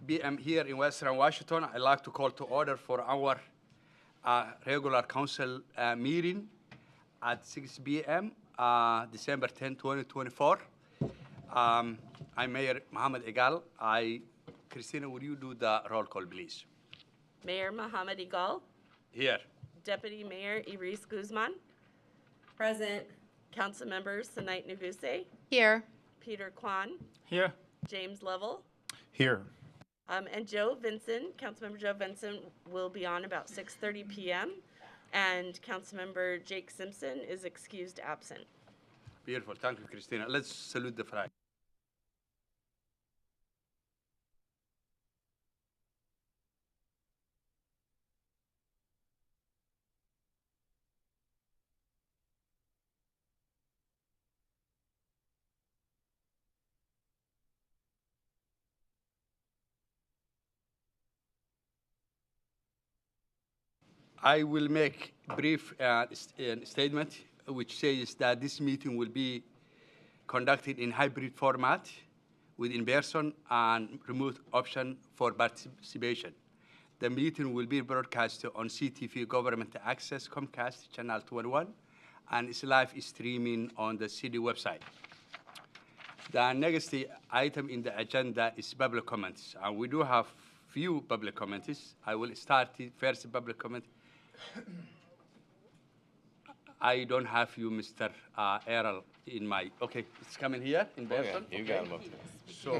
p.m. here in Western Washington. I'd like to call to order for our regular council meeting at 6 p.m. December 10, 2024. I'm Mayor Mohammed Igal. Christina, would you do the roll call, please? Mayor Mohammed Igal. Here. Deputy Mayor Iris Guzman. Present. Council members Sanait Nuguse. Here. Peter Kwan. Here. James Lovell. Here. And Joe Vinson, Councilmember Joe Vinson, will be on about 6:30 p.m. And Councilmember Jake Simpson is excused absent. Beautiful. Thank you, Christina. Let's salute the flag. I will make a brief statement which says that this meeting will be conducted in hybrid format with in-person and remote option for participation. The meeting will be broadcast on CTV Government Access Comcast Channel 21 and is live streaming on the city website. The next item in the agenda is public comments. And we do have few public comments. I will start the first public comment. I don't have you, Mr. Errol, in my, okay, it's coming here in person? Yeah, you got him up there. So,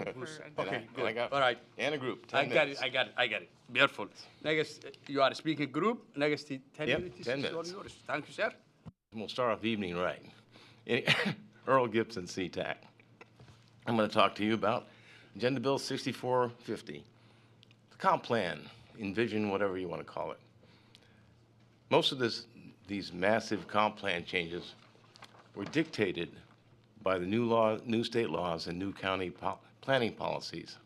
okay, And I got, all right. And a group, I 10 got minutes. it, I got it. Beautiful. Next, you are speaking group. Next, 10 Yep, minutes. 10 is all minutes. yours. Thank you, sir. We'll start off the evening right. Earl Gibson, SeaTac. I'm going to talk to you about Agenda Bill 6450, the comp plan, envision, whatever you want to call it. Most of these massive comp plan changes were dictated by the new state laws and new county planning policies,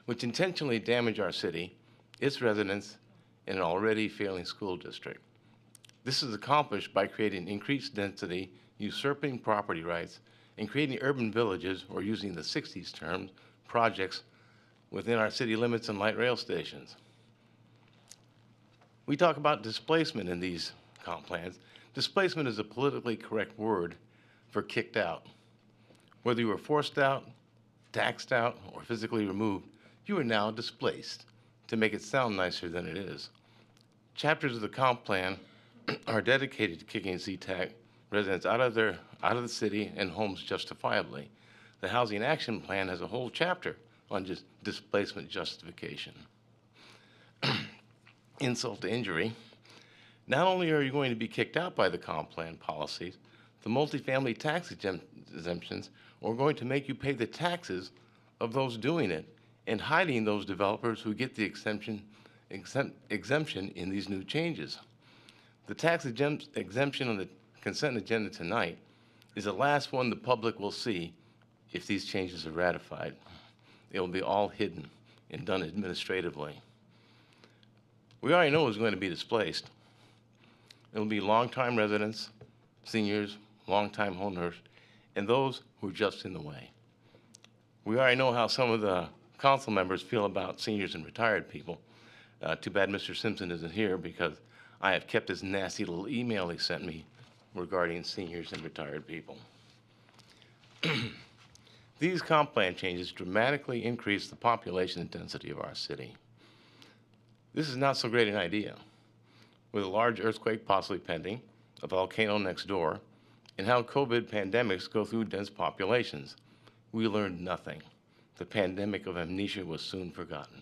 which intentionally damage our city, its residents, and an already failing school district. This is accomplished by creating increased density, usurping property rights, and creating urban villages, or using the 60s term, projects within our city limits and light rail stations. We talk about displacement in these comp plans. Displacement is a politically correct word for kicked out. Whether you were forced out, taxed out, or physically removed, you are now displaced, to make it sound nicer than it is. Chapters of the comp plan are dedicated to kicking SeaTac residents out of the city and homes justifiably. The Housing Action Plan has a whole chapter on just displacement justification. Insult to injury. Not only are you going to be kicked out by the comp plan policies, the multifamily tax exemptions are going to make you pay the taxes of those doing it and hiding those developers who get the exemption in these new changes. The tax exemption on the consent agenda tonight is the last one the public will see if these changes are ratified. It will be all hidden and done administratively. We already know who's going to be displaced. It will be longtime residents, seniors, longtime homeowners, and those who are just in the way. We already know how some of the council members feel about seniors and retired people. Too bad Mr. Simpson isn't here, because I have kept his nasty little email he sent me regarding seniors and retired people. These comp plan changes dramatically increase the population density of our city. This is not so great an idea. With a large earthquake possibly pending, a volcano next door, and how COVID pandemics go through dense populations, we learned nothing. The pandemic of amnesia was soon forgotten.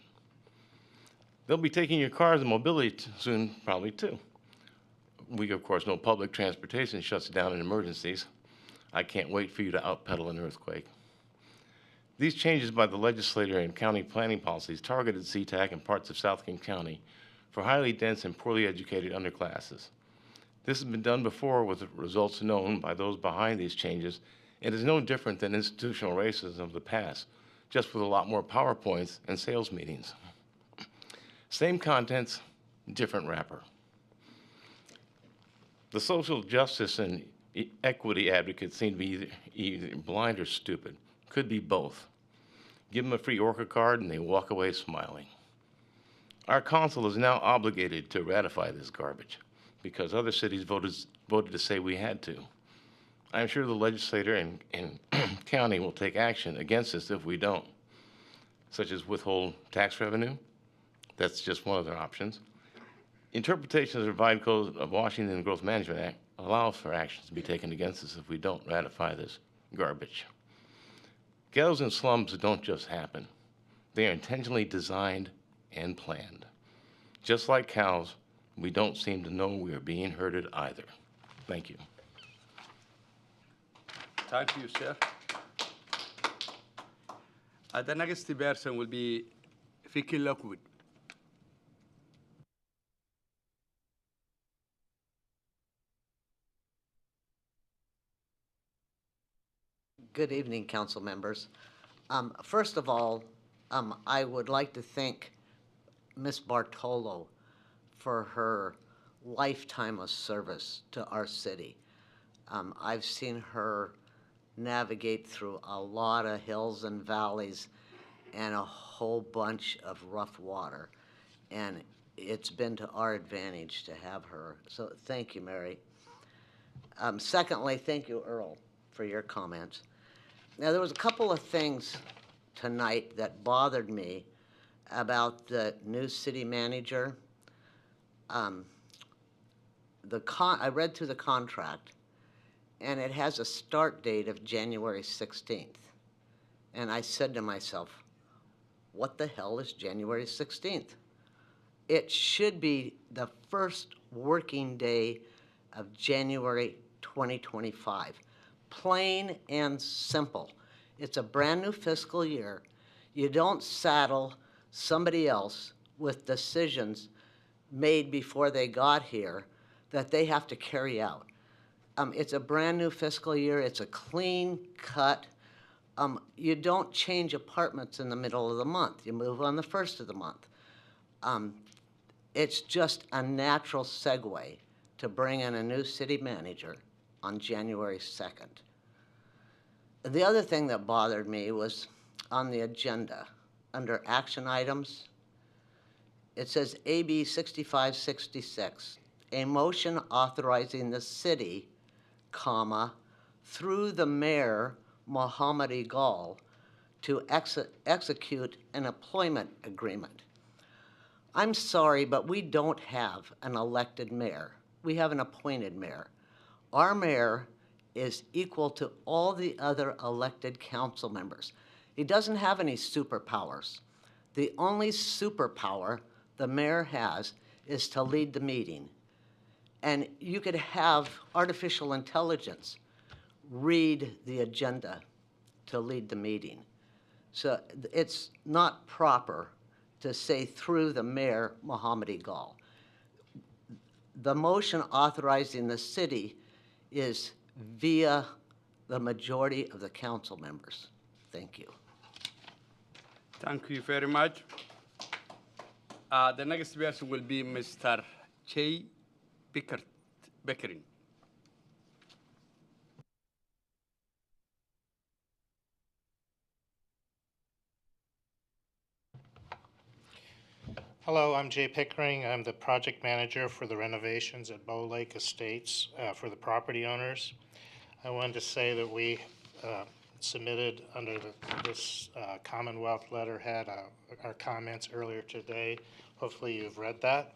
They'll be taking your cars and mobility soon, probably too. We, of course, know public transportation shuts down in emergencies. I can't wait for you to outpedal an earthquake. These changes by the legislature and county planning policies targeted SeaTac and parts of South King County for highly dense and poorly educated underclasses. This has been done before with results known by those behind these changes, and is no different than institutional racism of the past, just with a lot more PowerPoints and sales meetings. Same contents, different wrapper. The social justice and equity advocates seem to be either blind or stupid. Could be both. give them a free Orca card, and they walk away smiling. Our council is now obligated to ratify this garbage because other cities voted to say we had to. I'm sure the legislator and county will take action against us if we don't, such as withhold tax revenue. That's just one of their options. Interpretation of the Revised Code of Washington Growth Management Act allows for actions to be taken against us if we don't ratify this garbage. Ghettos and slums don't just happen. They are intentionally designed and planned. Just like cows, we don't seem to know we are being herded either. Thank you. Thank you, sir. The next person will be Vicky Lockwood. Good evening, council members. First of all, I would like to thank Ms. Bartolo for her lifetime of service to our city. I've seen her navigate through a lot of hills and valleys and a whole bunch of rough water, and it's been to our advantage to have her. So thank you, Mary. Secondly, thank you, Earl, for your comments. Now, there was a couple of things tonight that bothered me about the new city manager. I read through the contract, and it has a start date of January 16th. And I said to myself, what the hell is January 16th? It should be the first working day of January 2025. Plain and simple. It's a brand new fiscal year. You don't saddle somebody else with decisions made before they got here that they have to carry out. It's a brand new fiscal year. It's a clean cut. You don't change apartments in the middle of the month. You move on the first of the month. It's just a natural segue to bring in a new city manager on January 2nd. The other thing that bothered me was on the agenda, under action items, it says AB 6566, a motion authorizing the city, comma, through the mayor, Mohammed Iqbal, to execute an employment agreement. I'm sorry, but we don't have an elected mayor. We have an appointed mayor. Our mayor is equal to all the other elected council members. He doesn't have any superpowers. The only superpower the mayor has is to lead the meeting. And you could have artificial intelligence read the agenda to lead the meeting. So it's not proper to say through the mayor, Mohammed Iqbal. The motion authorizing the city is via the majority of the council members. Thank you. Thank you very much. The next person will be Mr. Jay Beckering. Hello, I'm Jay Pickering. I'm the project manager for the renovations at Bow Lake Estates for the property owners. I wanted to say that we submitted under this Commonwealth letterhead our comments earlier today. Hopefully you've read that.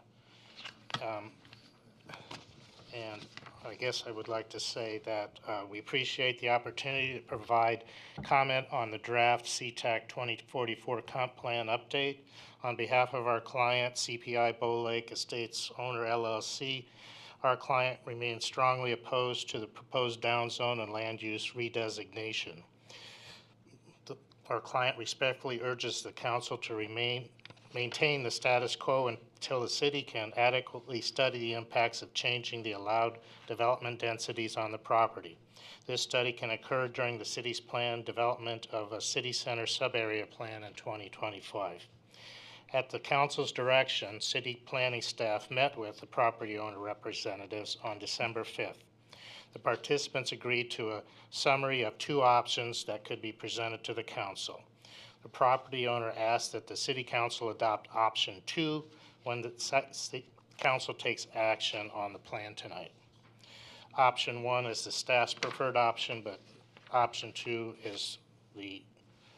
And I guess I would like to say that we appreciate the opportunity to provide comment on the draft Sea-Tac 2044 comp plan update. On behalf of our client, CPI Bow Lake Estates Owner LLC, our client remains strongly opposed to the proposed downzone and land use redesignation. Our client respectfully urges the council to maintain the status quo until the city can adequately study the impacts of changing the allowed development densities on the property. This study can occur during the city's planned development of a city center sub-area plan in 2025. At the council's direction, city planning staff met with the property owner representatives on December 5th. The participants agreed to a summary of two options that could be presented to the council. The property owner asked that the City Council adopt option 2 when the Council takes action on the plan tonight. Option 1 is the staff's preferred option, but option 2 is the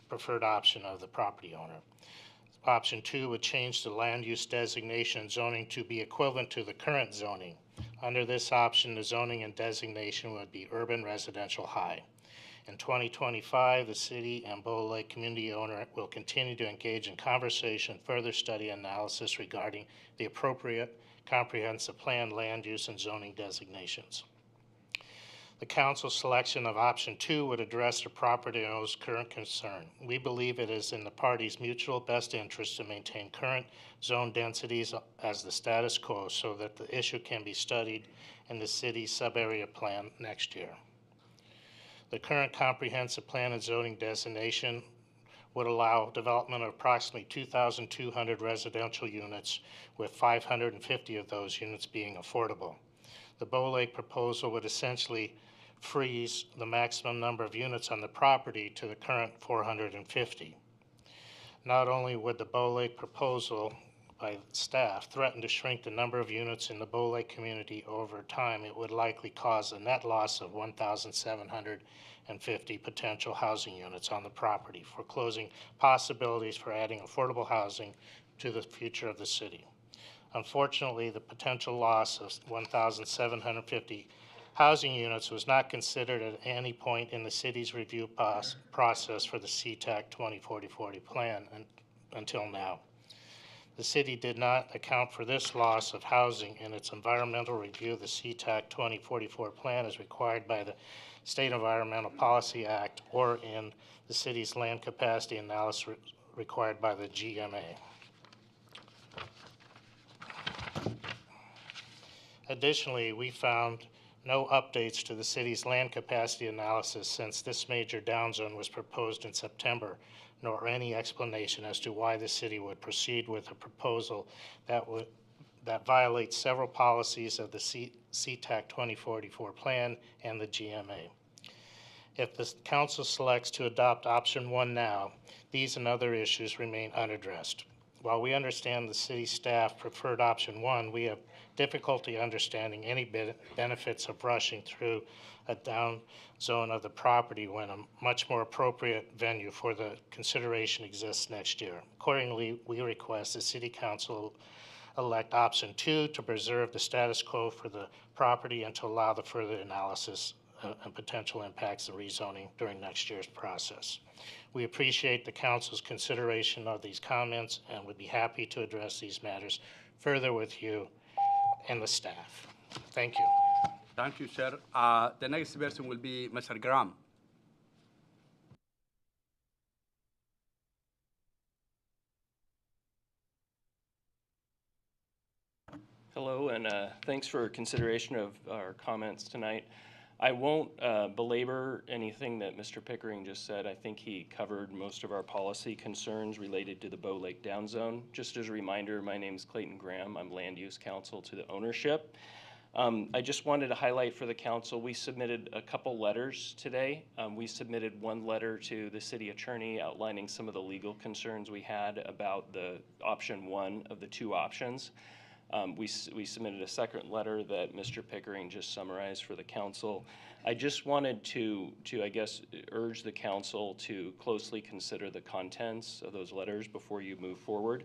preferred option of the property owner. Option 2 would change the land use designation and zoning to be equivalent to the current zoning. Under this option, the zoning and designation would be urban residential high. In 2025, the city and Bow Lake community owner will continue to engage in conversation, further study, and analysis regarding the appropriate comprehensive plan, land use, and zoning designations. The council's selection of option 2 would address the property owner's current concern. We believe it is in the parties' mutual best interest to maintain current zone densities as the status quo so that the issue can be studied in the city's sub-area plan next year. The current comprehensive plan and zoning designation would allow development of approximately 2,200 residential units, with 550 of those units being affordable. The Bow Lake proposal would essentially freeze the maximum number of units on the property to the current 450. Not only would the Bow Lake proposal by staff threaten to shrink the number of units in the Bow Lake community over time, it would likely cause a net loss of 1,750 potential housing units on the property, foreclosing possibilities for adding affordable housing to the future of the city. Unfortunately, the potential loss of 1,750 housing units was not considered at any point in the city's review process for the SeaTac 2040 plan until now. The city did not account for this loss of housing in its environmental review of the SeaTac 2044 plan as required by the State Environmental Policy Act or in the city's land capacity analysis required by the GMA. Additionally, we found no updates to the city's land capacity analysis since this major downzone was proposed in September, nor any explanation as to why the city would proceed with a proposal that violates several policies of the SeaTac 2044 plan and the GMA. If the council selects to adopt option 1 now, these and other issues remain unaddressed. While we understand the city staff preferred option 1, we have difficulty understanding any benefits of rushing through a down zone of the property when a much more appropriate venue for the consideration exists next year. Accordingly, we request the City Council elect option 2 to preserve the status quo for the property and to allow the further analysis and potential impacts of rezoning during next year's process. We appreciate the council's consideration of these comments and would be happy to address these matters further with you and the staff. Thank you. Thank you, sir. The next person will be Mr. Graham. Hello, and thanks for consideration of our comments tonight. I won't belabor anything that Mr. Pickering just said. I think he covered most of our policy concerns related to the Bow Lake Downzone. Just as a reminder, my name is Clayton Graham. I'm Land Use Counsel to the ownership. I just wanted to highlight for the council, we submitted a couple letters today. We submitted one letter to the city attorney outlining some of the legal concerns we had about the option 1 of the 2 options. We submitted a second letter that Mr. Pickering just summarized for the council. I just wanted to I guess, urge the council to closely consider the contents of those letters before you move forward.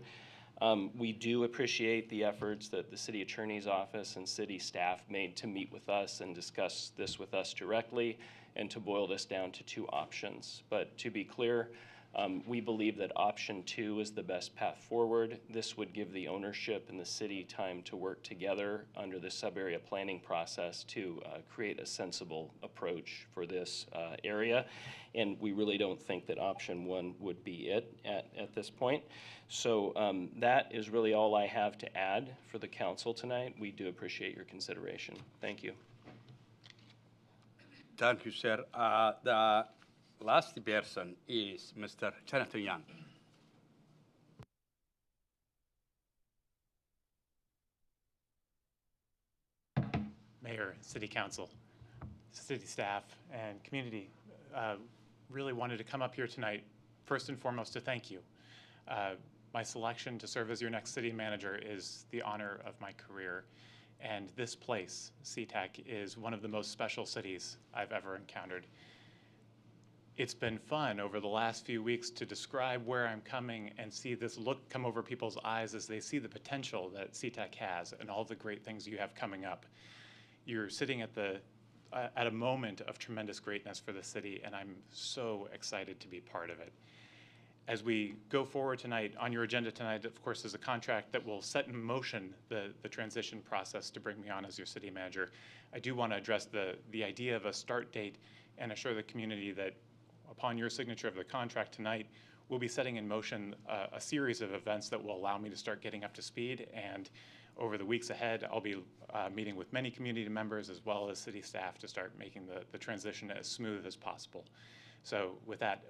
We do appreciate the efforts that the city attorney's office and city staff made to meet with us and discuss this with us directly and to boil this down to 2 options. But to be clear, we believe that option 2 is the best path forward. This would give the ownership and the city time to work together under the sub-area planning process to create a sensible approach for this area. And we really don't think that option 1 would be it at this point. So that is really all I have to add for the council tonight. We do appreciate your consideration. Thank you. Thank you, sir. The last person is Mr. Jonathan Young. Mayor, City Council, City staff, and community really wanted to come up here tonight first and foremost to thank you. My selection to serve as your next city manager is the honor of my career. And this place, SeaTac, is one of the most special cities I've ever encountered. It's been fun over the last few weeks to describe where I'm coming and see this look come over people's eyes as they see the potential that SeaTac has and all the great things you have coming up. You're sitting at a moment of tremendous greatness for the city, and I'm so excited to be part of it. As we go forward tonight, on your agenda tonight, of course, is a contract that will set in motion the transition process to bring me on as your city manager. I do want to address the idea of a start date and assure the community that upon your signature of the contract tonight, we'll be setting in motion a series of events that will allow me to start getting up to speed. And over the weeks ahead, I'll be meeting with many community members as well as city staff to start making the transition as smooth as possible. So with that,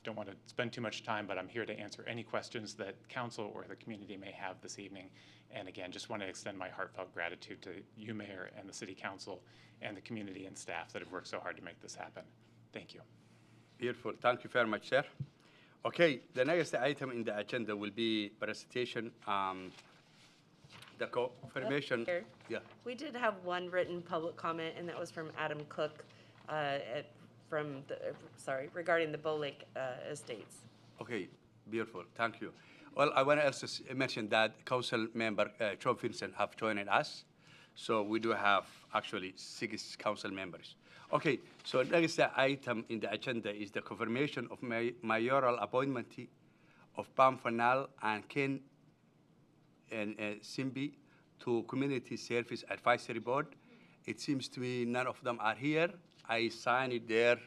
don't want to spend too much time, but I'm here to answer any questions that council or the community may have this evening. And again, just want to extend my heartfelt gratitude to you, Mayor, and the City Council, and the community and staff that have worked so hard to make this happen. Thank you. Beautiful. Thank you very much, sir. Okay, the next item in the agenda will be presentation, the confirmation. Here. Yeah. We did have one written public comment, and that was from Adam Cook, regarding the Bow Lake Estates. Okay, beautiful. Thank you. Well, I want to also mention that Council Member Joe Vincent have joined us. So we do have actually 6 council members. Okay, so next item in the agenda is the confirmation of mayoral appointment of Pam Fanal and Ken and Simbi to Community Service Advisory Board. It seems to me none of them are here. I signed their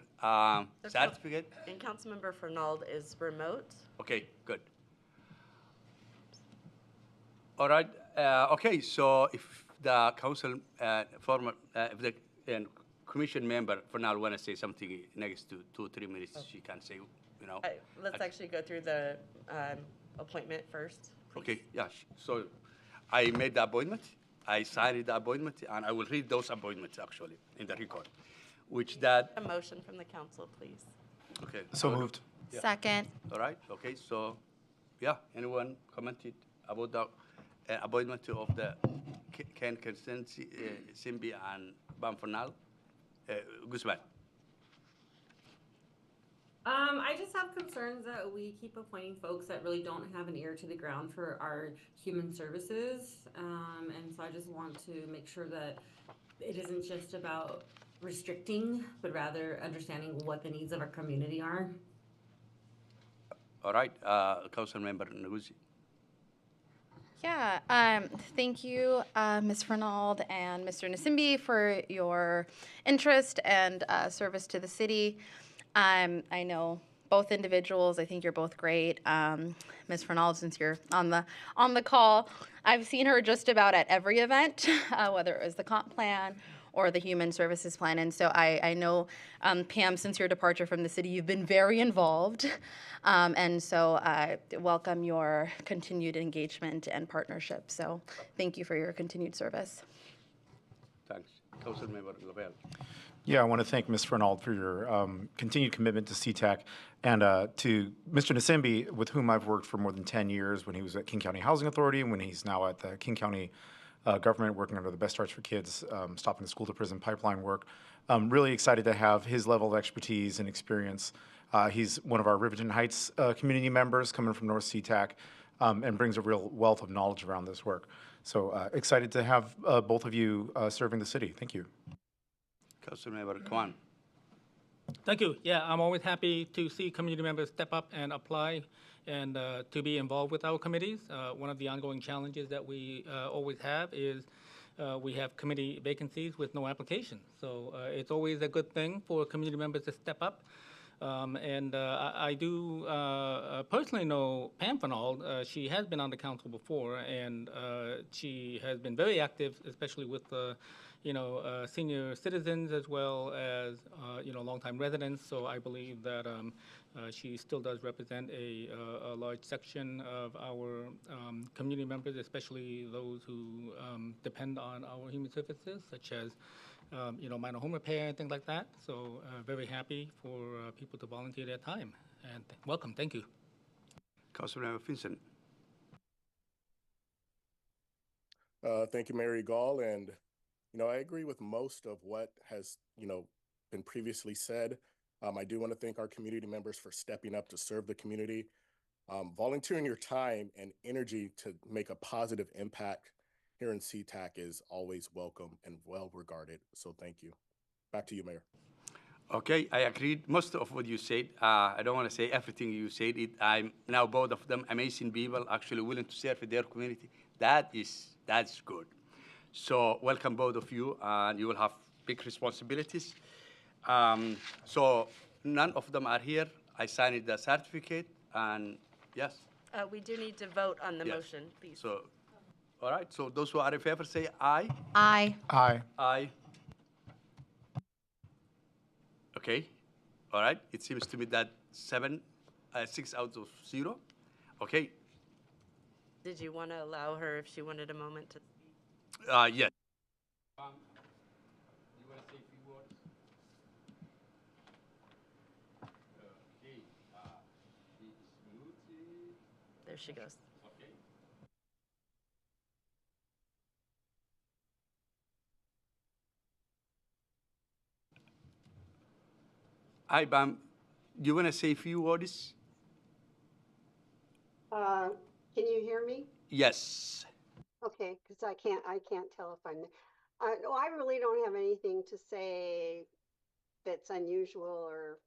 certificate. And Councilmember Fernald is remote. Okay, good. All right. Okay, so if the council if the commission member for now want to say something next to 2-3 minutes, she can say, you know. Let's actually go through the appointment first. Please. Okay, yeah. So I made the appointment. I signed the appointment, and I will read those appointments actually in the record, which that. A motion from the council, please. Okay. So moved. Yeah. Second. All right. Okay. So, yeah. Anyone commented about the appointment of the Ken Constancy, Simbi, and Bamfanal? Guzman. I just have concerns that we keep appointing folks that really don't have an ear to the ground for our human services. And so I just want to make sure that it isn't just about restricting, but rather understanding what the needs of our community are. All right. Council Member Nguzi. Yeah, thank you, Ms. Fernald and Mr. Nasimbi, for your interest and service to the city. I know both individuals. I think you're both great. Ms. Fernald, since you're on the call, I've seen her just about at every event, whether it was the comp plan or the human services plan. And so I know, Pam, since your departure from the city, you've been very involved. And so welcome your continued engagement and partnership. So thank you for your continued service. Thanks. Council Member Lavelle. Yeah, I want to thank Ms. Fernald for your continued commitment to SeaTac, and to Mr. Nasimbi, with whom I've worked for more than 10 years when he was at King County Housing Authority and when he's now at the King County government working under the Best Starts for Kids, stopping the school-to-prison pipeline work. I'm really excited to have his level of expertise and experience. He's one of our Riverton Heights community members coming from North SeaTac, and brings a real wealth of knowledge around this work. So excited to have both of you serving the city. Thank you. Councilmember Kwan. Thank you. Yeah, I'm always happy to see community members step up and apply and to be involved with our committees. One of the ongoing challenges that we always have is we have committee vacancies with no application. So it's always a good thing for community members to step up. I do personally know Pam Fernald. She has been on the council before, and she has been very active, especially with senior citizens as well as longtime residents. So I believe that she still does represent a large section of our community members, especially those who depend on our human services, such as minor home repair and things like that. So very happy for people to volunteer their time. And welcome, thank you. Councilmember Vincent. Thank you, Mary Gall. And, I agree with most of what has, been previously said. I do want to thank our community members for stepping up to serve the community. Volunteering your time and energy to make a positive impact here in SeaTac is always welcome and well regarded. So thank you. Back to you, Mayor. Okay, I agreed most of what you said. I don't want to say everything you said. I'm now both of them amazing people, actually willing to serve their community. That's good. So welcome both of you, and you will have big responsibilities. So none of them are here. I signed the certificate, and yes. We do need to vote on the Yes. motion, please. So, all right. So those who are in favor say aye. Aye. Aye. Aye. Okay. All right. It seems to me that 6 out of 0. Okay. Did you want to allow her if she wanted a moment to? Yes. You want to say a few words? Okay. There she goes. Okay. Hi, Bam. You want to say a few words? Can you hear me? Yes. Okay, because I can't tell if I'm. No, I really don't have anything to say that's unusual or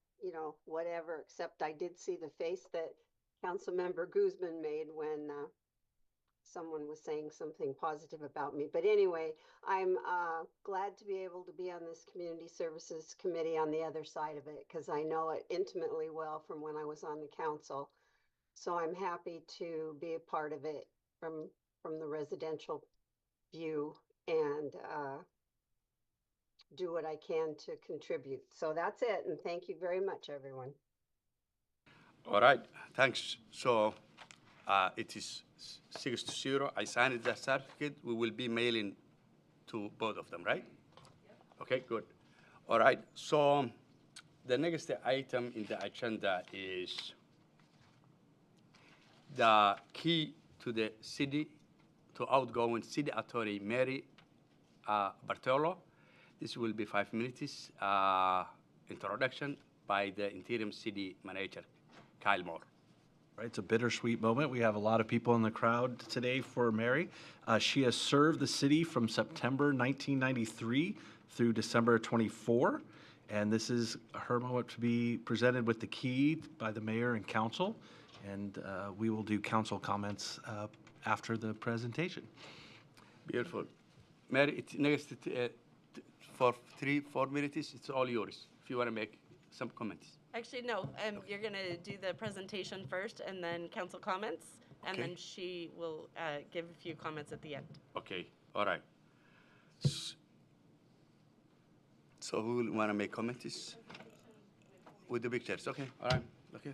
whatever. Except I did see the face that Councilmember Guzman made when someone was saying something positive about me. But anyway, I'm glad to be able to be on this Community Services Committee on the other side of it because I know it intimately well from when I was on the council. So I'm happy to be a part of it from the residential view and do what I can to contribute. So that's it, and thank you very much, everyone. All right. Thanks. So it is 6-0. I signed the certificate. We will be mailing to both of them, right? Yep. Okay, good. All right. So the next item in the agenda is the key to the city, to outgoing city attorney Mary Bartolo. This will be 5 minutes introduction by the interim city manager, Kyle Moore. Right, it's a bittersweet moment. We have a lot of people in the crowd today for Mary. She has served the city from September 1993 through December 24, and this is her moment to be presented with the key by the mayor and council, and we will do council comments after the presentation. Beautiful. Mary, it's next for 3-4 minutes. It's all yours if you want to make some comments. Actually, no. You're going to do the presentation first and then council comments, and Okay. then she will give a few comments at the end. Okay. All right. So who will want to make comments? With the pictures. Okay. All right. Okay.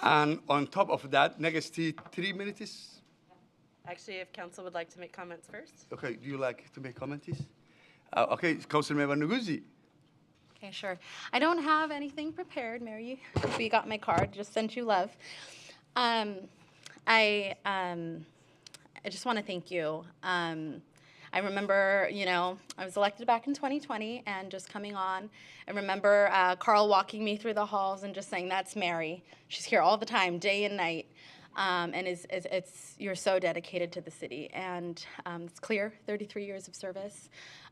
And on top of that, next 3 minutes. Actually, if council would like to make comments first. Okay, do you like to make comments? Okay, Councilmember Nguzi. Okay, sure. I don't have anything prepared, Mary. You got my card. Just sent you love. I just want to thank you. I remember, I was elected back in 2020 and just coming on. I remember Carl walking me through the halls and just saying, "That's Mary. She's here all the time, day and night." And you're so dedicated to the city. And it's clear, 33 years of service.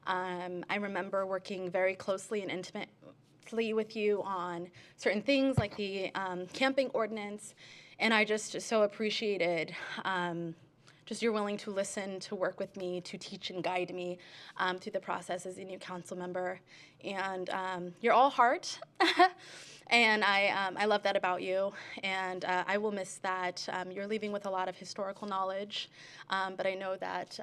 I remember working very closely and intimately with you on certain things like the camping ordinance. And I just so appreciated just you're willing to listen, to work with me, to teach and guide me through the process as a new council member. And you're all heart. And I love that about you, and I will miss that. You're leaving with a lot of historical knowledge, but I know that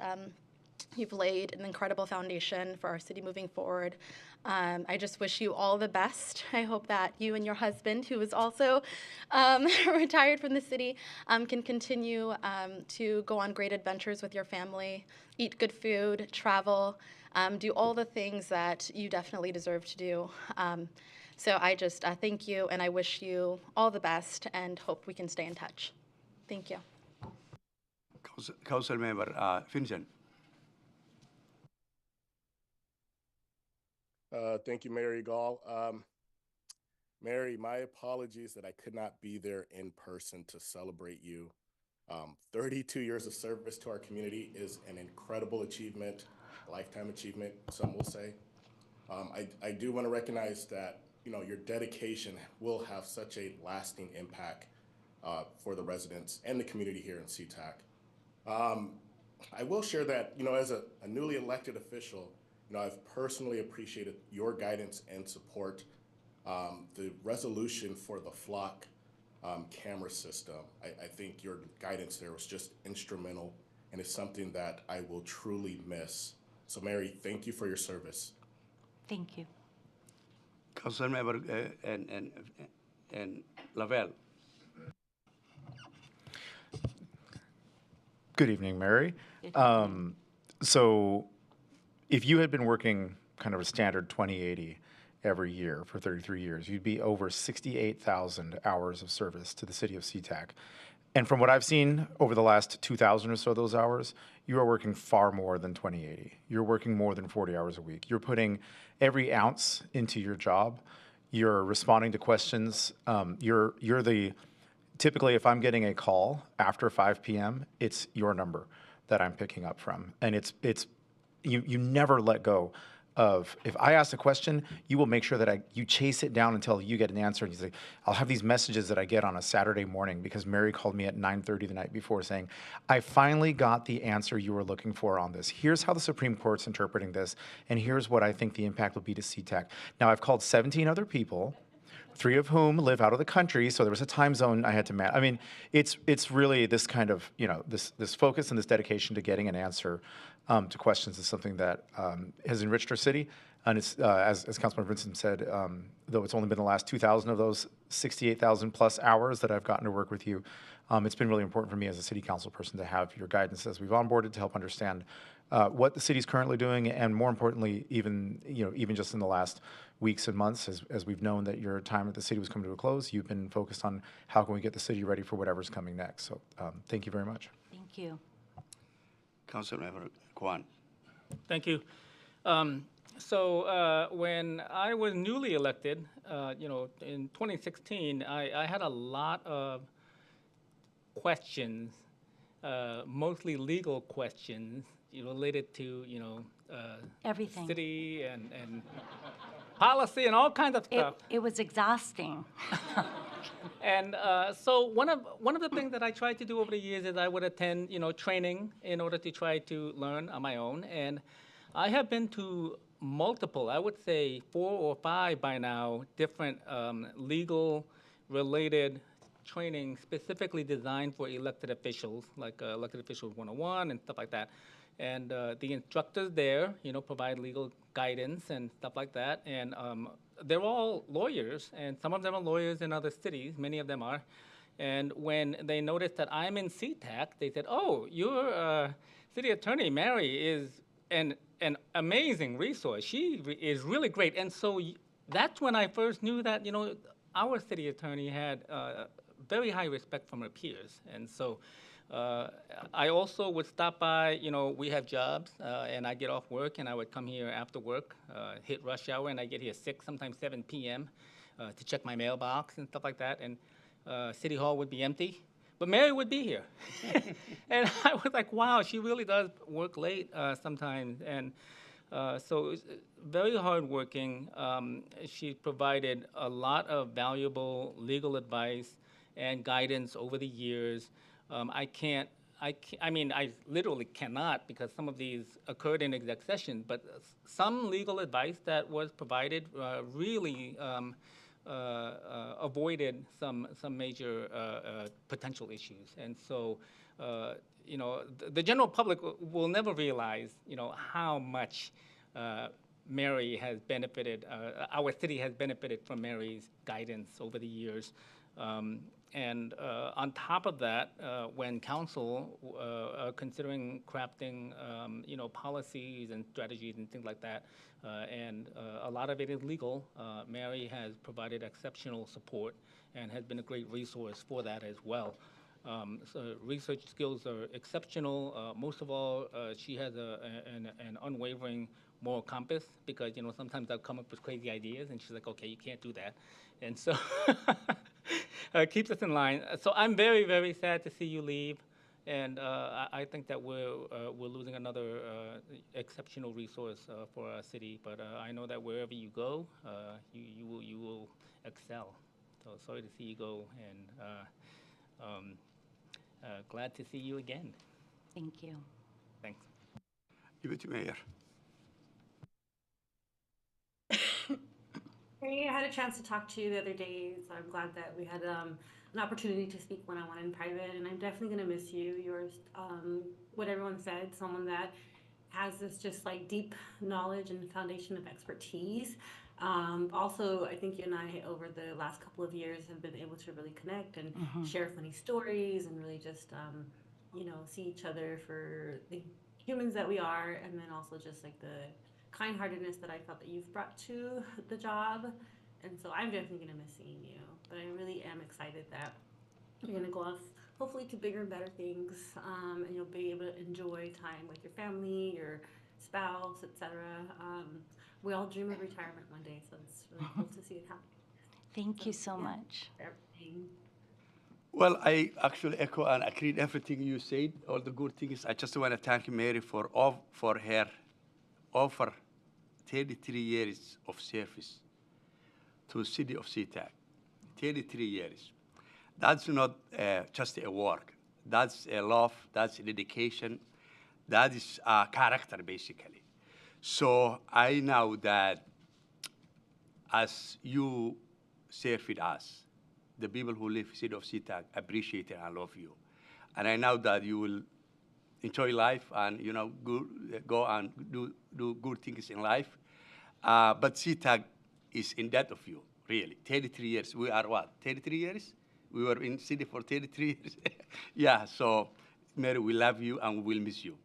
you've laid an incredible foundation for our city moving forward. I just wish you all the best. I hope that you and your husband, who is also retired from the city, can continue to go on great adventures with your family, eat good food, travel, do all the things that you definitely deserve to do. So I just thank you, and I wish you all the best, and hope we can stay in touch. Thank you. Councilmember Vincent. Thank you, Mary Gall. Mary, my apologies that I could not be there in person to celebrate you. 32 years of service to our community is an incredible achievement, lifetime achievement, some will say. I do want to recognize that your dedication will have such a lasting impact for the residents and the community here in SeaTac. I will share that, as a newly elected official, I've personally appreciated your guidance and support. The resolution for the flock camera system, I think your guidance there was just instrumental, and it's something that I will truly miss. So Mary, thank you for your service. Thank you. Councilmember and Lavelle. Good evening, Mary. So if you had been working kind of a standard 2080 every year for 33 years, you'd be over 68,000 hours of service to the city of SeaTac. And from what I've seen over the last 2,000 or so of those hours, you are working far more than 2080. You're working more than 40 hours a week. You're putting every ounce into your job. You're responding to questions. Typically, if I'm getting a call after 5 p.m., it's your number that I'm picking up from. And you never let go of, if I ask a question, you will make sure that you chase it down until you get an answer. And you say, I'll have these messages that I get on a Saturday morning because Mary called me at 9:30 the night before saying, I finally got the answer you were looking for on this. Here's how the Supreme Court's interpreting this, and here's what I think the impact will be to SeaTac. Now, I've called 17 other people, 3 of whom live out of the country, so there was a time zone I had to match. I mean, it's really this kind of, this focus and this dedication to getting an answer to questions is something that has enriched our city. And it's, as Councilmember Vincent said, though it's only been the last 2,000 of those 68,000 plus hours that I've gotten to work with you, it's been really important for me as a city council person to have your guidance as we've onboarded to help understand what the city's currently doing, and more importantly, even just in the last weeks and months, as we've known that your time at the city was coming to a close, you've been focused on how can we get the city ready for whatever's coming next. So thank you very much. Thank you. Councilmember Kwan. Thank you. So when I was newly elected, in 2016, I had a lot of questions, mostly legal questions, related to, everything, city and policy and all kinds of stuff. It was exhausting. And so one of the things that I tried to do over the years is I would attend, training in order to try to learn on my own. And I have been to multiple, I would say 4 or 5 by now, different legal-related training specifically designed for elected officials, like Elected Officials 101 and stuff like that. And the instructors there, provide legal guidance and stuff like that. And they're all lawyers, and some of them are lawyers in other cities. Many of them are. And when they noticed that I'm in SeaTac, they said, "Oh, your city attorney, Mary, is an amazing resource. She is really great." And so that's when I first knew that, our city attorney had very high respect from her peers. And so I also would stop by, we have jobs, and I get off work, and I would come here after work, hit rush hour, and I get here 6, sometimes 7 p.m. To check my mailbox and stuff like that. And City Hall would be empty, but Mary would be here. And I was like, wow, she really does work late sometimes. And so it's very hardworking. She provided a lot of valuable legal advice and guidance over the years. I literally cannot, because some of these occurred in exec session, but some legal advice that was provided really avoided some major potential issues. And so, the general public will never realize, how much Mary has benefited, our city has benefited from Mary's guidance over the years. And on top of that, when council are considering crafting, policies and strategies and things like that, and a lot of it is legal, Mary has provided exceptional support and has been a great resource for that as well. So research skills are exceptional. Most of all, she has an unwavering moral compass, because, sometimes I'll come up with crazy ideas, and she's like, okay, you can't do that. And so keeps us in line. So I'm very, very sad to see you leave. And I think that we're losing another exceptional resource for our city. But I know that wherever you go, you will excel. So sorry to see you go, and glad to see you again. Thank you. Thanks. Deputy Mayor. Hey, I had a chance to talk to you the other day, so I'm glad that we had an opportunity to speak one-on-one in private, and I'm definitely going to miss you. You're, what everyone said, someone that has this just like deep knowledge and foundation of expertise. Also, I think you and I, over the last couple of years, have been able to really connect and share funny stories, and really just, see each other for the humans that we are, and then also just like the kind-heartedness that I felt that you've brought to the job. And so I'm definitely going to miss seeing you, but I really am excited that you're going to go off hopefully to bigger and better things, and you'll be able to enjoy time with your family, your spouse, etc. We all dream of retirement one day, so it's really cool to see it happen. Thank you so much. Everything. Well, I actually echo and agree with everything you said, all the good things. I just want to thank Mary for her offer 33 years of service to the city of SeaTac. 33 years. That's not just a work. That's a love, that's a dedication, that is a character, basically. So I know that as you serve with us, the people who live in the city of SeaTac appreciate it and love you. And I know that you will enjoy life and, go and do good things in life. But SeaTac is in debt of you, really. 33 years. We are what? 33 years? We were in city for 33 years. Yeah, so Mary, we love you and we will miss you.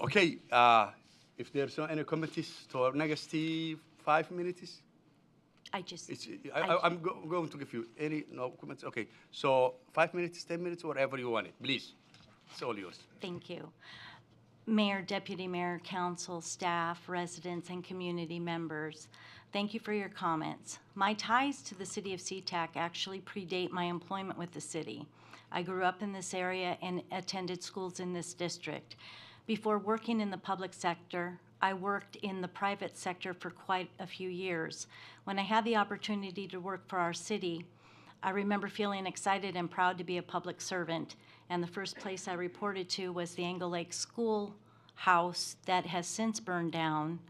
Okay, if there's any comments to our next 5 minutes? I'm going to give you no comments. Okay, so 5 minutes, 10 minutes, whatever you want it. Please, it's all yours. Thank you. Mayor, Deputy Mayor, Council, staff, residents, and community members, thank you for your comments. My ties to the city of SeaTac actually predate my employment with the city. I grew up in this area and attended schools in this district. Before working in the public sector, I worked in the private sector for quite a few years. When I had the opportunity to work for our city, I remember feeling excited and proud to be a public servant. And the first place I reported to was the Angle Lake Schoolhouse that has since burned down.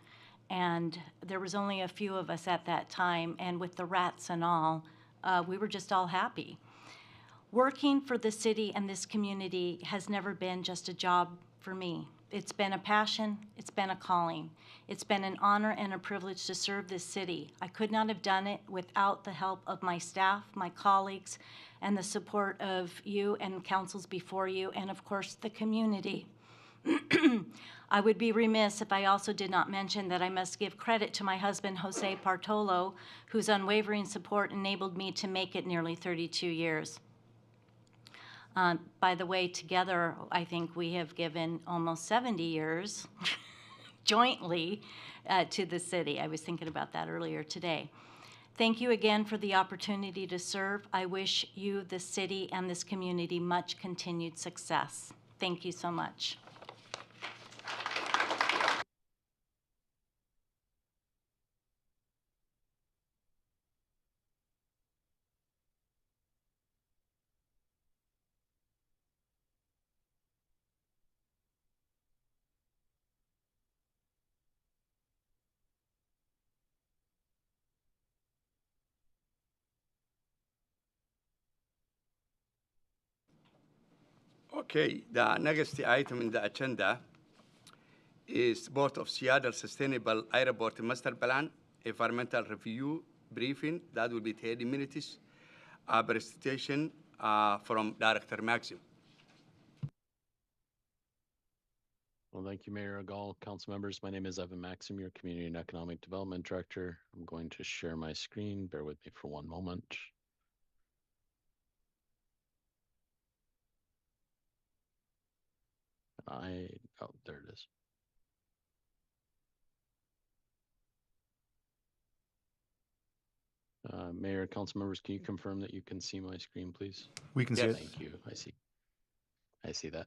And there was only a few of us at that time. And with the rats and all, we were just all happy. Working for the city and this community has never been just a job for me. It's been a passion, it's been a calling. It's been an honor and a privilege to serve this city. I could not have done it without the help of my staff, my colleagues, and the support of you and councils before you, and of course, the community. I would be remiss if I also did not mention that I must give credit to my husband, Jose Partolo, whose unwavering support enabled me to make it nearly 32 years. By the way, together, I think we have given almost 70 years jointly to the city. I was thinking about that earlier today. Thank you again for the opportunity to serve. I wish you, the city, and this community much continued success. Thank you so much. Okay, the next item in the agenda is Board of Seattle Sustainable Airport Master Plan environmental review briefing. That will be 30 minutes. A presentation from Director Maxim. Well, thank you, Mayor Agall, council members. My name is Evan Maxim, your Community and Economic Development Director. I'm going to share my screen. Bear with me for one moment. Oh, there it is. Mayor, council members, can you confirm that you can see my screen, please? We can see it. Thank you. I see that.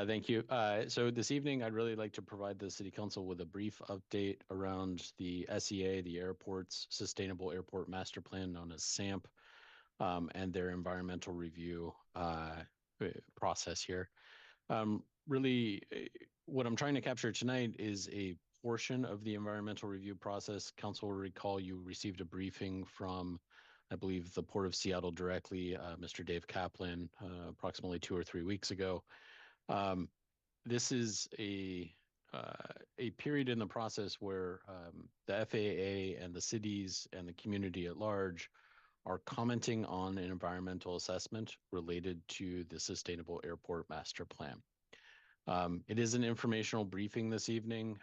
Thank you. So this evening, I'd really like to provide the City Council with a brief update around the SEA, the Airport's Sustainable Airport Master Plan, known as SAMP, and their environmental review process here. Really, what I'm trying to capture tonight is a portion of the environmental review process. Council will recall you received a briefing from, I believe, the Port of Seattle directly, Mr. Dave Kaplan, approximately 2 or 3 weeks ago. This is a period in the process where the FAA and the cities and the community at large are commenting on an environmental assessment related to the Sustainable Airport Master Plan. It is an informational briefing this evening.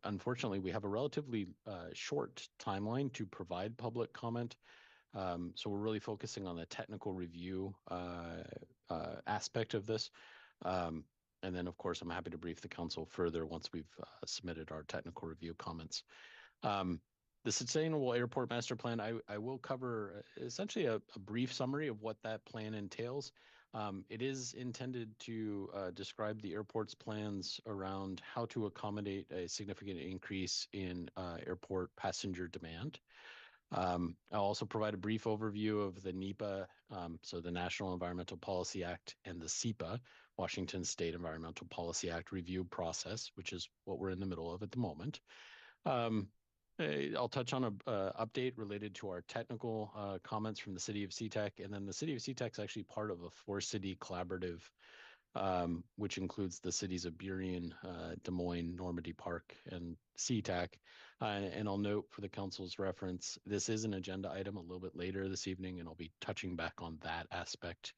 Unfortunately, we have a relatively short timeline to provide public comment. So we're really focusing on the technical review aspect of this. And then, of course, I'm happy to brief the council further once we've submitted our technical review comments. The Sustainable Airport Master Plan, I will cover essentially a brief summary of what that plan entails. It is intended to describe the airport's plans around how to accommodate a significant increase in airport passenger demand. I'll also provide a brief overview of the NEPA, so the National Environmental Policy Act, and the SEPA, Washington State Environmental Policy Act review process, which is what we're in the middle of at the moment. I'll touch on an update related to our technical comments from the City of SeaTac, and then the City of SeaTac is actually part of a four-city collaborative, which includes the cities of Burien, Des Moines, Normandy Park, and SeaTac. And I'll note for the council's reference, this is an agenda item a little bit later this evening, and I'll be touching back on that aspect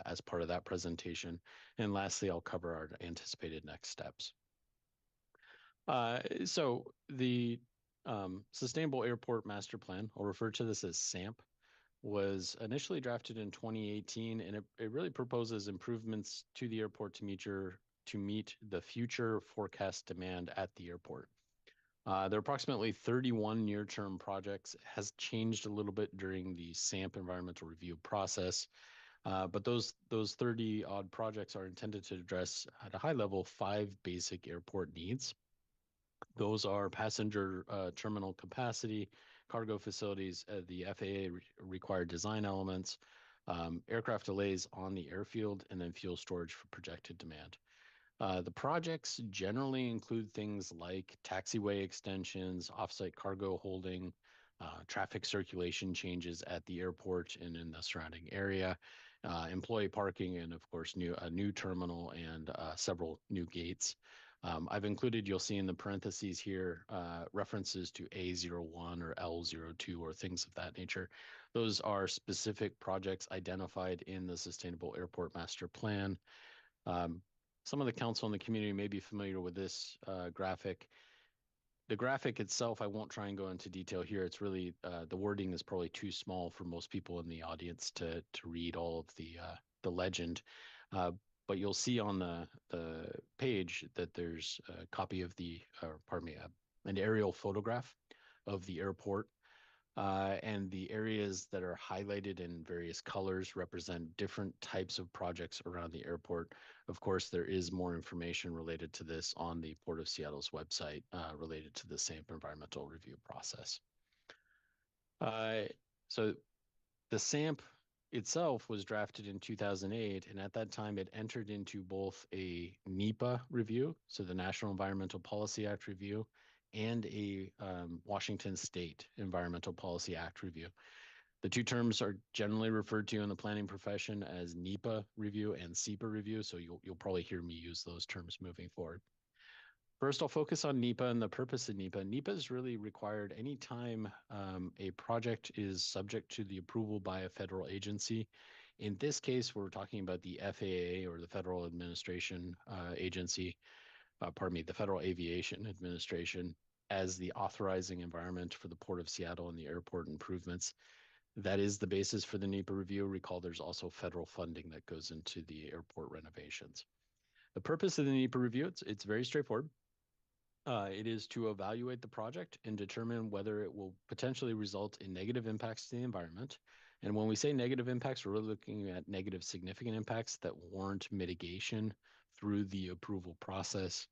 as part of that presentation. And lastly, I'll cover our anticipated next steps. So the Sustainable Airport Master Plan, I'll refer to this as SAMP, was initially drafted in 2018, and it really proposes improvements to the airport to meet the future forecast demand at the airport. There are approximately 31 near-term projects. It has changed a little bit during the SAMP environmental review process, but those 30-odd projects are intended to address, at a high level, 5 basic airport needs. Those are passenger terminal capacity, cargo facilities, the FAA required design elements, aircraft delays on the airfield, and then fuel storage for projected demand. The projects generally include things like taxiway extensions, offsite cargo holding, traffic circulation changes at the airport and in the surrounding area, employee parking, and of course, a new terminal and several new gates. I've included, you'll see in the parentheses here, references to A01 or L02 or things of that nature. Those are specific projects identified in the Sustainable Airport Master Plan. Some of the council and the community may be familiar with this graphic. The graphic itself, I won't try and go into detail here. It's really, the wording is probably too small for most people in the audience to read all of the legend. But you'll see on the page that there's a copy of an aerial photograph of the airport. And the areas that are highlighted in various colors represent different types of projects around the airport. Of course, there is more information related to this on the Port of Seattle's website related to the SAMP environmental review process. So the SAMP itself was drafted in 2008, and at that time it entered into both a NEPA review, so the National Environmental Policy Act review, and a Washington State Environmental Policy Act review. The two terms are generally referred to in the planning profession as NEPA review and SEPA review, so you'll probably hear me use those terms moving forward. First, I'll focus on NEPA and the purpose of NEPA. NEPA is really required anytime a project is subject to the approval by a federal agency. In this case, we're talking about the FAA, or the Federal Administration Agency, the Federal Aviation Administration, as the authorizing environment for the Port of Seattle and the airport improvements. That is the basis for the NEPA review. Recall there's also federal funding that goes into the airport renovations. The purpose of the NEPA review, it's very straightforward. It is to evaluate the project and determine whether it will potentially result in negative impacts to the environment. And when we say negative impacts, we're really looking at negative significant impacts that warrant mitigation through the approval process.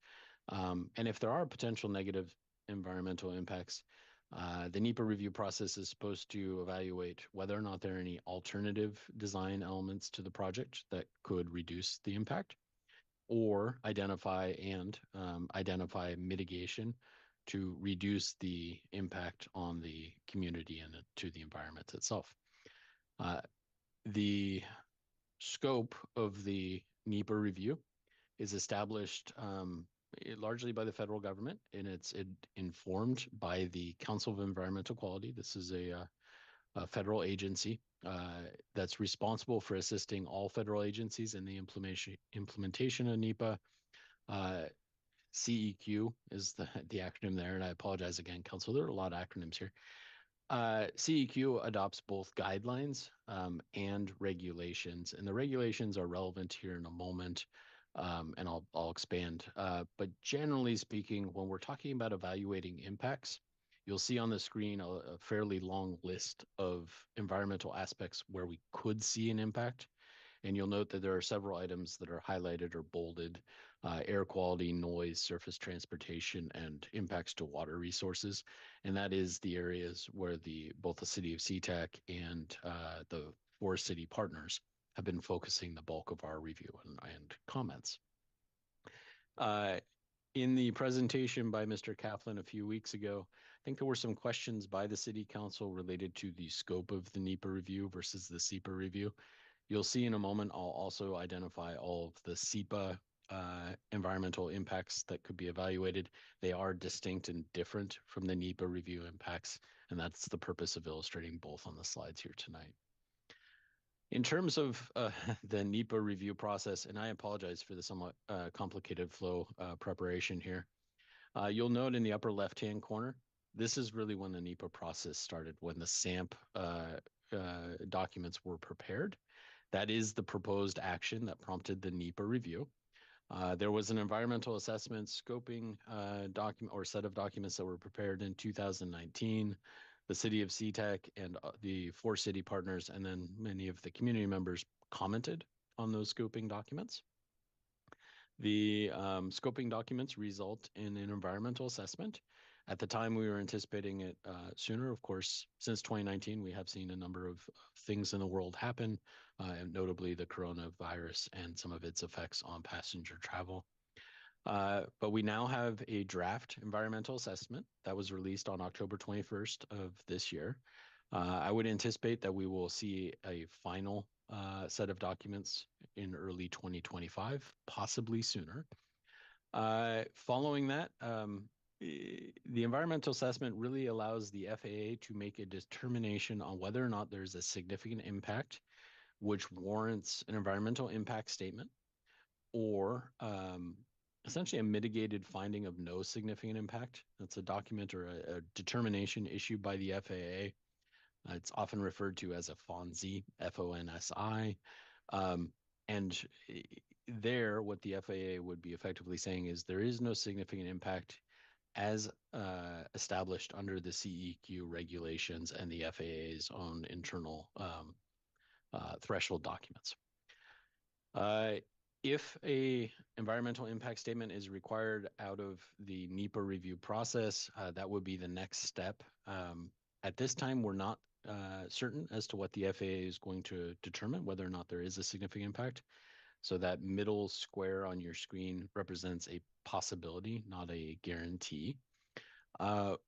And if there are potential negative environmental impacts, the NEPA review process is supposed to evaluate whether or not there are any alternative design elements to the project that could reduce the impact, or identify mitigation to reduce the impact on the community and to the environment itself. The scope of the NEPA review is established largely by the federal government, and it's informed by the Council of Environmental Quality. This is a federal agency that's responsible for assisting all federal agencies in the implementation of NEPA. CEQ is the acronym there, and I apologize again, Council. There are a lot of acronyms here. CEQ adopts both guidelines and regulations, and the regulations are relevant here in a moment, and I'll expand. But generally speaking, when we're talking about evaluating impacts, you'll see on the screen a fairly long list of environmental aspects where we could see an impact. And you'll note that there are several items that are highlighted or bolded: air quality, noise, surface transportation, and impacts to water resources. And that is the areas where both the city of SeaTac and the Four-City partners have been focusing the bulk of our review and comments. In the presentation by Mr. Kaplan a few weeks ago, I think there were some questions by the City Council related to the scope of the NEPA review versus the SEPA review. You'll see in a moment, I'll also identify all of the SEPA environmental impacts that could be evaluated. They are distinct and different from the NEPA review impacts, and that's the purpose of illustrating both on the slides here tonight. In terms of the NEPA review process, and I apologize for the somewhat complicated flow preparation here, you'll note in the upper left-hand corner, this is really when the NEPA process started, when the SAMP documents were prepared. That is the proposed action that prompted the NEPA review. There was an environmental assessment scoping document or set of documents that were prepared in 2019. The city of SeaTac and the Four-City partners, and then many of the community members commented on those scoping documents. The scoping documents result in an environmental assessment. At the time, we were anticipating it sooner. Of course, since 2019, we have seen a number of things in the world happen, and notably the coronavirus and some of its effects on passenger travel. But we now have a draft environmental assessment that was released on October 21st of this year. I would anticipate that we will see a final set of documents in early 2025, possibly sooner. Following that, the environmental assessment really allows the FAA to make a determination on whether or not there's a significant impact which warrants an environmental impact statement, or essentially a mitigated finding of no significant impact. That's a document or a determination issued by the FAA. It's often referred to as a FONSI, FONSI. And there, what the FAA would be effectively saying is there is no significant impact as established under the CEQ regulations and the FAA's own internal threshold documents. If a environmental impact statement is required out of the NEPA review process, that would be the next step. At this time, we're not certain as to what the FAA is going to determine, whether or not there is a significant impact. So that middle square on your screen represents a possibility, not a guarantee.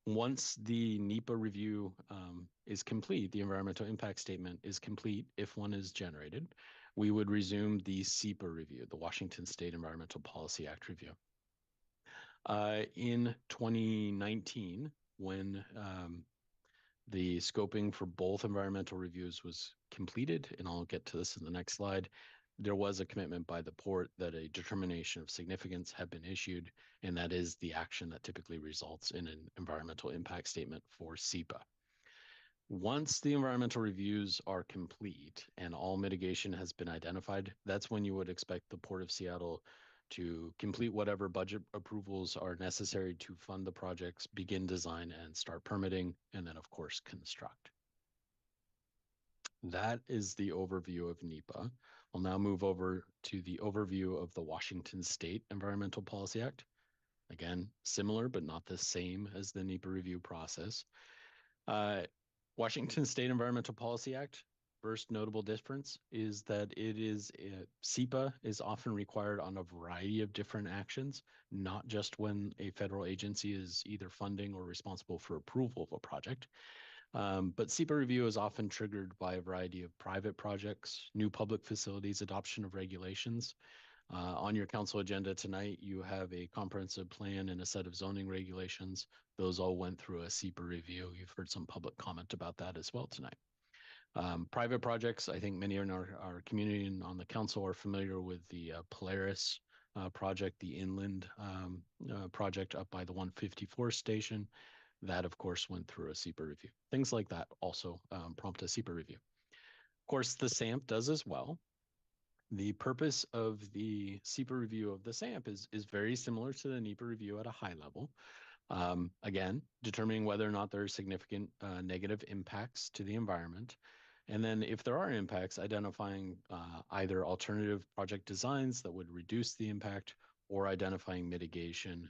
Once the NEPA review is complete, the environmental impact statement is complete, if one is generated, we would resume the SEPA review, the Washington State Environmental Policy Act review. In 2019, when the scoping for both environmental reviews was completed, and I'll get to this in the next slide, there was a commitment by the port that a determination of significance had been issued, and that is the action that typically results in an environmental impact statement for SEPA. Once the environmental reviews are complete and all mitigation has been identified, that's when you would expect the Port of Seattle to complete whatever budget approvals are necessary to fund the projects, begin design, and start permitting, and then, of course, construct. That is the overview of NEPA. I'll now move over to the overview of the Washington State Environmental Policy Act. Again, similar but not the same as the NEPA review process. Washington State Environmental Policy Act, first notable difference is that it is SEPA is often required on a variety of different actions, not just when a federal agency is either funding or responsible for approval of a project. But SEPA review is often triggered by a variety of private projects, new public facilities, adoption of regulations. On your council agenda tonight, you have a comprehensive plan and a set of zoning regulations. Those all went through a SEPA review. You've heard some public comment about that as well tonight. Private projects, I think many in our community and on the council are familiar with the Polaris project, the inland project up by the 154 station. That, of course, went through a SEPA review. Things like that also prompt a SEPA review. Of course, the SAMP does as well. The purpose of the SEPA review of the SAMP is very similar to the NEPA review at a high level. Again, determining whether or not there are significant negative impacts to the environment. And then if there are impacts, identifying either alternative project designs that would reduce the impact or identifying mitigation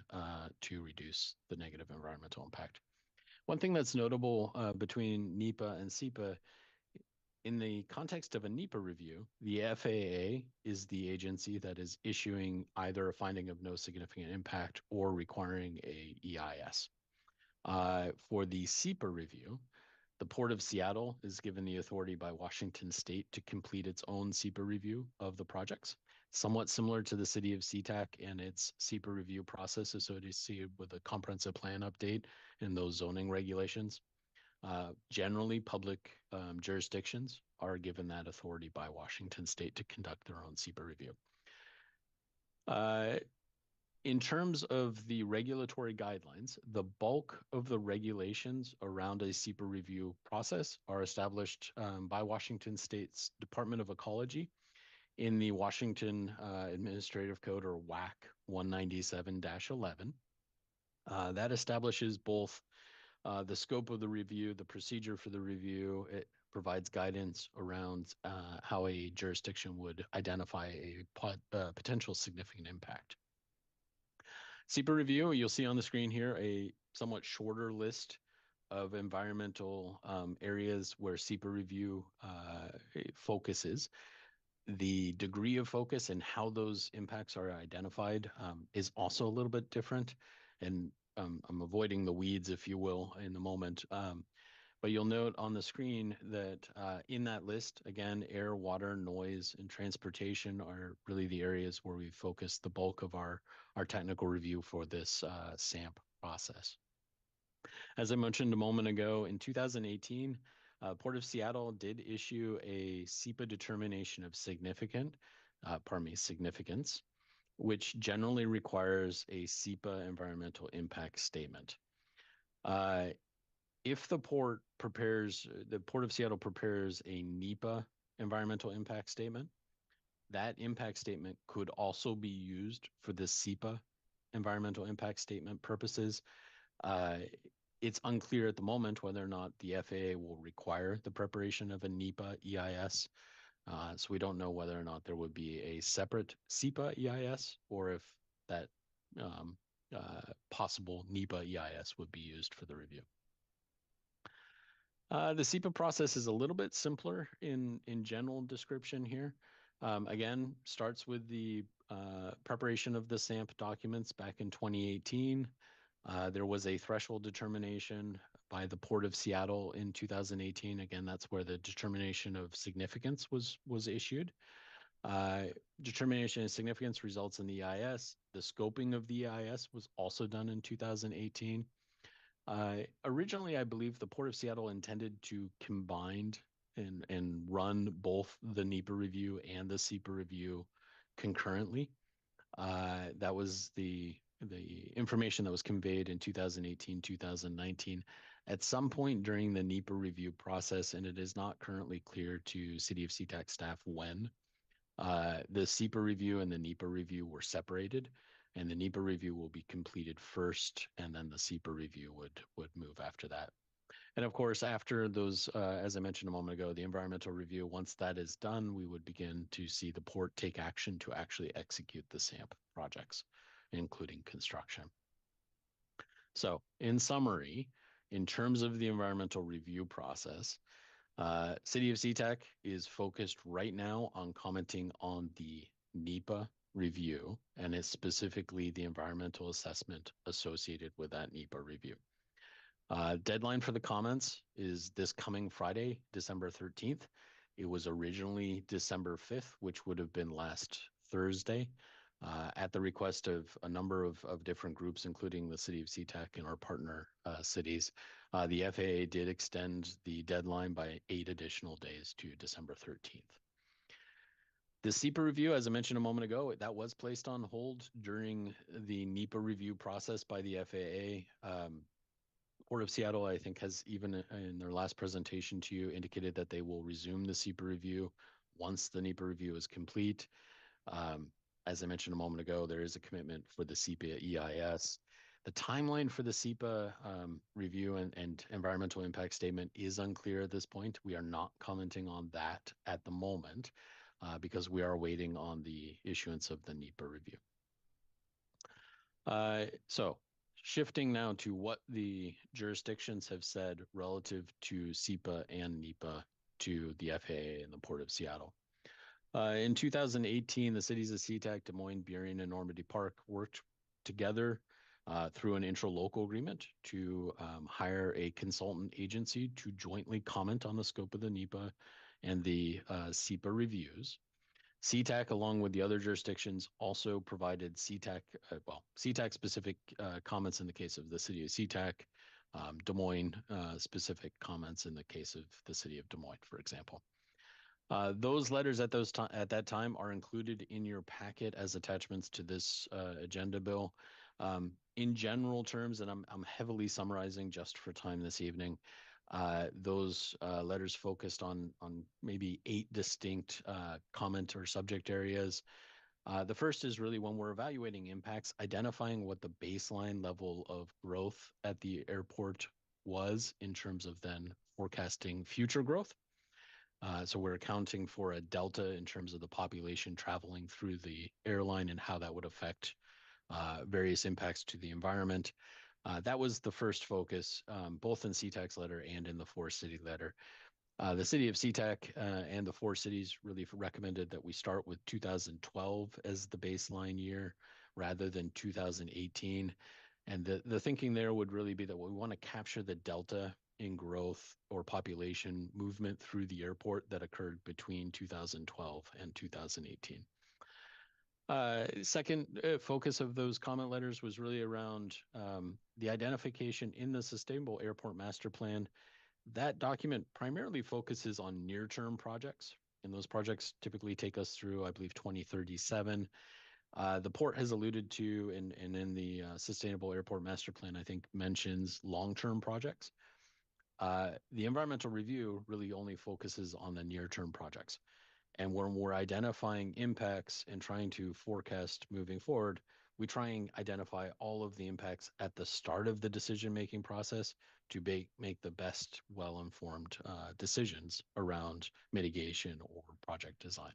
to reduce the negative environmental impact. One thing that's notable between NEPA and SEPA, in the context of a NEPA review, the FAA is the agency that is issuing either a finding of no significant impact or requiring a EIS. For the SEPA review, the Port of Seattle is given the authority by Washington State to complete its own SEPA review of the projects, somewhat similar to the city of SeaTac and its SEPA review process associated with a comprehensive plan update and those zoning regulations. Generally, public jurisdictions are given that authority by Washington State to conduct their own SEPA review. In terms of the regulatory guidelines, the bulk of the regulations around a SEPA review process are established by Washington State's Department of Ecology in the Washington Administrative Code, or WAC 197-11. That establishes both the scope of the review, the procedure for the review. It provides guidance around how a jurisdiction would identify a potential significant impact. SEPA review, you'll see on the screen here a somewhat shorter list of environmental areas where SEPA review focuses. The degree of focus and how those impacts are identified is also a little bit different. And I'm avoiding the weeds, if you will, in the moment. But you'll note on the screen that in that list, again, air, water, noise, and transportation are really the areas where we focus the bulk of our technical review for this SAMP process. As I mentioned a moment ago, in 2018, Port of Seattle did issue a SEPA determination of significance, which generally requires a SEPA environmental impact statement. If the Port of Seattle prepares a NEPA environmental impact statement, that impact statement could also be used for the SEPA environmental impact statement purposes. It's unclear at the moment whether or not the FAA will require the preparation of a NEPA EIS. So we don't know whether or not there would be a separate SEPA EIS or if that possible NEPA EIS would be used for the review. The SEPA process is a little bit simpler in general description here. Again, starts with the preparation of the SAMP documents back in 2018. There was a threshold determination by the Port of Seattle in 2018. Again, that's where the determination of significance was issued. Determination of significance results in the EIS. The scoping of the EIS was also done in 2018. Originally, I believe the Port of Seattle intended to combine and run both the NEPA review and the SEPA review concurrently. That was the information that was conveyed in 2018, 2019. At some point during the NEPA review process, and it is not currently clear to City of SeaTac staff when, the SEPA review and the NEPA review were separated, and the NEPA review will be completed first, and then the SEPA review would move after that. And of course, after those, as I mentioned a moment ago, the environmental review, once that is done, we would begin to see the Port take action to actually execute the SAMP projects, including construction. So in summary, in terms of the environmental review process, City of SeaTac is focused right now on commenting on the NEPA review, and is specifically the environmental assessment associated with that NEPA review. Deadline for the comments is this coming Friday, December 13th. It was originally December 5th, which would have been last Thursday. At the request of a number of different groups, including the City of SeaTac and our partner cities, the FAA did extend the deadline by 8 additional days to December 13th. The SEPA review, as I mentioned a moment ago, that was placed on hold during the NEPA review process by the FAA. Port of Seattle, I think, has even in their last presentation to you indicated that they will resume the SEPA review once the NEPA review is complete. As I mentioned a moment ago, there is a commitment for the SEPA EIS. The timeline for the SEPA review and environmental impact statement is unclear at this point. We are not commenting on that at the moment because we are waiting on the issuance of the NEPA review. So shifting now to what the jurisdictions have said relative to SEPA and NEPA to the FAA and the Port of Seattle. In 2018, the cities of SeaTac, Des Moines, Burien, and Normandy Park worked together through an intra-local agreement to hire a consultant agency to jointly comment on the scope of the NEPA and the SEPA reviews. SeaTac, along with the other jurisdictions, also provided SeaTac specific comments in the case of the city of SeaTac, Des Moines specific comments in the case of the city of Des Moines, for example. Those letters at that time are included in your packet as attachments to this agenda bill. In general terms, and I'm heavily summarizing just for time this evening, those letters focused on maybe 8 distinct comment or subject areas. The first is really when we're evaluating impacts, identifying what the baseline level of growth at the airport was in terms of then forecasting future growth. So we're accounting for a delta in terms of the population traveling through the airline and how that would affect various impacts to the environment. That was the first focus, both in SeaTac's letter and in the Four-City letter. The City of SeaTac and the 4 cities really recommended that we start with 2012 as the baseline year rather than 2018. And the thinking there would really be that we want to capture the delta in growth or population movement through the airport that occurred between 2012 and 2018. Second focus of those comment letters was really around the identification in the Sustainable Airport Master Plan. That document primarily focuses on near-term projects, and those projects typically take us through, I believe, 2037. The port has alluded to, and in the Sustainable Airport Master Plan, I think, mentions long-term projects. The environmental review really only focuses on the near-term projects. And when we're identifying impacts and trying to forecast moving forward, we try and identify all of the impacts at the start of the decision-making process to make the best well-informed decisions around mitigation or project design.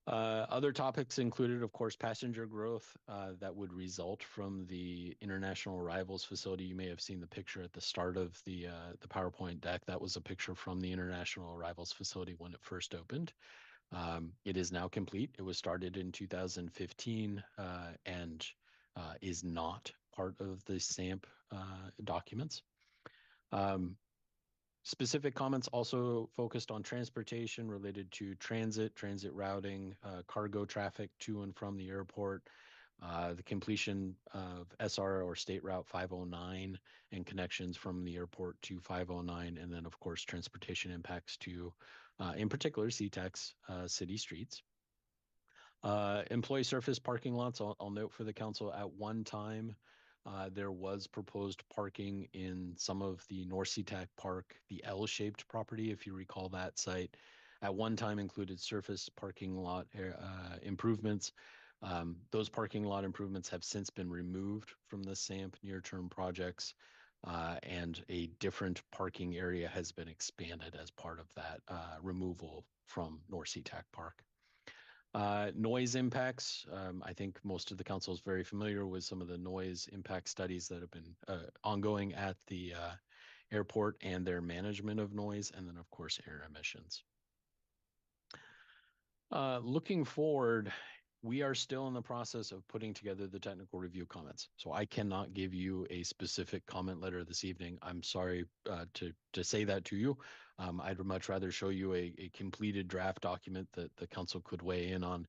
Other topics included, of course, passenger growth that would result from the international arrivals facility. You may have seen the picture at the start of the PowerPoint deck. That was a picture from the international arrivals facility when it first opened. It is now complete. It was started in 2015 and is not part of the SAMP documents. Specific comments also focused on transportation related to transit routing, cargo traffic to and from the airport, the completion of SR or State Route 509 and connections from the airport to 509, and then of course transportation impacts to, in particular, SeaTac's city streets. Employee surface parking lots, I'll note for the council, at one time, there was proposed parking in some of the North SeaTac Park, the L-shaped property, if you recall that site. At one time included surface parking lot improvements. Those parking lot improvements have since been removed from the SAMP near-term projects, and a different parking area has been expanded as part of that removal from North SeaTac Park. Noise impacts. I think most of the council is very familiar with some of the noise impact studies that have been ongoing at the airport and their management of noise, and then of course air emissions. Looking forward, we are still in the process of putting together the technical review comments. So I cannot give you a specific comment letter this evening. I'm sorry to say that to you. I'd much rather show you a completed draft document that the council could weigh in on.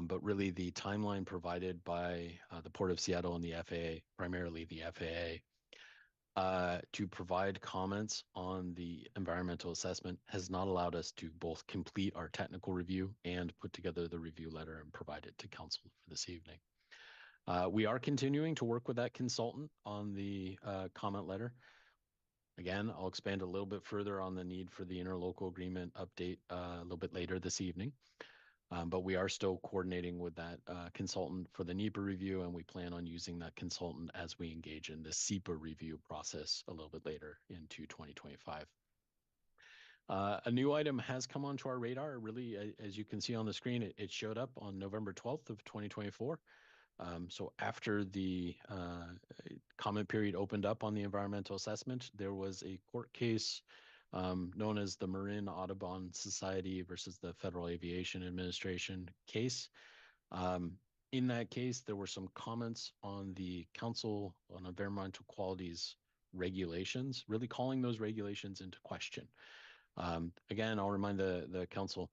But really the timeline provided by the Port of Seattle and the FAA, primarily the FAA, to provide comments on the environmental assessment has not allowed us to both complete our technical review and put together the review letter and provide it to council for this evening. We are continuing to work with that consultant on the comment letter. Again, I'll expand a little bit further on the need for the interlocal agreement update a little bit later this evening. But we are still coordinating with that consultant for the NEPA review, and we plan on using that consultant as we engage in the SEPA review process a little bit later into 2025. A new item has come onto our radar. Really, as you can see on the screen, it showed up on November 12th of 2024. So after the comment period opened up on the environmental assessment, there was a court case known as the Marin Audubon Society versus the Federal Aviation Administration case. In that case, there were some comments on the Council on Environmental Quality's regulations, really calling those regulations into question. Again, I'll remind the council,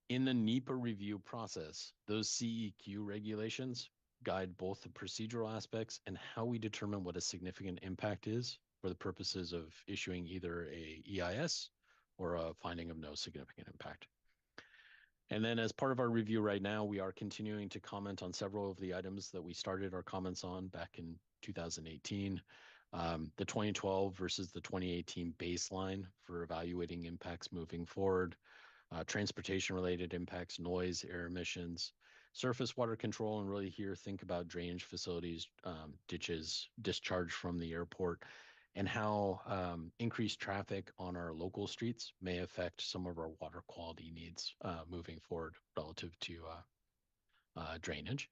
in the NEPA review process, those CEQ regulations guide both the procedural aspects and how we determine what a significant impact is for the purposes of issuing either a EIS or a finding of no significant impact. And then as part of our review right now, we are continuing to comment on several of the items that we started our comments on back in 2018. The 2012 versus the 2018 baseline for evaluating impacts moving forward, transportation-related impacts, noise, air emissions, surface water control, and really here think about drainage facilities, ditches, discharge from the airport, and how increased traffic on our local streets may affect some of our water quality needs moving forward relative to drainage.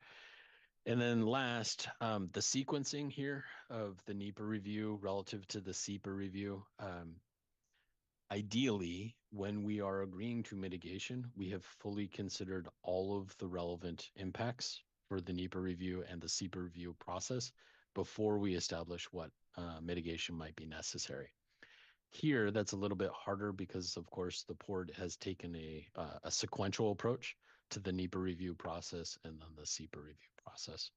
And then last, the sequencing here of the NEPA review relative to the SEPA review. Ideally, when we are agreeing to mitigation, we have fully considered all of the relevant impacts for the NEPA review and the SEPA review process before we establish what mitigation might be necessary. Here, that's a little bit harder because, of course, the port has taken a sequential approach to the NEPA review process and then the SEPA review process.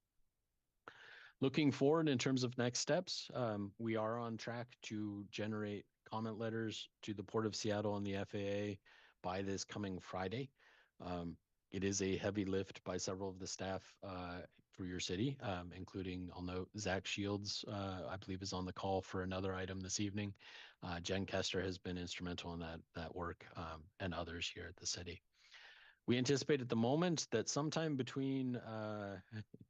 Looking forward in terms of next steps, we are on track to generate comment letters to the Port of Seattle and the FAA by this coming Friday. It is a heavy lift by several of the staff for your city, including, I'll note, Zach Shields, I believe, is on the call for another item this evening. Jen Kester has been instrumental in that work, and others here at the city. We anticipate at the moment that sometime between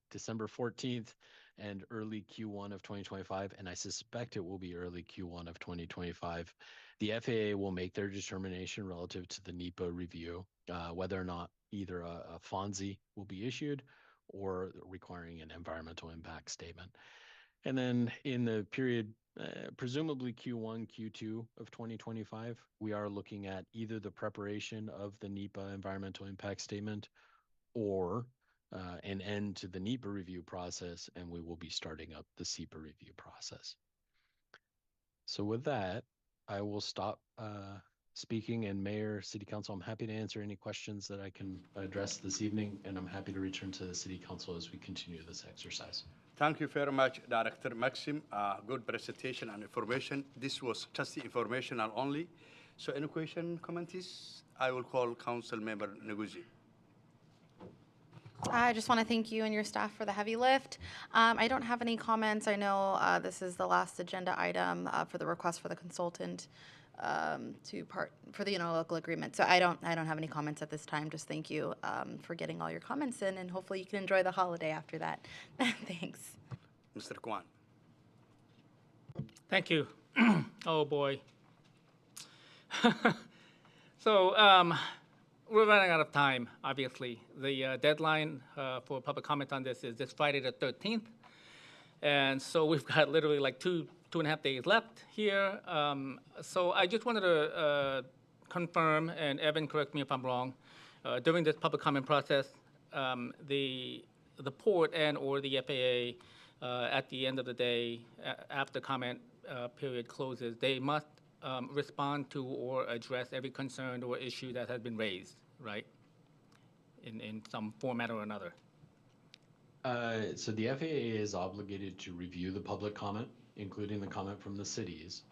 December 14th and early Q1 of 2025, and I suspect it will be early Q1 of 2025, the FAA will make their determination relative to the NEPA review, whether or not either a FONSI will be issued or requiring an environmental impact statement. And then in the period, presumably Q1, Q2 of 2025, we are looking at either the preparation of the NEPA environmental impact statement or an end to the NEPA review process, and we will be starting up the SEPA review process. So with that, I will stop speaking, and Mayor, City Council, I'm happy to answer any questions that I can address this evening, and I'm happy to return to the City Council as we continue this exercise. Thank you very much, Director Maxim. Good presentation and information. This was just informational only. So any question, comments? I will call Council Member Neguzzi. I just want to thank you and your staff for the heavy lift. I don't have any comments. I know this is the last agenda item for the request for the consultant for the interlocal agreement. So I don't have any comments at this time. Just thank you for getting all your comments in, and hopefully you can enjoy the holiday after that. Thanks. Mr. Kwan. Thank you. Oh boy. So we're running out of time, obviously. The deadline for public comment on this is this Friday the 13th. And so we've got literally like two and a half days left here. So I just wanted to confirm, and Evan, correct me if I'm wrong, during this public comment process, the port and or the FAA, at the end of the day, after comment period closes, they must respond to or address every concern or issue that has been raised, right? In some format or another. So the FAA is obligated to review the public comment, including the comment from the cities,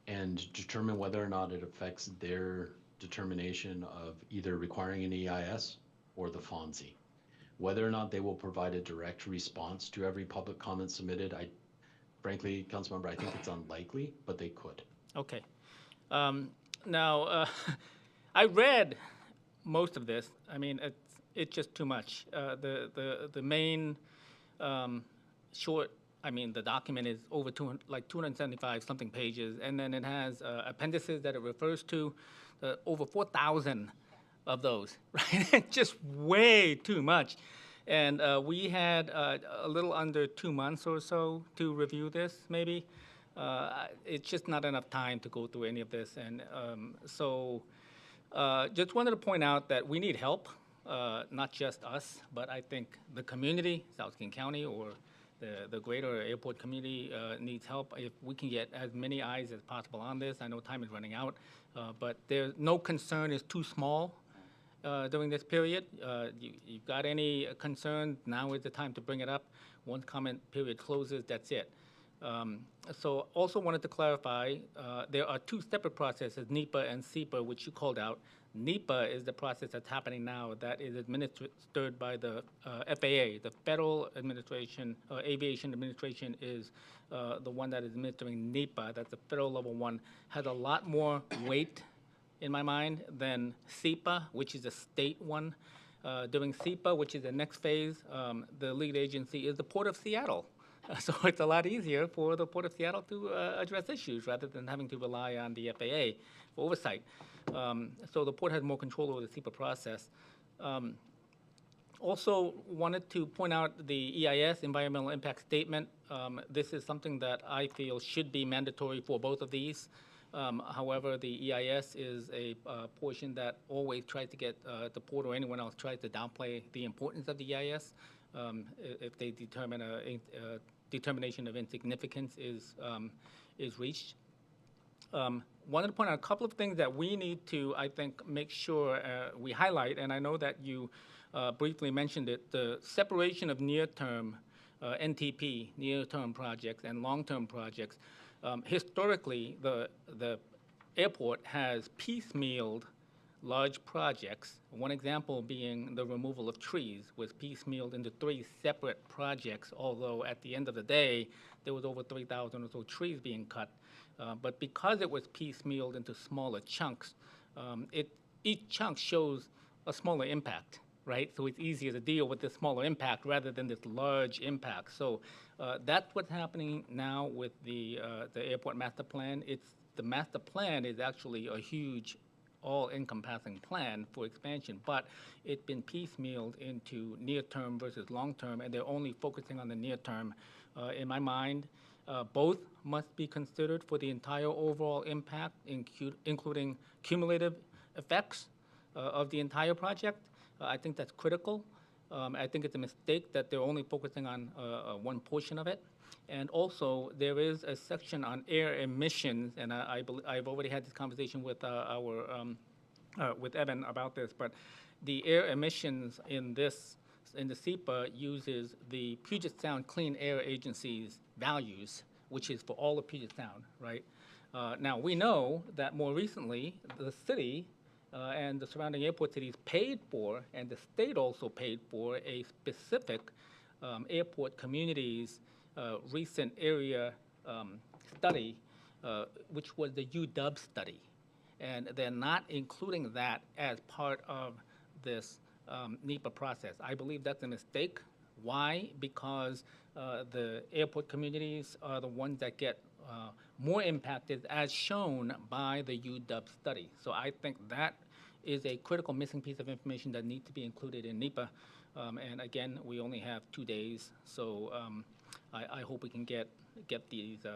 and determine whether or not it affects their determination of either requiring an EIS or the FONSI. Whether or not they will provide a direct response to every public comment submitted, frankly, Councilmember, I think it's unlikely, but they could. Okay. Now, I read most of this. I mean, it's just too much. The main short, I mean, the document is over 275 something pages, and then it has appendices that it refers to, over 4,000 of those, right? Just way too much. And we had a little under 2 months or so to review this, maybe. It's just not enough time to go through any of this. And so just wanted to point out that we need help, not just us, but I think the community, South King County, or the greater airport community needs help. If we can get as many eyes as possible on this, I know time is running out, but there's no concern is too small during this period. You've got any concern, now is the time to bring it up. Once comment period closes, that's it. So also wanted to clarify, there are two separate processes, NEPA and SEPA, which you called out. NEPA is the process that's happening now that is administered by the FAA. The Federal Administration, Aviation Administration is the one that is administering NEPA. That's the federal level one. Has a lot more weight, in my mind, than SEPA, which is a state one. During SEPA, which is the next phase, the lead agency is the Port of Seattle. So it's a lot easier for the Port of Seattle to address issues rather than having to rely on the FAA for oversight. So the port has more control over the SEPA process. Also wanted to point out the EIS, Environmental Impact Statement. This is something that I feel should be mandatory for both of these. However, the EIS is a portion that always tries to get the port or anyone else tries to downplay the importance of the EIS. If they determine a determination of insignificance is reached. Wanted to point out a couple of things that we need to, I think, make sure we highlight, and I know that you briefly mentioned it, the separation of near-term NTP, near-term projects, and long-term projects. Historically, the airport has piecemealed large projects. One example being the removal of trees was piecemealed into 3 separate projects, although at the end of the day, there was over 3,000 or so trees being cut. But because it was piecemealed into smaller chunks, each chunk shows a smaller impact, right? So it's easier to deal with this smaller impact rather than this large impact. So that's what's happening now with the airport master plan. The master plan is actually a huge all-encompassing plan for expansion, but it's been piecemealed into near-term versus long-term, and they're only focusing on the near-term. In my mind, both must be considered for the entire overall impact, including cumulative effects of the entire project. I think that's critical. I think it's a mistake that they're only focusing on one portion of it. And also, there is a section on air emissions, and I've already had this conversation with with Evan about this, but the air emissions in the SEPA uses the Puget Sound Clean Air Agency's values, which is for all of Puget Sound, right? Now, we know that more recently, the city and the surrounding airport cities paid for, and the state also paid for, a specific airport communities recent area study, which was the UW study. And they're not including that as part of this NEPA process. I believe that's a mistake. Why? Because the airport communities are the ones that get more impacted, as shown by the UW study. So I think that is a critical missing piece of information that needs to be included in NEPA. And again, we only have 2 days, so I hope we can get these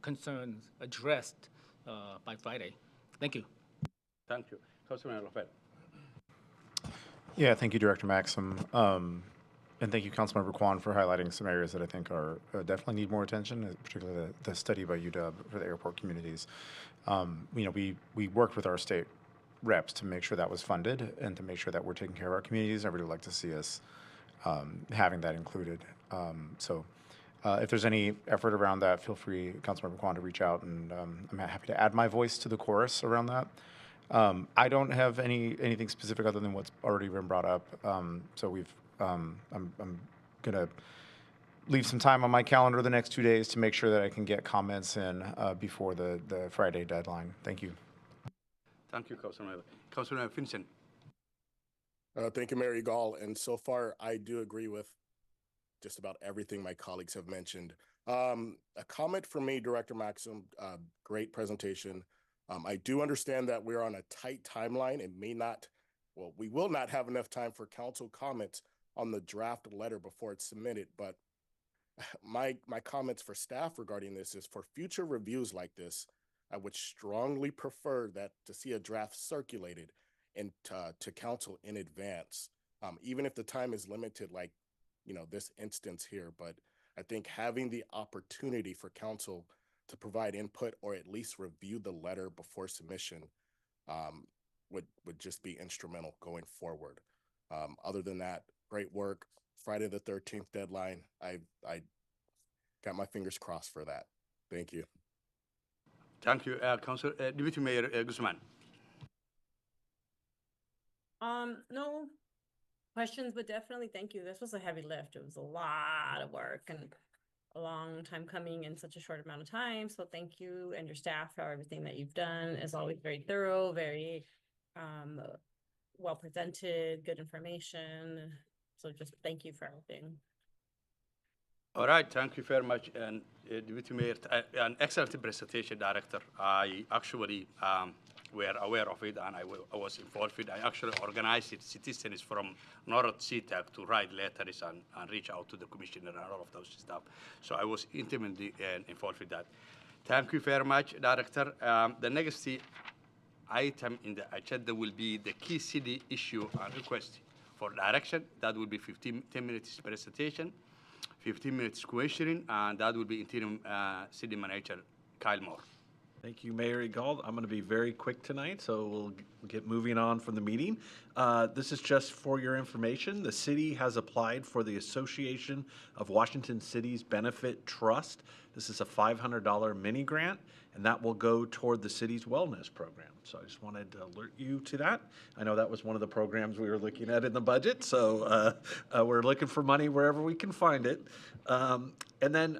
concerns addressed by Friday. Thank you. Thank you. Councilman Rafael. Yeah, thank you, Director Maxim. And thank you, Councilmember Kwan, for highlighting some areas that I think are definitely need more attention, particularly the study by UW for the airport communities. We worked with our state reps to make sure that was funded and to make sure that we're taking care of our communities. I really like to see us having that included. If there's any effort around that, feel free, Councilmember Kwan, to reach out, and I'm happy to add my voice to the chorus around that. I don't have anything specific other than what's already been brought up. I'm gonna leave some time on my calendar the next 2 days to make sure that I can get comments in before the Friday deadline. Thank you. Thank you, Councilman. Councilman Vincent. Thank you, Mary Gall. And so far, I do agree with just about everything my colleagues have mentioned. A comment from me, Director Maxim, great presentation. I do understand that we're on a tight timeline and we will not have enough time for council comments on the draft letter before it's submitted. But my comments for staff regarding this is, for future reviews like this, I would strongly prefer that to see a draft circulated and to council in advance, even if the time is limited, like this instance here. But I think having the opportunity for council to provide input or at least review the letter before submission would just be instrumental going forward. Other than that, great work. Friday the 13th deadline. I got my fingers crossed for that. Thank you. Thank you, Council Deputy Mayor Guzman. No questions, but definitely thank you. This was a heavy lift. It was a lot of work and a long time coming in such a short amount of time. So thank you and your staff for everything that you've done. As always, very thorough, very well presented, good information. So just thank you for everything. All right, thank you very much, and Deputy Mayor, an excellent presentation, Director. I actually were aware of it, and I was involved with it. I actually organized citizens from North SeaTac to write letters and reach out to the commissioner and all of those stuff. So I was intimately involved with that. Thank you very much, Director. The next item in the agenda will be the key city issue and request for direction. That will be 10 minutes presentation, 15 minutes questioning, and that will be interim city manager Kyle Moore. Thank you, Mayor Egal. I'm going to be very quick tonight, so we'll get moving on from the meeting. This is just for your information. The city has applied for the Association of Washington Cities Benefit Trust. This is a $500 mini grant, and that will go toward the city's wellness program. So I just wanted to alert you to that. I know that was one of the programs we were looking at in the budget, so we're looking for money wherever we can find it. And then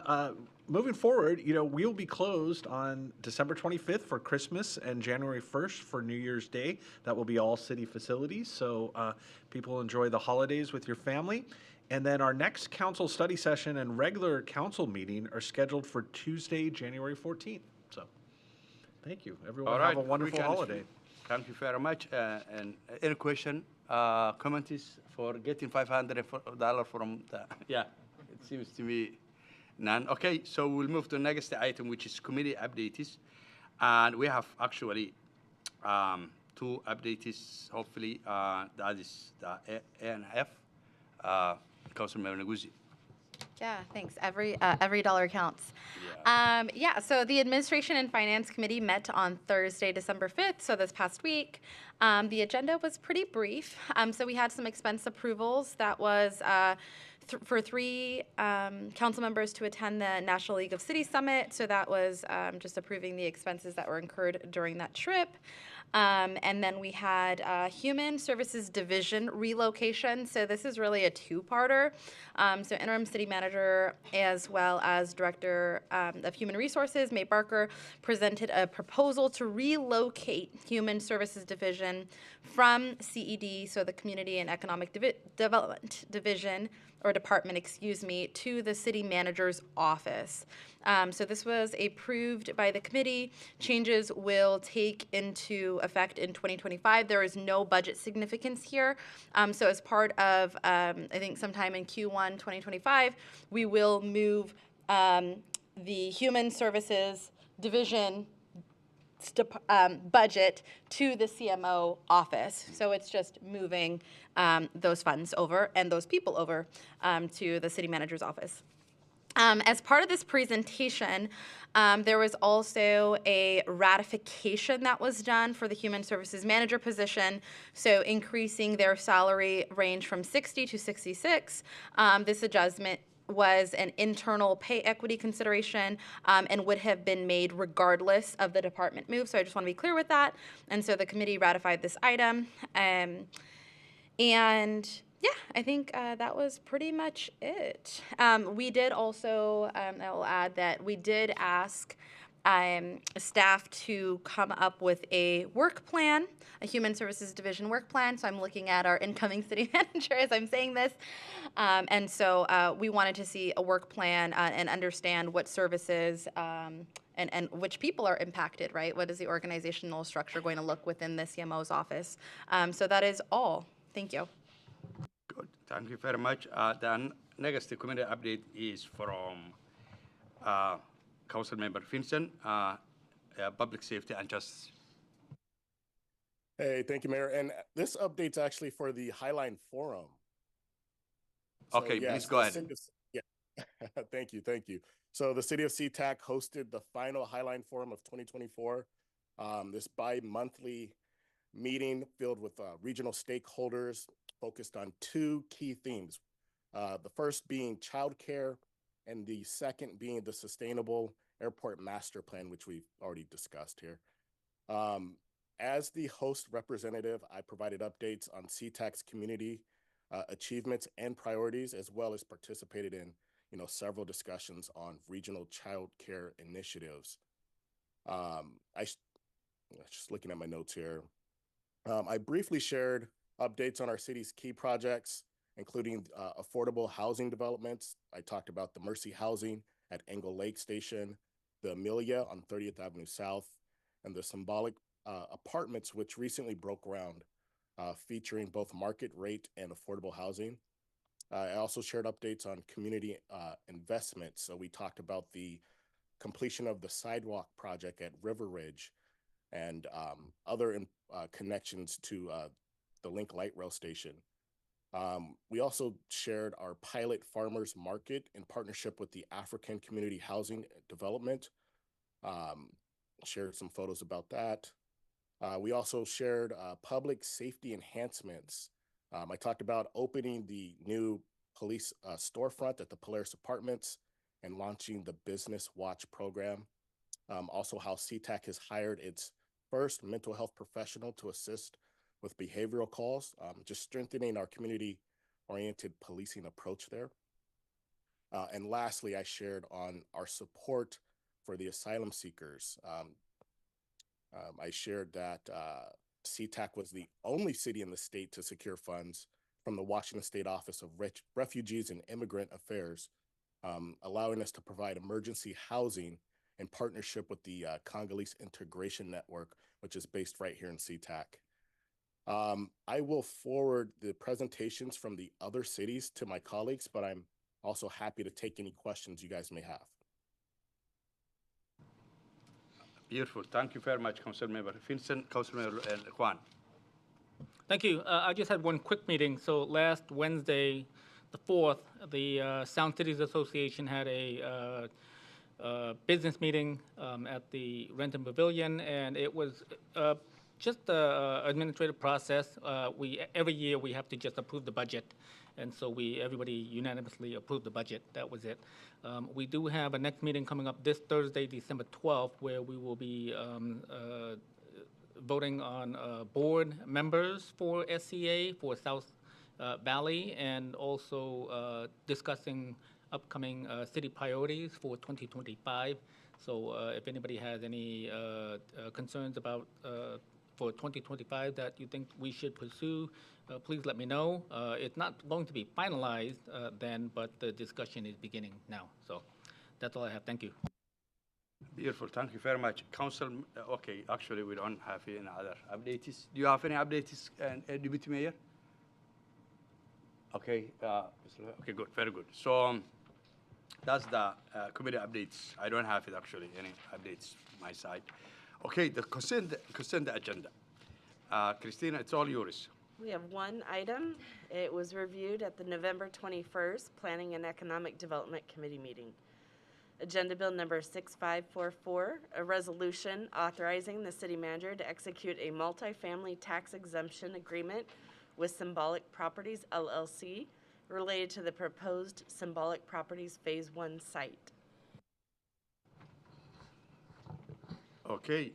moving forward, we'll be closed on December 25th for Christmas and January 1st for New Year's Day. That will be all city facilities, so people enjoy the holidays with your family. And then our next council study session and regular council meeting are scheduled for Tuesday, January 14th. So thank you. Everyone All right, have a wonderful holiday. Thank you very much. And any question, comments for getting $500 from the, yeah, it seems to me none. Okay, so we'll move to the next item, which is committee updates. And we have actually two updates, hopefully. That is the A and F. Councilmember Neguzzi. Yeah, thanks. Every dollar counts. Yeah, so the Administration and Finance Committee met on Thursday, December 5th, so this past week. The agenda was pretty brief. So we had some expense approvals. That was for three council members to attend the National League of Cities Summit. So that was just approving the expenses that were incurred during that trip. And then we had Human Services Division relocation. So this is really a two-parter. So interim city manager as well as director of human resources, May Barker, presented a proposal to relocate Human Services Division from CED, so the Community and Economic Development Division, or department, excuse me, to the city manager's office. So this was approved by the committee. Changes will take into effect in 2025. There is no budget significance here. So as part of, I think sometime in Q1 2025, we will move the Human Services Division budget to the CMO office. So it's just moving those funds over and those people over to the city manager's office. As part of this presentation, there was also a ratification that was done for the Human Services Manager position, so increasing their salary range from 60 to 66. This adjustment was an internal pay equity consideration and would have been made regardless of the department move. So I just want to be clear with that. And so the committee ratified this item. And yeah, I think that was pretty much it. We did also, I will add that we did ask staff to come up with a work plan, a Human Services Division work plan. So I'm looking at our incoming city manager as I'm saying this. And so we wanted to see a work plan and understand what services and which people are impacted, right? What is the organizational structure going to look within the CMO's office? So that is all. Thank you. Good. Thank you very much. The next committee update is from Councilmember Vincent, Public Safety and Justice. Hey, thank you, Mayor. And this update's actually for the Highline Forum. So, Okay, yes, please go ahead. Yeah, thank you. So the city of SeaTac hosted the final Highline Forum of 2024. This bi-monthly meeting filled with regional stakeholders focused on two key themes. The first being childcare, and the second being the Sustainable Airport Master Plan, which we've already discussed here. As the host representative, I provided updates on SeaTac's community achievements and priorities, as well as participated in several discussions on regional child care initiatives. Just looking at my notes here. I briefly shared updates on our city's key projects, including affordable housing developments. I talked about the Mercy Housing at Engle Lake Station, the Amelia on 30th Avenue South, and the Symbolic Apartments, which recently broke ground, featuring both market rate and affordable housing. I also shared updates on community investments. So we talked about the completion of the sidewalk project at River Ridge and other connections to the Link Light Rail Station. We also shared our pilot farmers market in partnership with the African Community Housing Development. shared some photos about that. We also shared public safety enhancements. I talked about opening the new police storefront at the Polaris Apartments and launching the Business Watch program. Also how SeaTac has hired its first mental health professional to assist with behavioral calls, just strengthening our community-oriented policing approach there. And lastly, I shared on our support for the asylum seekers. I shared that SeaTac was the only city in the state to secure funds from the Washington State Office of Refugees and Immigrant Affairs, allowing us to provide emergency housing in partnership with the Congolese Integration Network, which is based right here in SeaTac. I will forward the presentations from the other cities to my colleagues, but I'm also happy to take any questions you guys may have. Beautiful. Thank you very much, Councilmember Vincent. Councilmember Juan. Thank you. I just had one quick meeting. So last Wednesday, the 4th, the Sound Cities Association had a business meeting at the Renton Pavilion, and it was just an administrative process. Every year we have to just approve the budget, and so everybody unanimously approved the budget. That was it. We do have a next meeting coming up this Thursday, December 12th, where we will be voting on board members for SCA for South Valley, and also discussing upcoming city priorities for 2025. So if anybody has any concerns about for 2025 that you think we should pursue, please let me know. It's not going to be finalized then, but the discussion is beginning now. So that's all I have. Thank you. Beautiful. Thank you very much. Council, okay, actually, we don't have any other updates. Do you have any updates, Deputy Mayor? Okay, okay, good, very good. So that's the committee updates. I don't have it actually, any updates my side. Okay, the consent agenda. Christina, it's all yours. We have one item. It was reviewed at the November 21st Planning and Economic Development Committee meeting. Agenda Bill number 6544, a resolution authorizing the city manager to execute a multifamily tax exemption agreement with Symbolic Properties, LLC, related to the proposed Symbolic Properties Phase 1 site. Okay.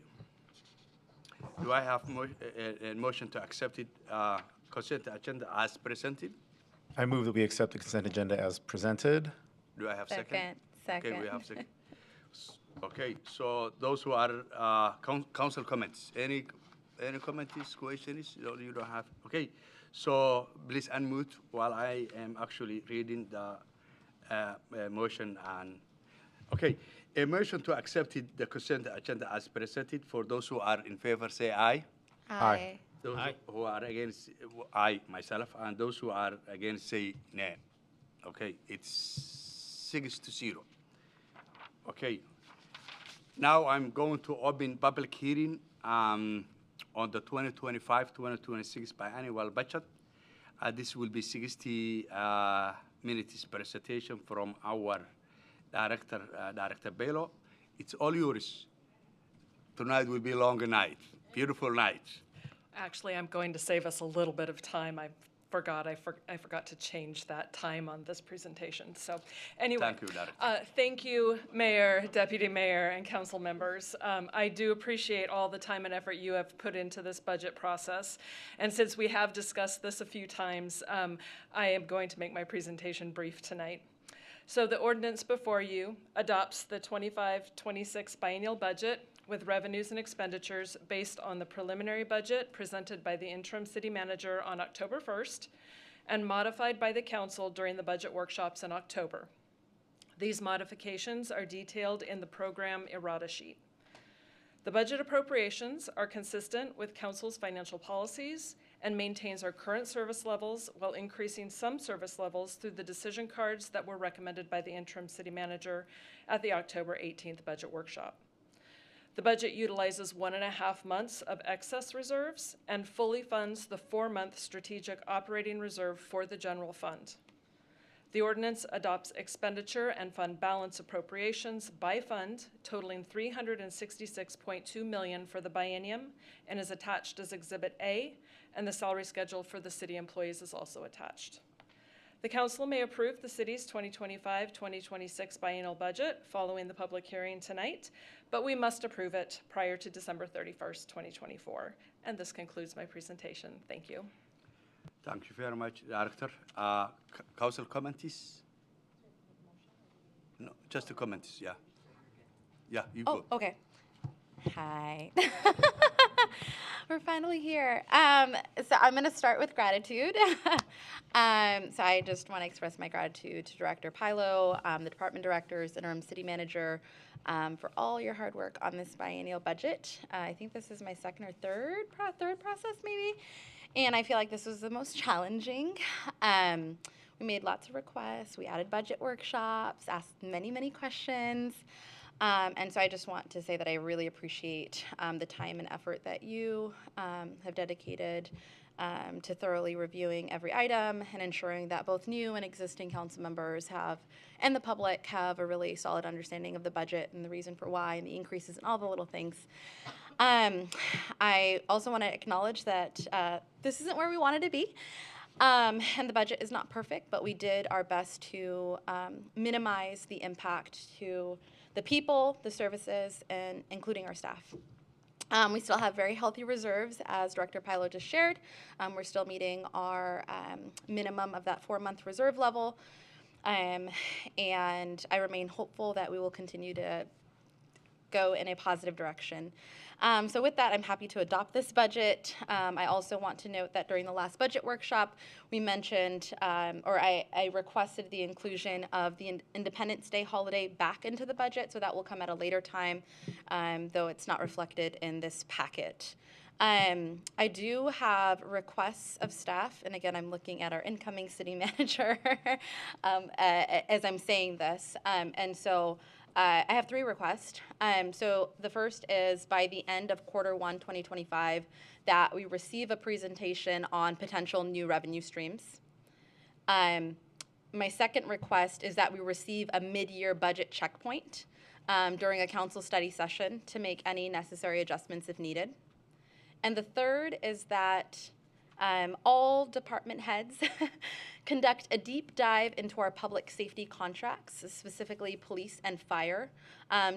Do I have a motion to accept it, consent agenda as presented? I move that we accept the consent agenda as presented. Do I have second? Second. Okay, we have second. Okay, so those who are council comments, any comments, questions? You don't have. Okay, so please unmute while I am actually reading the motion. And okay, a motion to accept the consent agenda as presented. For those who are in favor, say aye. Aye. Those who are against, aye myself, and those who are against, say nay. Okay, it's 6-0. Okay. Now I'm going to open public hearing on the 2025-2026 biannual budget. This will be 60 minutes presentation from our director, Director Bello. It's all yours. Tonight will be a long night, beautiful night. Actually, I'm going to save us a little bit of time. I forgot to change that time on this presentation. So anyway, thank you, Director. Thank you, Mayor, Deputy Mayor, and council members. I do appreciate all the time and effort you have put into this budget process. And since we have discussed this a few times, I am going to make my presentation brief tonight. So the ordinance before you adopts the 25-26 biennial budget with revenues and expenditures based on the preliminary budget presented by the interim city manager on October 1st and modified by the council during the budget workshops in October. These modifications are detailed in the program errata sheet. The budget appropriations are consistent with council's financial policies and maintains our current service levels while increasing some service levels through the decision cards that were recommended by the interim city manager at the October 18th budget workshop. The budget utilizes 1.5 months of excess reserves and fully funds the 4-month strategic operating reserve for the general fund. The ordinance adopts expenditure and fund balance appropriations by fund totaling $366.2 million for the biennium and is attached as Exhibit A, and the salary schedule for the city employees is also attached. The council may approve the city's 2025-2026 biennial budget following the public hearing tonight, but we must approve it prior to December 31st, 2024. And this concludes my presentation. Thank you. Thank you very much, Director. Council comments? No, just the comments, yeah. Yeah, you go. Oh, okay. Hi. We're finally here. So I'm going to start with gratitude. So I just want to express my gratitude to Director Pilo, the department directors, interim city manager, for all your hard work on this biennial budget. I think this is my second or third process, maybe. And I feel like this was the most challenging. We made lots of requests. We added budget workshops, asked many, many questions. And so I just want to say that I really appreciate the time and effort that you have dedicated to thoroughly reviewing every item and ensuring that both new and existing council members and the public have a really solid understanding of the budget and the reason for why and the increases and all the little things. I also want to acknowledge that this isn't where we wanted to be. And the budget is not perfect, but we did our best to minimize the impact to the people, the services, and including our staff. We still have very healthy reserves, as Director Pilo just shared. We're still meeting our minimum of that 4-month reserve level. And I remain hopeful that we will continue to go in a positive direction. So with that, I'm happy to adopt this budget. I also want to note that during the last budget workshop, we mentioned, or I requested the inclusion of the Independence Day holiday back into the budget, so that will come at a later time, though it's not reflected in this packet. I do have requests of staff, and again, I'm looking at our incoming city manager as I'm saying this, and so I have 3 requests. So the first is by the end of Q1 2025 that we receive a presentation on potential new revenue streams. My second request is that we receive a mid-year budget checkpoint during a council study session to make any necessary adjustments if needed. And the third is that all department heads conduct a deep dive into our public safety contracts, specifically police and fire,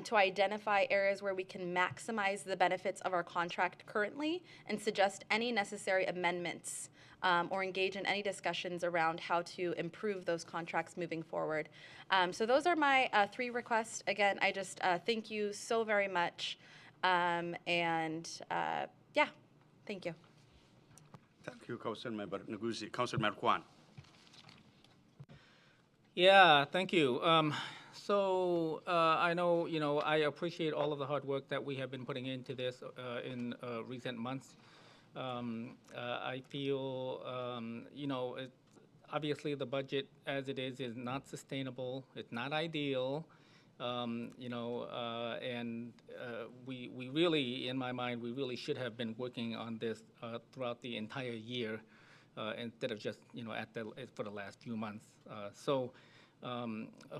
to identify areas where we can maximize the benefits of our contract currently and suggest any necessary amendments or engage in any discussions around how to improve those contracts moving forward. So those are my 3 requests. Again, I just thank you so very much. Yeah, thank you. Thank you, Councilmember Nguzi. Councilmember Kwan. Yeah, thank you. I know, I appreciate all of the hard work that we have been putting into this in recent months. I feel, obviously the budget as it is not sustainable. It's not ideal. We really, in my mind, we really should have been working on this throughout the entire year instead of just, for the last few months.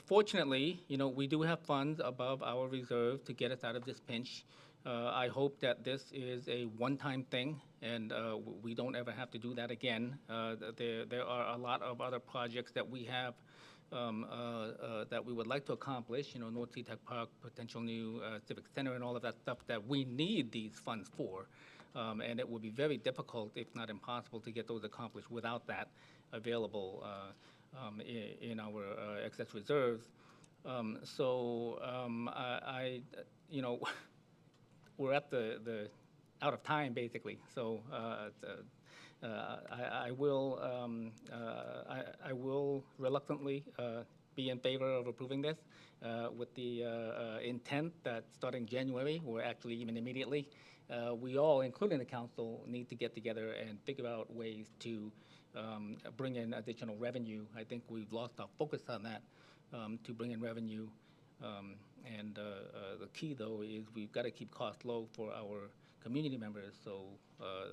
Fortunately, we do have funds above our reserve to get us out of this pinch. I hope that this is a one-time thing and we don't ever have to do that again. There are a lot of other projects that we have that we would like to accomplish, North Sea-Tac Park, potential new civic center and all of that stuff that we need these funds for. And it would be very difficult, if not impossible, to get those accomplished without that available in our excess reserves. We're at the out of time, basically. So I will reluctantly be in favor of approving this with the intent that starting January, or actually even immediately, we all, including the council, need to get together and figure out ways to bring in additional revenue. I think we've lost our focus on that, to bring in revenue. The key, though, is we've got to keep costs low for our community members. So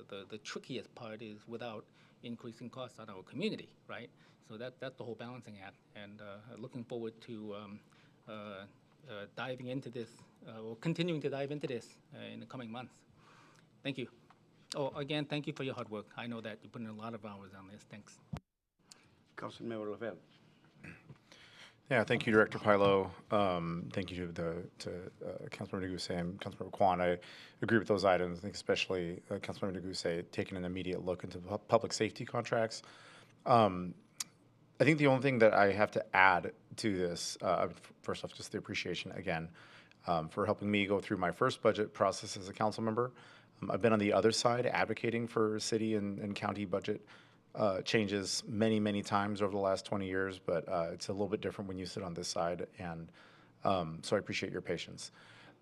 the trickiest part is without increasing costs on our community, right? So that's the whole balancing act, and looking forward to diving into this, or continuing to dive into this in the coming months. Thank you. Oh, again, thank you for your hard work. I know that you put in a lot of hours on this. Thanks. Councilmember Lavelle. Yeah, thank you, Director Pilo. Thank you to Councilmember Neguse and Councilmember Kwan. I agree with those items. I think especially Councilmember Neguse taking an immediate look into public safety contracts. I think the only thing that I have to add to this, first off, just the appreciation again for helping me go through my first budget process as a council member. I've been on the other side advocating for city and county budget changes many, many times over the last 20 years, but it's a little bit different when you sit on this side, and so I appreciate your patience.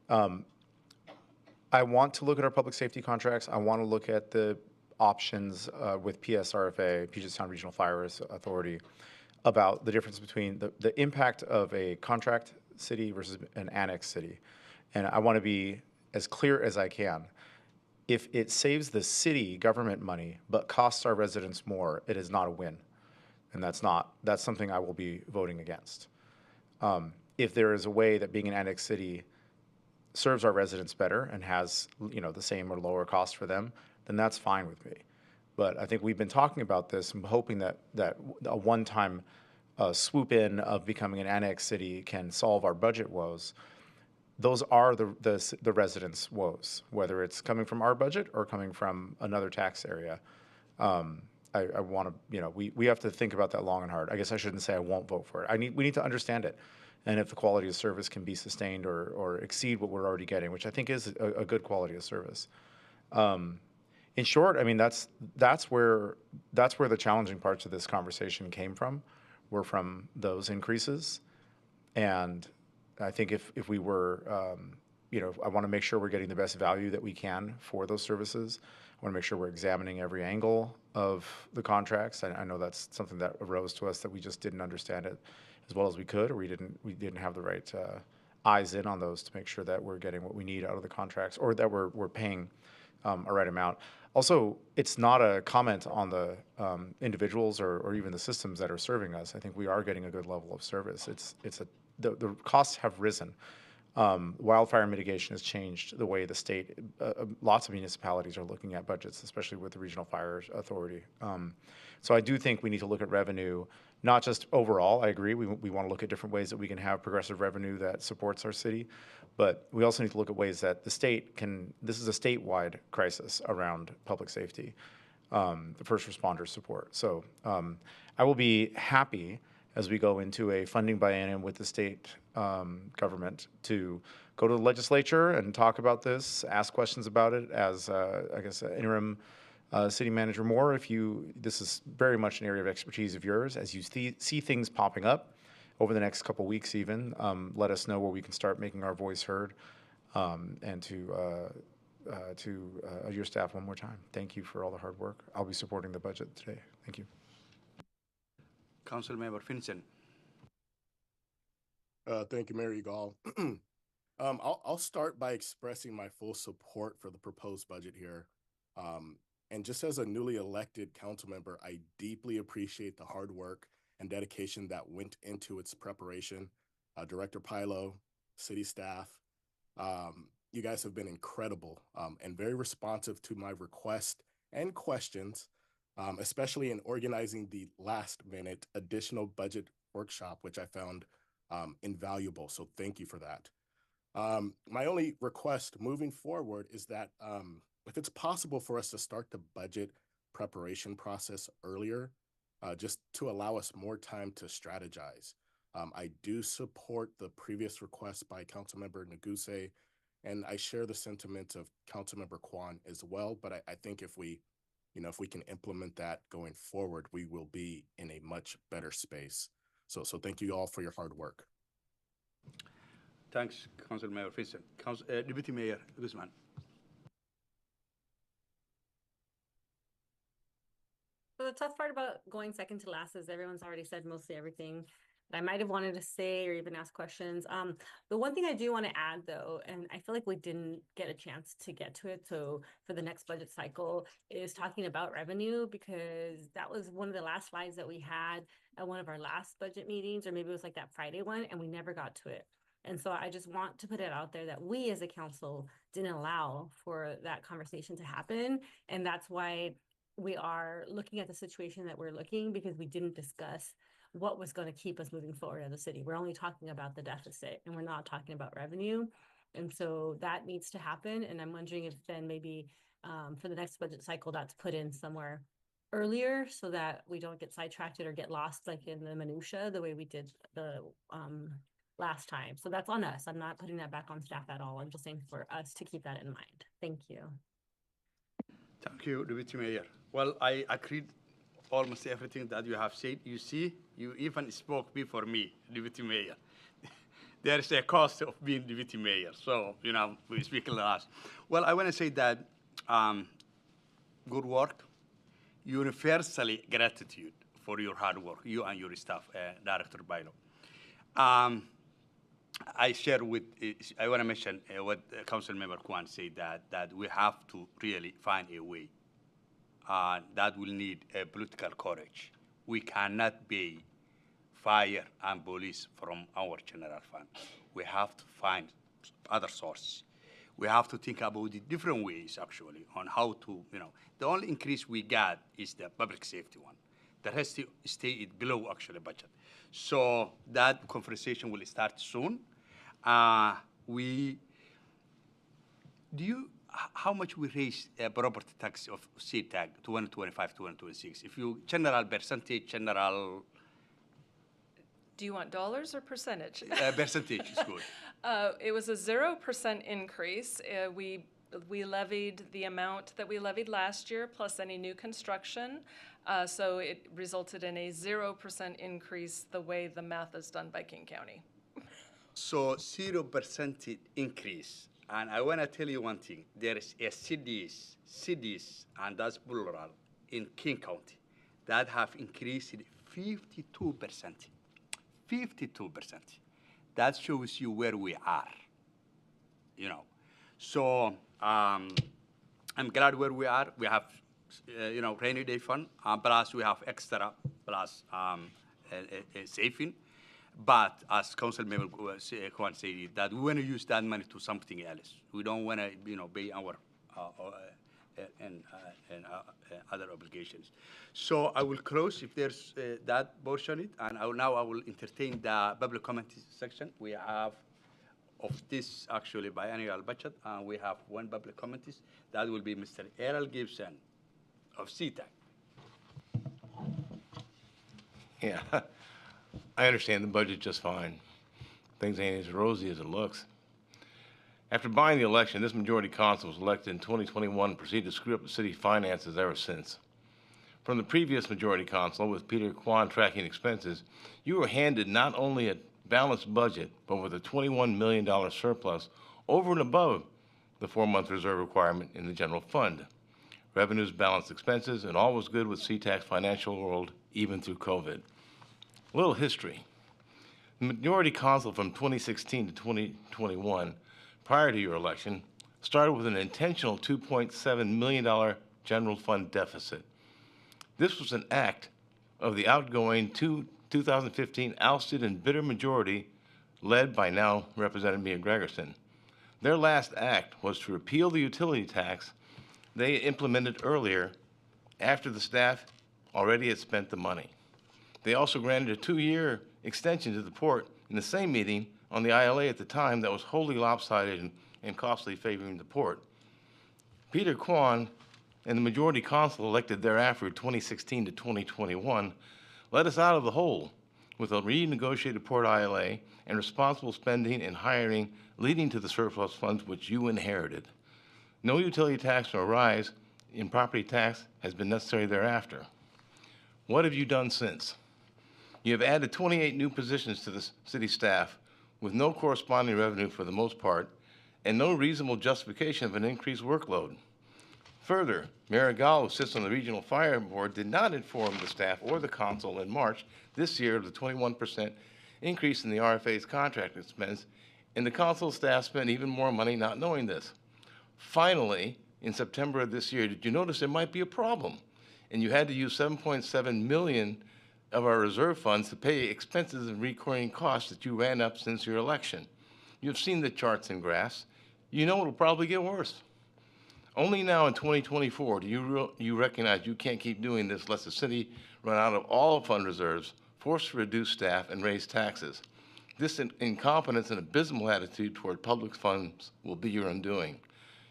I want to look at our public safety contracts. I want to look at the options with PSRFA, Puget Sound Regional Fire Authority, about the difference between the impact of a contract city versus an annex city. And I want to be as clear as I can. If it saves the city government money but costs our residents more, it is not a win. And that's something I will be voting against. If there is a way that being an annex city serves our residents better and has, the same or lower cost for them, then that's fine with me. But I think we've been talking about this and hoping that a one-time swoop in of becoming an annex city can solve our budget woes. Those are the residents' woes, whether it's coming from our budget or coming from another tax area. I want to, we have to think about that long and hard. I guess I shouldn't say I won't vote for it. We need to understand it, and if the quality of service can be sustained or exceed what we're already getting, which I think is a good quality of service. In short, I mean that's where the challenging parts of this conversation came from, were from those increases, and I think if we were, I want to make sure we're getting the best value that we can for those services. I want to make sure we're examining every angle of the contracts. I know that's something that arose to us that we just didn't understand it as well as we could, or we didn't have the right eyes in on those to make sure that we're getting what we need out of the contracts, or that we're paying a right amount. Also, it's not a comment on the individuals or even the systems that are serving us. I think we are getting a good level of service. The costs have risen. Wildfire mitigation has changed the way the state, lots of municipalities are looking at budgets, especially with the Regional Fire Authority. So I do think we need to look at revenue, not just overall. I agree, we want to look at different ways that we can have progressive revenue that supports our city, but we also need to look at ways that the state can, this is a statewide crisis around public safety, the first responder support. So I will be happy as we go into a funding biennium with the state government to go to the legislature and talk about this, ask questions about it as, I guess, interim city manager Moore. This is very much an area of expertise of yours. As you see things popping up over the next couple weeks even, let us know where we can start making our voice heard, and to your staff one more time. Thank you for all the hard work. I'll be supporting the budget today. Thank you. Councilmember Vincent. Thank you, Mayor Gall. I'll start by expressing my full support for the proposed budget here. And just as a newly elected council member, I deeply appreciate the hard work and dedication that went into its preparation. Director Pilo, city staff, you guys have been incredible and very responsive to my requests and questions, especially in organizing the last-minute additional budget workshop, which I found invaluable. So thank you for that. My only request moving forward is that if it's possible for us to start the budget preparation process earlier, just to allow us more time to strategize. I do support the previous request by Councilmember Neguse, and I share the sentiments of Councilmember Kwan as well. But I think if we can implement that going forward, we will be in a much better space. So thank you all for your hard work. Thanks, Councilmember Vincent. Deputy Mayor Guzman. So the tough part about going second to last is everyone's already said mostly everything. that I might have wanted to say or even ask questions. The one thing I do want to add though, and I feel like we didn't get a chance to get to it, so for the next budget cycle, is talking about revenue, because that was one of the last slides that we had at one of our last budget meetings, or maybe it was like that Friday one, and we never got to it. And so I just want to put it out there that we as a council didn't allow for that conversation to happen. And that's why we are looking at the situation that we're looking, because we didn't discuss what was going to keep us moving forward as a city. We're only talking about the deficit and we're not talking about revenue. And so that needs to happen. And I'm wondering if then maybe for the next budget cycle, that's put in somewhere earlier so that we don't get sidetracked or get lost like in the minutia the way we did the last time. So that's on us. I'm not putting that back on staff at all. I'm just saying for us to keep that in mind. Thank you. Thank you, Deputy Mayor. Well, I agreed almost everything that you have said. You see, you even spoke before me, Deputy Mayor. There is a cost of being Deputy Mayor, so, you know, we speak last. Well, I want to say that good work, universally gratitude for your hard work, you and your staff, Director Bailo. I share with, I want to mention what Councilmember Kwan said, that we have to really find a way. That will need political courage. We cannot pay fire and police from our general fund. We have to find other sources. We have to think about the different ways, actually, on how to, you know, the only increase we got is the public safety one. The rest stay below, actually, budget. So that conversation will start soon. How much we raise property tax of SeaTac 2025, 2026? If you general percentage, general. Do you want dollars or percentage? Percentage is good. It was a 0% increase. We levied the amount that we levied last year plus any new construction. So it resulted in a 0% increase the way the math is done by King County. So 0% increase. And I want to tell you one thing. There is a cities, and that's plural, in King County that have increased 52%. 52%. That shows you where we are, you know. So I'm glad where we are. We have, you know, rainy day fund, plus we have extra, plus saving. But as Councilmember Kwan said, that we want to use that money to something else. We don't want to, you know, pay our other obligations. So I will close if there's that portion, and I will entertain the public comment section. We have of this actually biannual budget, and we have one public comment. That will be Mr. Errol Gibson of SeaTac. Yeah. I understand the budget just fine. Things ain't as rosy as it looks. After buying the election, this majority council was elected in 2021 and proceeded to screw up the city finances ever since. From the previous majority council, with Peter Kwan tracking expenses, you were handed not only a balanced budget, but with a $21 million surplus over and above the 4-month reserve requirement in the general fund. Revenues balanced expenses, and all was good with SeaTac's financial world, even through COVID. A little history. The majority council from 2016 to 2021, prior to your election, started with an intentional $2.7 million general fund deficit. This was an act of the outgoing 2015 ousted and bitter majority led by now Representative Mia Gregerson. Their last act was to repeal the utility tax they implemented earlier after the staff already had spent the money. They also granted a 2-year extension to the port in the same meeting on the ILA at the time that was wholly lopsided and costly favoring the port. Peter Kwan and the majority council elected thereafter 2016 to 2021 let us out of the hole with a renegotiated port ILA and responsible spending and hiring leading to the surplus funds which you inherited. No utility tax or rise in property tax has been necessary thereafter. What have you done since? You have added 28 new positions to the city staff with no corresponding revenue for the most part and no reasonable justification of an increased workload. Further, Mayor Gall, who sits on the Regional Fire Board, did not inform the staff or the council in March this year of the 21% increase in the RFA's contract expense, and the council staff spent even more money not knowing this. Finally, in September of this year, did you notice there might be a problem? And you had to use $7.7 million of our reserve funds to pay expenses and recurring costs that you ran up since your election. You've seen the charts and graphs. You know it'll probably get worse. Only now in 2024 do you recognize you can't keep doing this lest the city run out of all fund reserves, forced to reduce staff, and raise taxes. This incompetence and abysmal attitude toward public funds will be your undoing.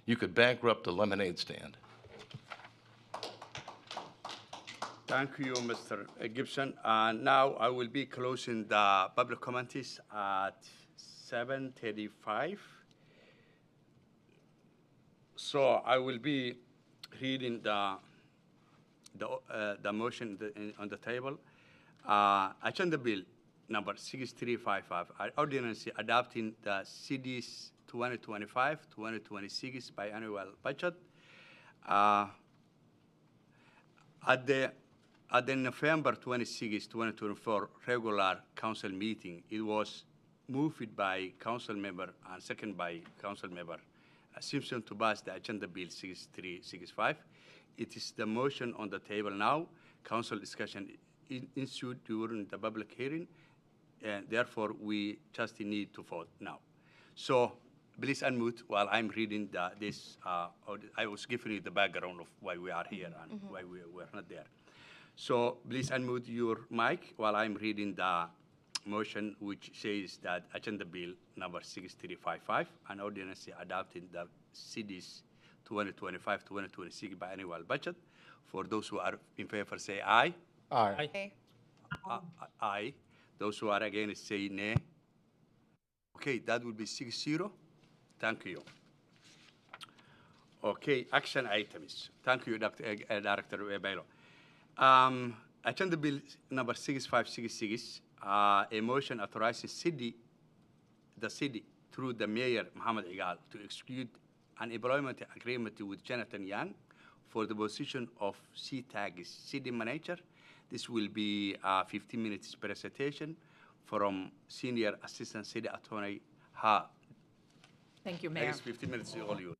You could bankrupt a lemonade stand. Thank you, Mr. Gibson. Now I will be closing the public comments at 7:35. So I will be reading the motion on the table. Agenda bill number 6355, ordinance adopting the city's 2025-2026 biannual budget. At the November 26, 2024 regular council meeting, it was moved by council member and second by council member Simpson to pass the agenda bill 6365. It is the motion on the table now. Council discussion ensued during the public hearing, and therefore we just need to vote now. So please unmute while I'm reading this. I was giving you the background of why we are here and why we were not there. So please unmute your mic while I'm reading the motion, which says that agenda bill number 6355, an ordinance adopting the city's 2025-2026 biannual budget. For those who are in favor, say aye. Aye. Aye. Those who are against, say nay. Okay, that will be 6-0. Thank you. Okay, action items. Thank you, Director Bailo. Agenda bill number 6566, a motion authorizing the city through the mayor, Mohammed Igal, to execute an employment agreement with Jonathan Young for the position of Sea-Tac city manager. This will be 15 minutes presentation from Senior Assistant City Attorney Ha. Thank you, Mayor. Next 15 minutes is all you.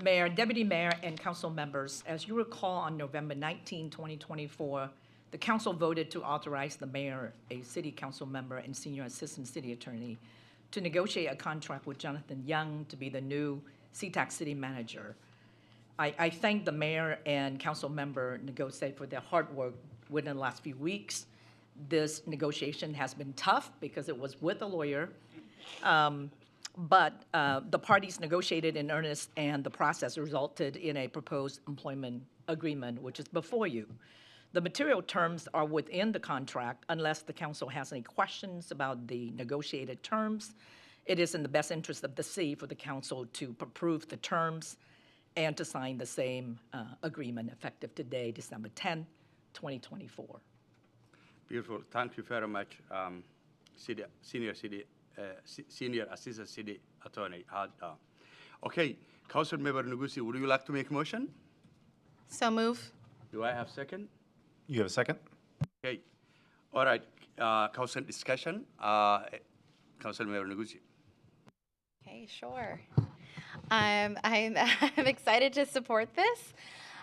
Mayor, Deputy Mayor, and council members, as you recall, on November 19, 2024, the council voted to authorize the mayor, a city council member, and senior assistant city attorney to negotiate a contract with Jonathan Young to be the new Sea-Tac city manager. I thank the mayor and council member negotiate for their hard work within the last few weeks. This negotiation has been tough because it was with a lawyer. But the parties negotiated in earnest, and the process resulted in a proposed employment agreement, which is before you. The material terms are within the contract unless the council has any questions about the negotiated terms. It is in the best interest of the city for the council to approve the terms and to sign the same agreement effective today, December 10, 2024. Beautiful. Thank you very much, Senior Assistant City Attorney. Okay, Council Member Ngusi, would you like to make a motion? So move. Do I have second? You have a second? Okay. All right. Council discussion. Council Member Ngusi. Okay, sure. I'm excited to support this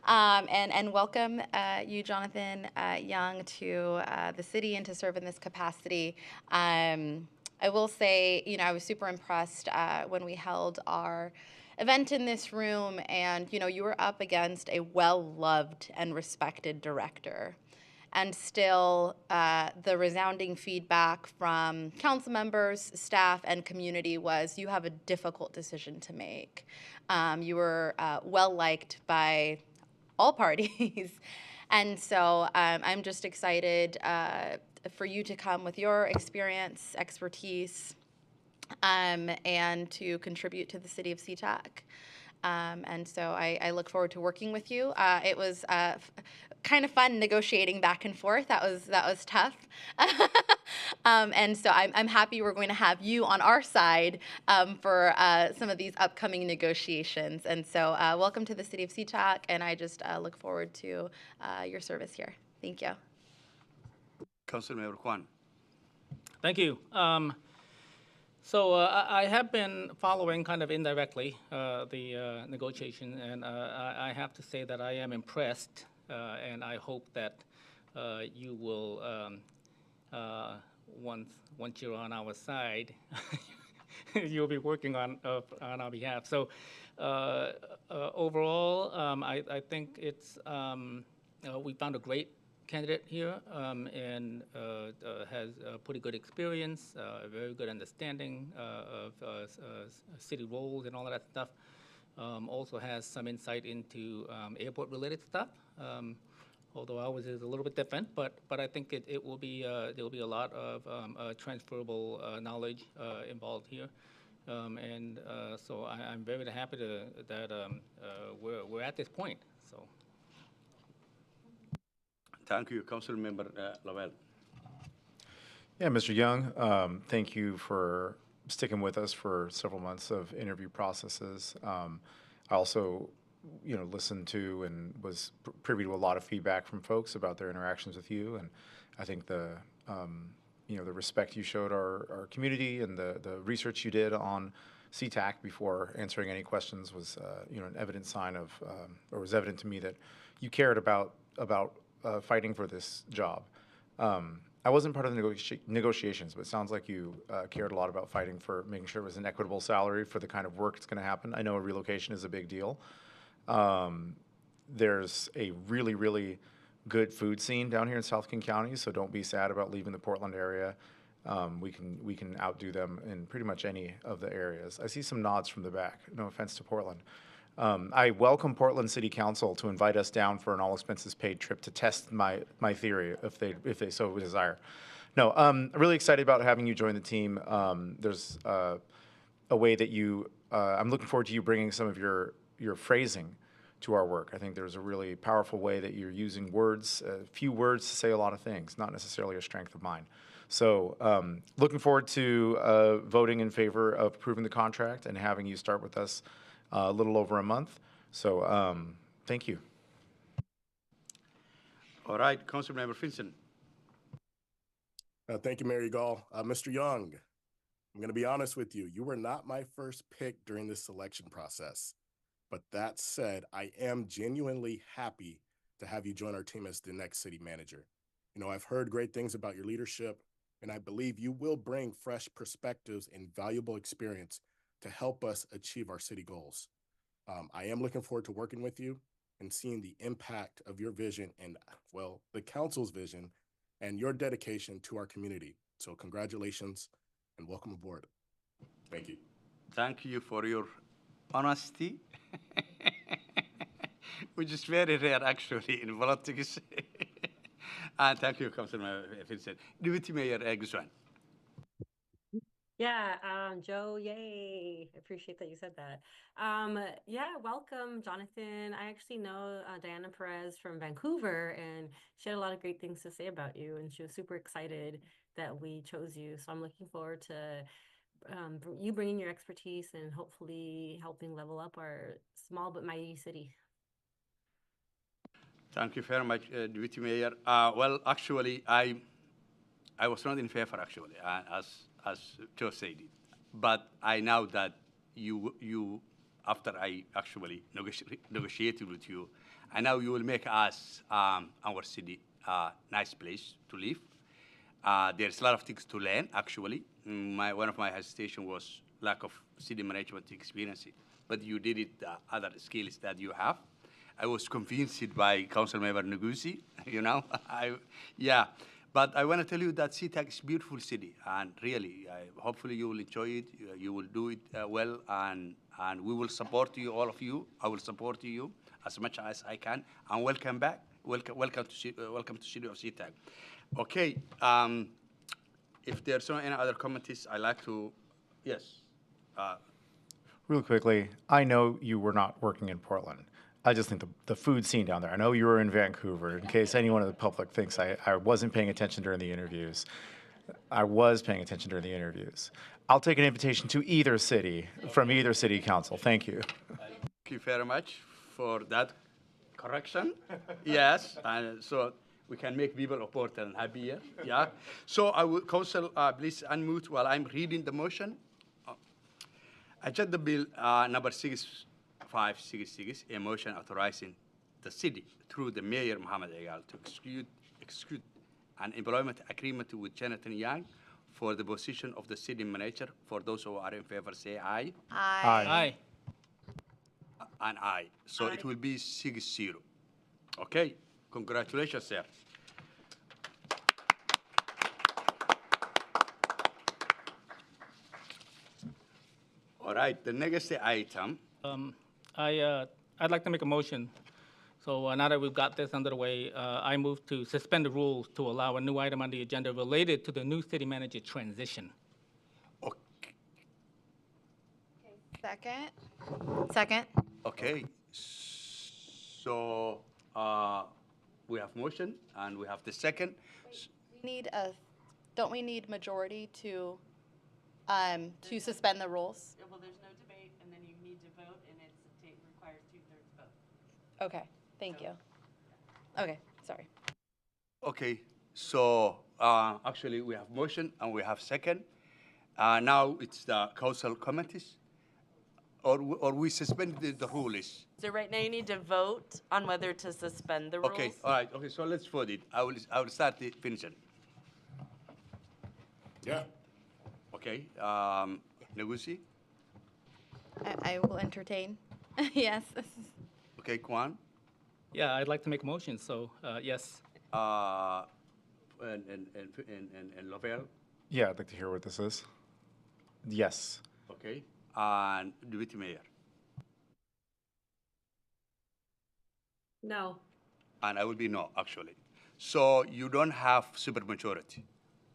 and welcome you, Jonathan Young, to the city and to serve in this capacity. I will say, I was super impressed when we held our event in this room, and, you were up against a well-loved and respected director. And still, the resounding feedback from council members, staff, and community was, you have a difficult decision to make. You were well-liked by all parties. And so I'm just excited for you to come with your experience, expertise, and to contribute to the city of Sea-Tac. And so I look forward to working with you. It was kind of fun negotiating back and forth. That was tough. And so I'm happy we're going to have you on our side for some of these upcoming negotiations. And so welcome to the city of Sea-Tac, and I just look forward to your service here. Thank you. Councilmember Kwan. Thank you. So I have been following kind of indirectly the negotiation, and I have to say that I am impressed, and I hope that you will, once you're on our side, you'll be working on our behalf. So overall, I think it's we found a great candidate here, and has pretty good experience, a very good understanding of city roles and all of that stuff. Also has some insight into airport-related stuff. Although ours is a little bit different, but I think it will be there will be a lot of transferable knowledge involved here, and so I'm very happy that we're at this point. So. Thank you, Councilmember Lavelle. Yeah, Mr. Young, thank you for sticking with us for several months of interview processes. I also, listened to and was privy to a lot of feedback from folks about their interactions with you, and I think the respect you showed our community and the research you did on SeaTac before answering any questions was, an evident sign of, or was evident to me that you cared about fighting for this job. I wasn't part of the negotiations, but it sounds like you cared a lot about fighting for making sure it was an equitable salary for the kind of work that's going to happen. I know a relocation is a big deal. There's a really, really good food scene down here in South King County, so don't be sad about leaving the Portland area. We can outdo them in pretty much any of the areas. I see some nods from the back. No offense to Portland. I welcome Portland City Council to invite us down for an all-expenses-paid trip to test my theory if they so desire. No, I'm really excited about having you join the team. There's a way that I'm looking forward to you bringing some of your phrasing to our work. I think there's a really powerful way that you're using words, a few words to say a lot of things, not necessarily a strength of mine. So looking forward to voting in favor of approving the contract and having you start with us a little over a month. So thank you. All right, Councilmember Finson. Thank you, Mary Gall. Mr. Young, I'm going to be honest with you. You were not my first pick during this selection process. But that said, I am genuinely happy to have you join our team as the next city manager. I've heard great things about your leadership, and I believe you will bring fresh perspectives and valuable experience to help us achieve our city goals. I am looking forward to working with you and seeing the impact of your vision and, well, the council's vision and your dedication to our community. So congratulations and welcome aboard. Thank you. Thank you for your honesty, which is very rare actually in politics. And thank you, Councilman Vincent. Deputy Mayor Guzman. Yeah, Joe, yay. I appreciate that you said that. Yeah, welcome, Jonathan. I actually know Diana Perez from Vancouver, and she had a lot of great things to say about you, and she was super excited that we chose you. So I'm looking forward to you bringing your expertise and hopefully helping level up our small but mighty city. Thank you very much, Deputy Mayor. Well, actually, I was not in favor, actually, as Joe said it. But I know that you after I actually negotiated with you, I know you will make us, our city, a nice place to live. There's a lot of things to learn, actually. One of my hesitation was lack of city management experience, but you did it, other skills that you have. I was convinced by Councilmember Negusi, yeah. But I want to tell you that SeaTac is a beautiful city, and really, hopefully you will enjoy it, you will do it well, and we will support you, all of you. I will support you as much as I can, and welcome back. Welcome to city of SeaTac. Okay, if there's no any other comments, I'd like to, yes. Real quickly, I know you were not working in Portland. I just think the food scene down there. I know you were in Vancouver, in case anyone in the public thinks I wasn't paying attention during the interviews. I was paying attention during the interviews. I'll take an invitation to either city, from either city council. Thank you. Thank you very much for that correction. Yes, and so We can make people important and happier. Yeah. So I will, Council, please unmute while I'm reading the motion. Agenda Bill number 6566, a motion authorizing the city through the Mayor Mohammed Egal to execute an employment agreement with Jonathan Young for the position of the city manager. For those who are in favor, say aye. Aye. And aye. So it will be 6-0. Okay. Congratulations, sir. All right. The next item. I'd like to make a motion. So now that we've got this underway, I move to suspend the rules to allow a new item on the agenda related to the new city manager transition. Second. Second. Okay. So we have motion and we have the second. We need don't we need majority to suspend the rules? Well, there's no debate, and then you need to vote, and it requires 2/3 vote. Okay, thank you. Okay, sorry. Okay. So actually we have motion and we have second. Now it's the council committees. Or we suspended the rules. So right now you need to vote on whether to suspend the rules. Okay, all right. Okay, so let's vote it. I will start the finishing. Yeah. Okay. Negusi. I will entertain. Yes. Okay, Kwan. Yeah, I'd like to make a motion. So yes. And Lovell. Yeah, I'd like to hear what this is. Yes. Okay. And Deputy Mayor. No. And I will be no, actually. So you don't have supermajority,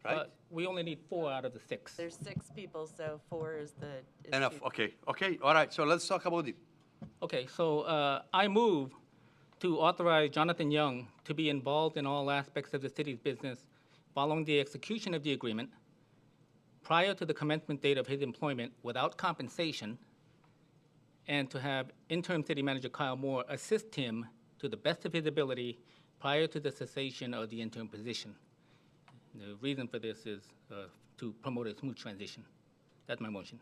right? We only need 4 out of the 6. There's 6 people, so 4 is the. Enough. Okay. Okay. All right. So let's talk about it. Okay, so I move to authorize Jonathan Young to be involved in all aspects of the city's business following the execution of the agreement prior to the commencement date of his employment without compensation, and to have interim city manager Kyle Moore assist him to the best of his ability prior to the cessation of the interim position. The reason for this is to promote a smooth transition. That's my motion.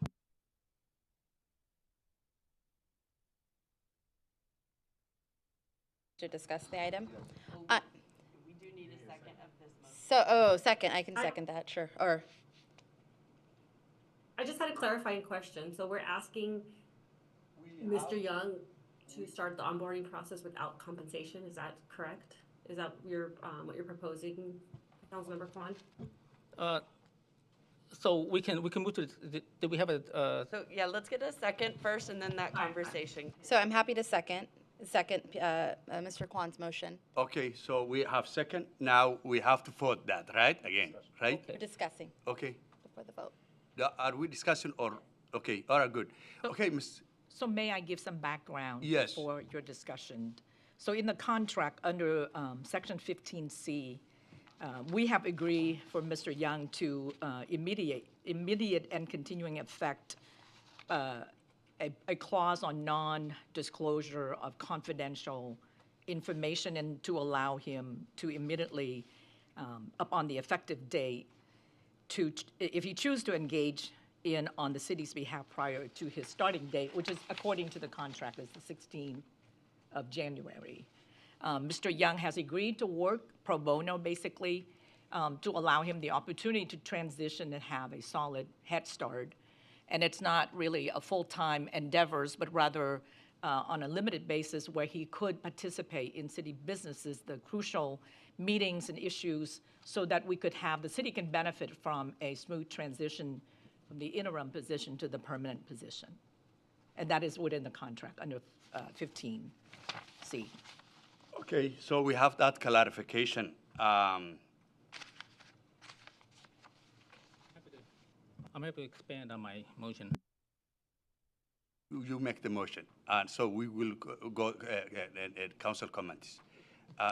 To discuss the item. We do need a second of this motion. Second, I can second that, sure. Or I just had a clarifying question. So we're asking Mr. Young to start the onboarding process without compensation. Is that correct? Is that what you're proposing, Councilmember Kwan? So we can move to. Did we have a? So yeah, let's get a second first, and then that conversation. so I'm happy to second Mr. Kwan's motion. Okay. So we have second. Now we have to vote that, right? Again, right? We're discussing Okay. before the vote. Are we discussing or? Okay. All right. Good. Okay, Ms. So may I give some background Yes. for your discussion? So in the contract under Section 15C, we have agreed for Mr. Young to immediate and continuing effect a clause on non-disclosure of confidential information and to allow him to immediately, upon the effective date, if he chooses to engage on the city's behalf prior to his starting date, which is according to the contract is the 16th of January. Mr. Young has agreed to work pro bono, basically, to allow him the opportunity to transition and have a solid head start. And it's not really a full-time endeavors, but rather on a limited basis where he could participate in city businesses, the crucial meetings and issues, so that we could have, the city can benefit from a smooth transition from the interim position to the permanent position. And that is within the contract under 15C. Okay. So we have that clarification. I'm happy to expand on my motion. You make the motion, and so we will go at council comments.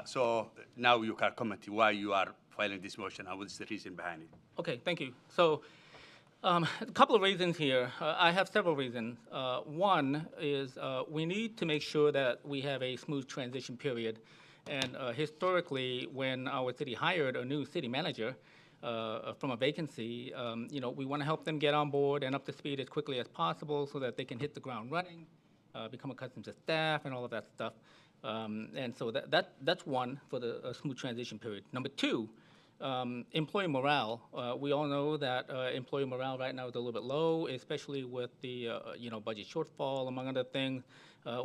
So now you can comment why you are filing this motion and what's the reason behind it. Okay, thank you. So a couple of reasons here. I have several reasons. One is we need to make sure that we have a smooth transition period. And historically, when our city hired a new city manager from a vacancy, we want to help them get on board and up to speed as quickly as possible so that they can hit the ground running, become accustomed to staff and all of that stuff. And so that's one for the smooth transition period. Number two, employee morale. We all know that employee morale right now is a little bit low, especially with the budget shortfall, among other things.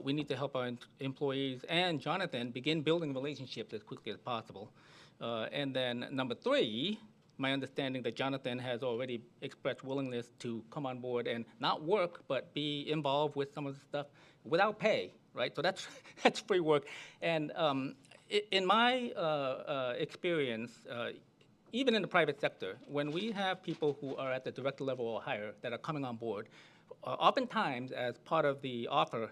We need to help our employees and Jonathan begin building relationships as quickly as possible. And then number three, my understanding that Jonathan has already expressed willingness to come on board and not work, but be involved with some of the stuff without pay, right? So that's that's free work. And in my experience, even in the private sector, when we have people who are at the director level or higher that are coming on board, oftentimes as part of the offer,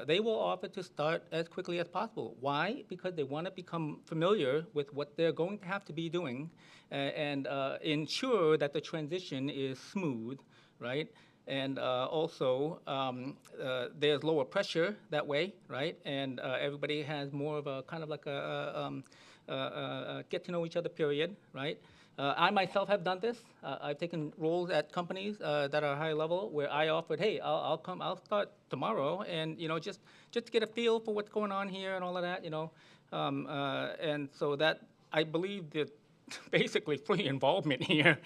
they will offer to start as quickly as possible. Why? Because they want to become familiar with what they're going to have to be doing and ensure that the transition is smooth, right? And also, there's lower pressure that way, right? And everybody has more of a kind of like a get to know each other period, right? I myself have done this. I've taken roles at companies that are high level where I offered, hey, I'll start tomorrow, and just to get a feel for what's going on here and all of that, and so that I believe that basically free involvement here.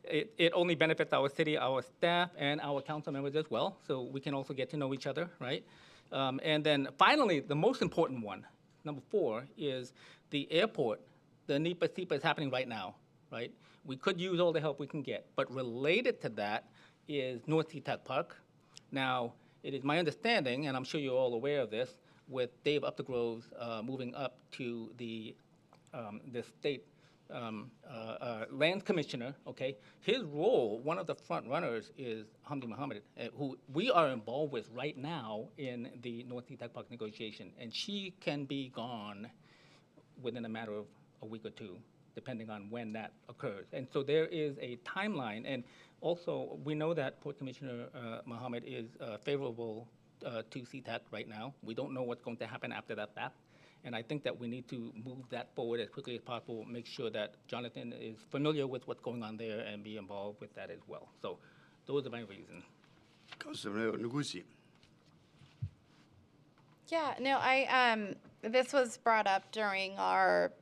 It only benefits our city, our staff, and our council members as well, so we can also get to know each other, right? And then finally, the most important one, number 4, is the airport. The NEPA-SEPA is happening right now, right? We could use all the help we can get, but related to that is North SeaTac Park. Now, it is my understanding, and I'm sure you're all aware of this, with Dave Updegrove's moving up to the state lands commissioner, okay? His role, one of the front runners is Hamdi Mohammed, who we are involved with right now in the North SeaTac Park negotiation, and she can be gone within a matter of a week or two, depending on when that occurs. And so there is a timeline, and also we know that Port Commissioner Mohammed is favorable to SeaTac right now. We don't know what's going to happen after that fact. And I think that we need to move that forward as quickly as possible, make sure that Jonathan is familiar with what's going on there and be involved with that as well. So those are my reasons. Councilor Nguzi. Yeah, no, this was brought up during our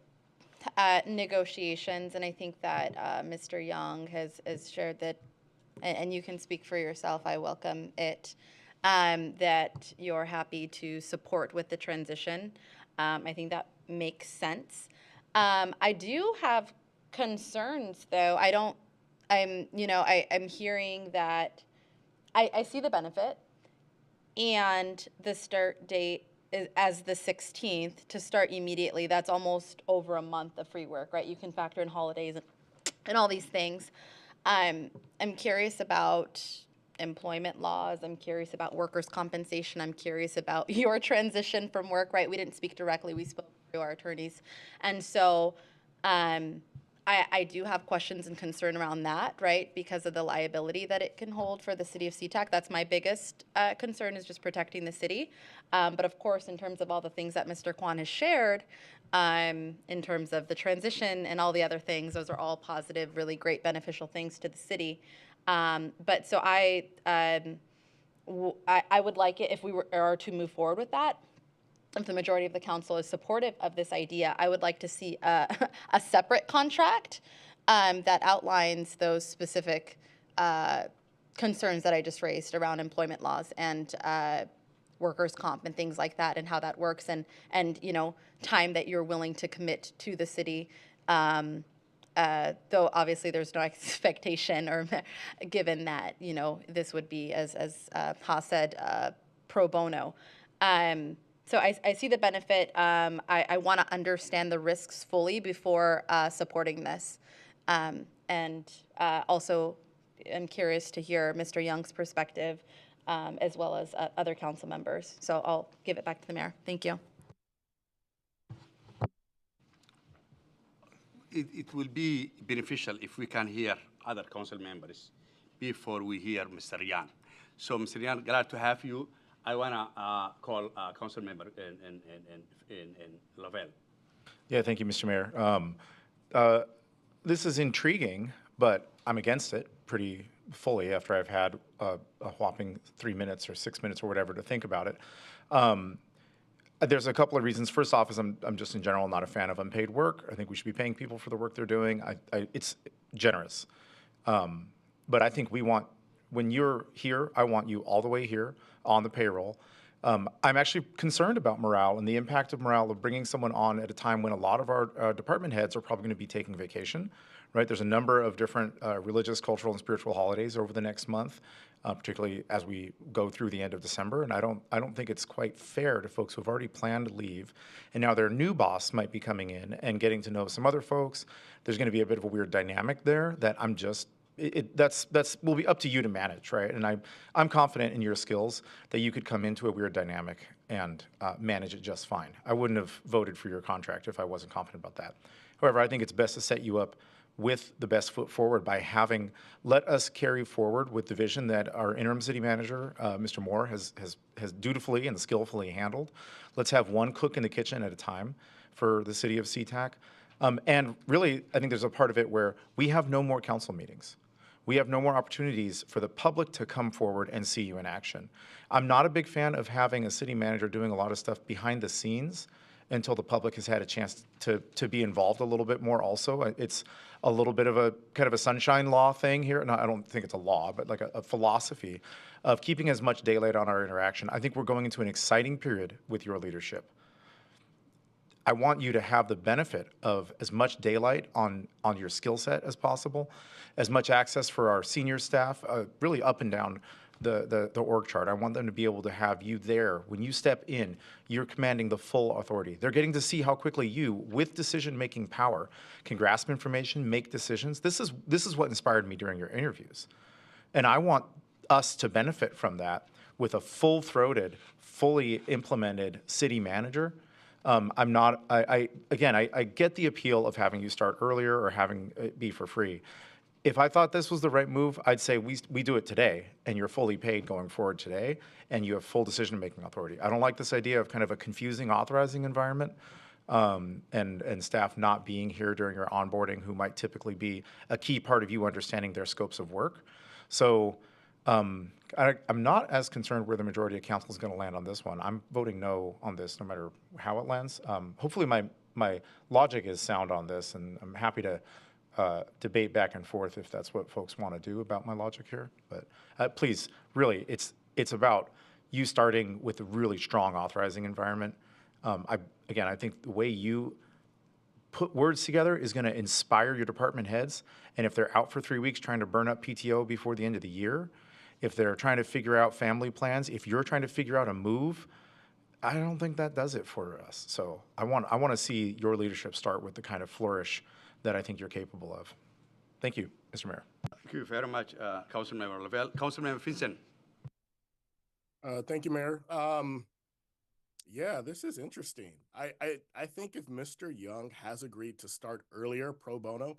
negotiations, and I think that Mr. Young has shared that, and you can speak for yourself, I welcome it, that you're happy to support with the transition. I think that makes sense. I do have concerns, though. I'm hearing that I see the benefit, and the start date is as the 16th to start immediately. That's almost over a month of free work, right? You can factor in holidays and all these things. I'm curious about employment laws. I'm curious about workers' compensation. I'm curious about your transition from work, right? We didn't speak directly. We spoke to our attorneys. And so I do have questions and concern around that, right, because of the liability that it can hold for the city of SeaTac. That's my biggest concern, is just protecting the city. But of course, in terms of all the things that Mr. Kwan has shared, in terms of the transition and all the other things, those are all positive, really great, beneficial things to the city. But so I would like it if we are to move forward with that. If the majority of the council is supportive of this idea, I would like to see a separate contract that outlines those specific concerns that I just raised around employment laws and workers' comp and things like that, and how that works, and time that you're willing to commit to the city. Though obviously there's no expectation, or given that this would be, as Ha said, pro bono. So I see the benefit. I want to understand the risks fully before supporting this. And also I'm curious to hear Mr. Young's perspective, as well as other council members. So I'll give it back to the mayor. Thank you. It will be beneficial if we can hear other council members before we hear Mr. Yan. So, Mr. Yan, glad to have you. I wanna call council member in Lavelle. Yeah, thank you, Mr. Mayor. This is intriguing, but I'm against it pretty fully after I've had a whopping 3 minutes or 6 minutes or whatever to think about it. There's a couple of reasons. First off, is I'm just in general not a fan of unpaid work. I think we should be paying people for the work they're doing. It's generous. But I think when you're here, I want you all the way here on the payroll. I'm actually concerned about morale and the impact of morale of bringing someone on at a time when a lot of our department heads are probably going to be taking vacation, right? There's a number of different religious, cultural, and spiritual holidays over the next month, particularly as we go through the end of December. And I don't think it's quite fair to folks who have already planned to leave, and now their new boss might be coming in and getting to know some other folks. There's going to be a bit of a weird dynamic there that I'm just. That's will be up to you to manage, right? And I'm confident in your skills that you could come into a weird dynamic and manage it just fine. I wouldn't have voted for your contract if I wasn't confident about that. However, I think it's best to set you up with the best foot forward by let us carry forward with the vision that our interim city manager, Mr. Moore, has dutifully and skillfully handled. Let's have one cook in the kitchen at a time for the city of SeaTac. And really, I think there's a part of it where we have no more council meetings. We have no more opportunities for the public to come forward and see you in action. I'm not a big fan of having a city manager doing a lot of stuff behind the scenes until the public has had a chance to be involved a little bit more also. It's a little bit of a kind of a sunshine law thing here. No, I don't think it's a law, but like a philosophy of keeping as much daylight on our interaction. I think we're going into an exciting period with your leadership. I want you to have the benefit of as much daylight on your skill set as possible, as much access for our senior staff, really up and down the org chart. I want them to be able to have you there. When you step in, you're commanding the full authority. They're getting to see how quickly you, with decision-making power, can grasp information, make decisions. This is what inspired me during your interviews. And I want us to benefit from that with a full-throated, fully implemented city manager. I get the appeal of having you start earlier or having it be for free. If I thought this was the right move, I'd say we do it today, and you're fully paid going forward today, and you have full decision-making authority. I don't like this idea of kind of a confusing authorizing environment, and staff not being here during your onboarding, who might typically be a key part of you understanding their scopes of work. So I'm not as concerned where the majority of council is going to land on this one. I'm voting no on this, no matter how it lands. Hopefully, my logic is sound on this, and I'm happy to debate back and forth if that's what folks want to do about my logic here. But please, really, it's about you starting with a really strong authorizing environment. I think the way you put words together is going to inspire your department heads. And if they're out for 3 weeks trying to burn up PTO before the end of the year, if they're trying to figure out family plans, if you're trying to figure out a move, I don't think that does it for us. So I want to see your leadership start with the kind of flourish that I think you're capable of. Thank you, Mr. Mayor. Thank you very much, Councilmember Lavelle. Councilmember Vincent. Thank you, Mayor. Yeah, this is interesting. I think if Mr. Young has agreed to start earlier pro bono,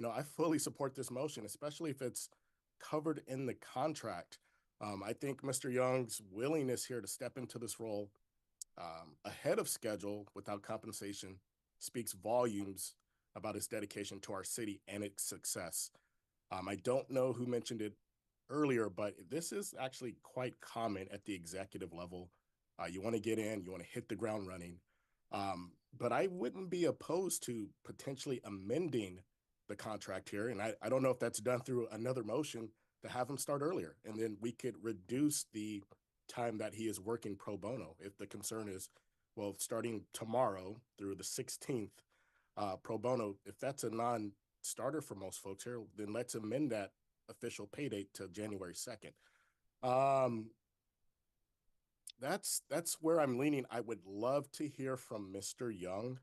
I fully support this motion, especially if it's covered in the contract. I think Mr. Young's willingness here to step into this role ahead of schedule without compensation speaks volumes about his dedication to our city and its success. I don't know who mentioned it earlier, but this is actually quite common at the executive level. You want to get in, you want to hit the ground running. But I wouldn't be opposed to potentially amending the contract here. And I don't know if that's done through another motion to have him start earlier. And then we could reduce the time that he is working pro bono. If the concern is, well, starting tomorrow through the 16th, pro bono, if that's a non-starter for most folks here, then let's amend that official pay date to January 2nd. That's where I'm leaning. I would love to hear from Mr. Young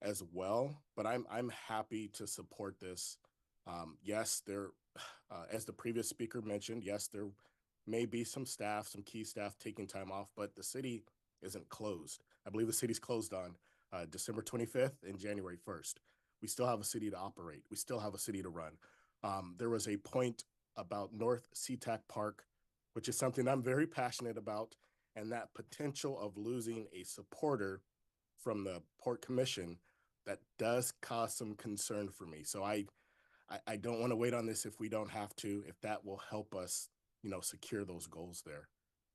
as well, but I'm happy to support this. Yes, as the previous speaker mentioned, yes, there may be some key staff taking time off, but the city isn't closed. I believe the city's closed on December 25th and January 1st. We still have a city to operate. We still have a city to run. There was a point about North SeaTac Park, which is something I'm very passionate about. and that potential of losing a supporter from the Port Commission, that does cause some concern for me. So I don't want to wait on this if we don't have to, if that will help us, secure those goals there.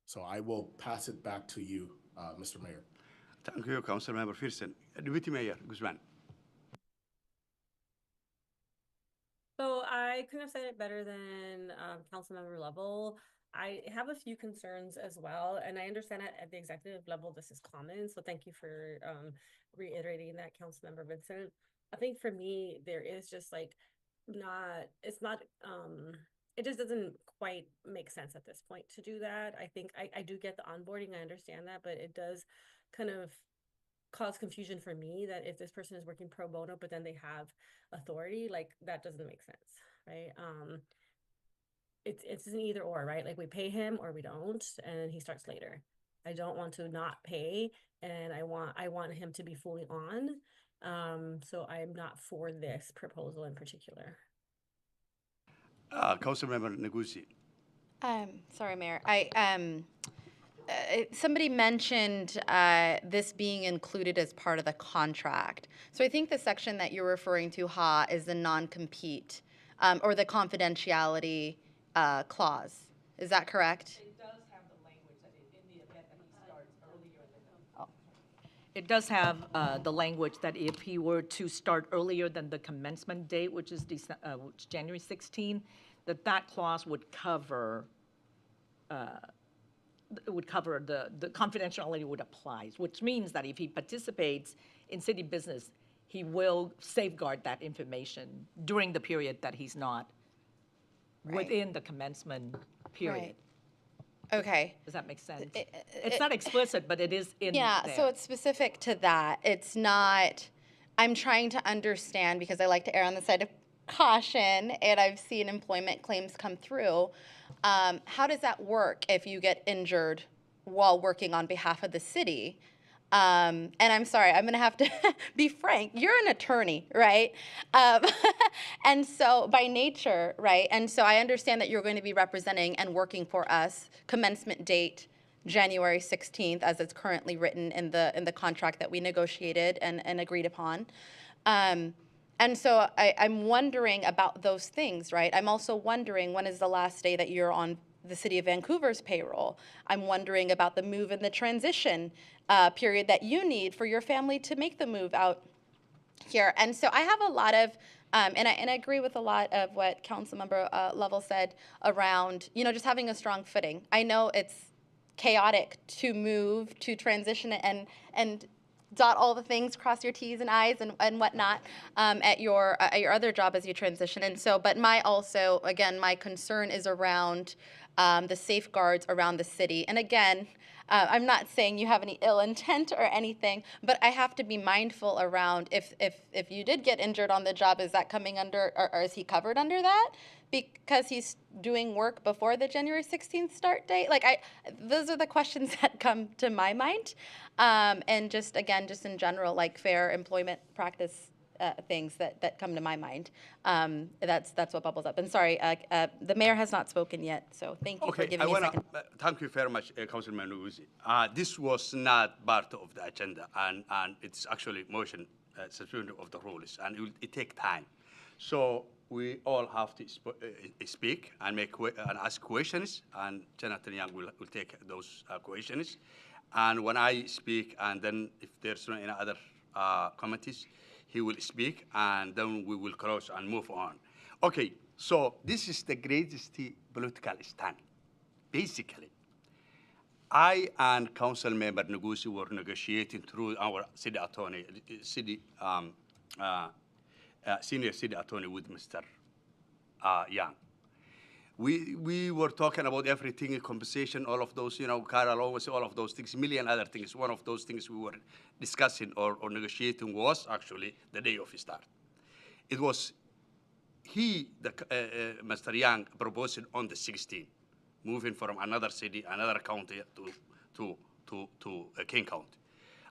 So I will pass it back to you, Mr. Mayor. Thank you, Councilmember Pearson. Deputy Mayor Guzman. So I couldn't have said it better than Councilmember Lovell. I have a few concerns as well, and I understand at the executive level this is common. So thank you for reiterating that, Councilmember Vincent. I think for me there is just like it just doesn't quite make sense at this point to do that. I think I do get the onboarding, I understand that, but it does kind of cause confusion for me that if this person is working pro bono, but then they have authority, like that doesn't make sense, right? It's an either or, right? Like we pay him or we don't, and he starts later. I don't want to not pay, and I want him to be fully on. So I'm not for this proposal in particular. Councilmember Negusi. Sorry, Mayor. Somebody mentioned this being included as part of the contract. So I think the section that you're referring to, is the non-compete or the confidentiality clause. Is that correct? It does have the language that in the event that he starts earlier than It does have the language that if he were to start earlier than the commencement date, which is January 16, that clause would cover the confidentiality would apply, which means that if he participates in city business, he will safeguard that information during the period that he's not within the commencement period. Right. Okay. Does that make sense? It's not explicit, but it is in there. So it's specific to that. It's not, I'm trying to understand because I like to err on the side of caution, and I've seen employment claims come through. How does that work if you get injured while working on behalf of the city? And I'm sorry, I'm going to have to be frank. You're an attorney, right? And so by nature, right? And so I understand that you're going to be representing and working for us. Commencement date, January 16th, as it's currently written in the contract that we negotiated and agreed upon. And so I'm wondering about those things, right? I'm also wondering when is the last day that you're on the City of Vancouver's payroll. I'm wondering about the move and the transition period that you need for your family to make the move out here. And so I have a lot of, and I agree with a lot of what Councilmember Lovell said around, just having a strong footing. I know it's chaotic to move, to transition and dot all the things, cross your T's and I's and whatnot at your other job as you transition. And so, but my concern is around the safeguards around the city. And again, I'm not saying you have any ill intent or anything, but I have to be mindful around if you did get injured on the job, is that coming under, or is he covered under that? Because he's doing work before the January 16th start date? Those are the questions that come to my mind. And just in general, like fair employment practice things that come to my mind. That's what bubbles up. And sorry, the mayor has not spoken yet, so thank you for giving me a second. Thank you very much, Councilman Negusi. This was not part of the agenda, and it's actually motion suspension of the rules, and it take time. So we all have to speak and ask questions, and Senator Young will take those questions. And when I speak, and then if there's no any other comments, he will speak, and then we will close and move on. Okay, so this is the greatest political stand. Basically, I and Council Member Negusi were negotiating through our city attorney, senior city attorney with Mr. Young. We were talking about everything, compensation, all of those, car allowance, all of those things, million other things. One of those things we were discussing or negotiating was actually the day of his start. It was Mr. Young proposed on the 16th, moving from another city, another county to King County.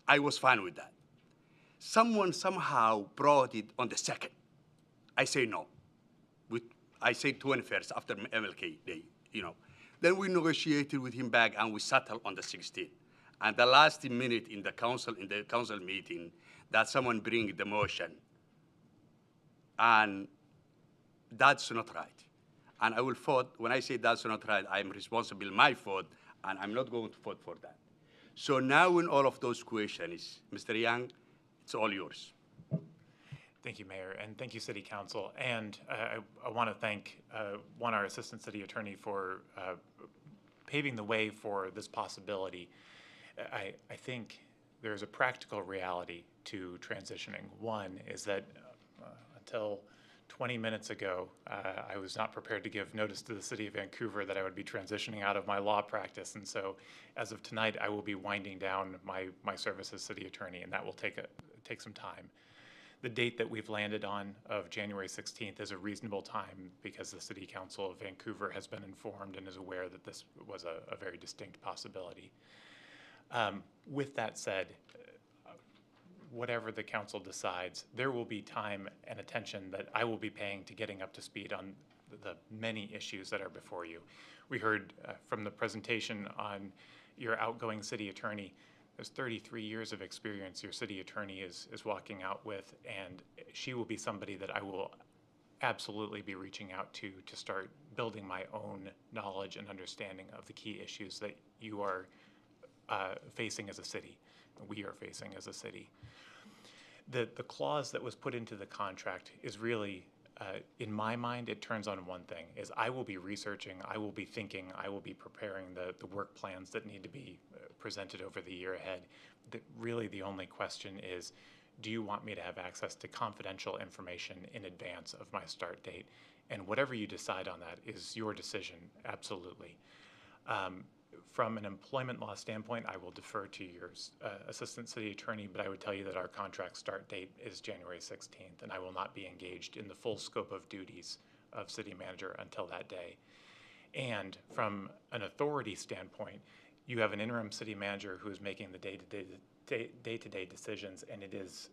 I was fine with that. Someone somehow brought it on the 2nd. I say no. I say 21st after MLK Day, Then we negotiated with him back, and we settled on the 16th. And the last minute in the council meeting, that someone bring the motion, and that's not right. And I will vote, when I say that's not right, I'm responsible, my fault, and I'm not going to vote for that. So now in all of those questions, Mr. Young, it's all yours. Thank you, Mayor, and thank you, City Council. And I want to thank, our Assistant City Attorney for paving the way for this possibility. I think there's a practical reality to transitioning. One is that until 20 minutes ago, I was not prepared to give notice to the City of Vancouver that I would be transitioning out of my law practice. And so as of tonight, I will be winding down my service as City Attorney, and that will take some time. The date that we've landed on of January 16th is a reasonable time because the City Council of Vancouver has been informed and is aware that this was a very distinct possibility. With that said, whatever the council decides, there will be time and attention that I will be paying to getting up to speed on the many issues that are before you. We heard from the presentation on your outgoing city attorney, there's 33 years of experience your city attorney is walking out with, and she will be somebody that I will absolutely be reaching out to start building my own knowledge and understanding of the key issues that you are facing as a city, we are facing as a city. The clause that was put into the contract is really, in my mind, it turns on one thing, is I will be researching, I will be thinking, I will be preparing the work plans that need to be presented over the year ahead. Really the only question is, do you want me to have access to confidential information in advance of my start date? And whatever you decide on that is your decision, absolutely. From an employment law standpoint, I will defer to your Assistant City Attorney, but I would tell you that our contract start date is January 16th, and I will not be engaged in the full scope of duties of City Manager until that day. And from an authority standpoint, you have an interim City Manager who is making the day-to-day decisions, and it is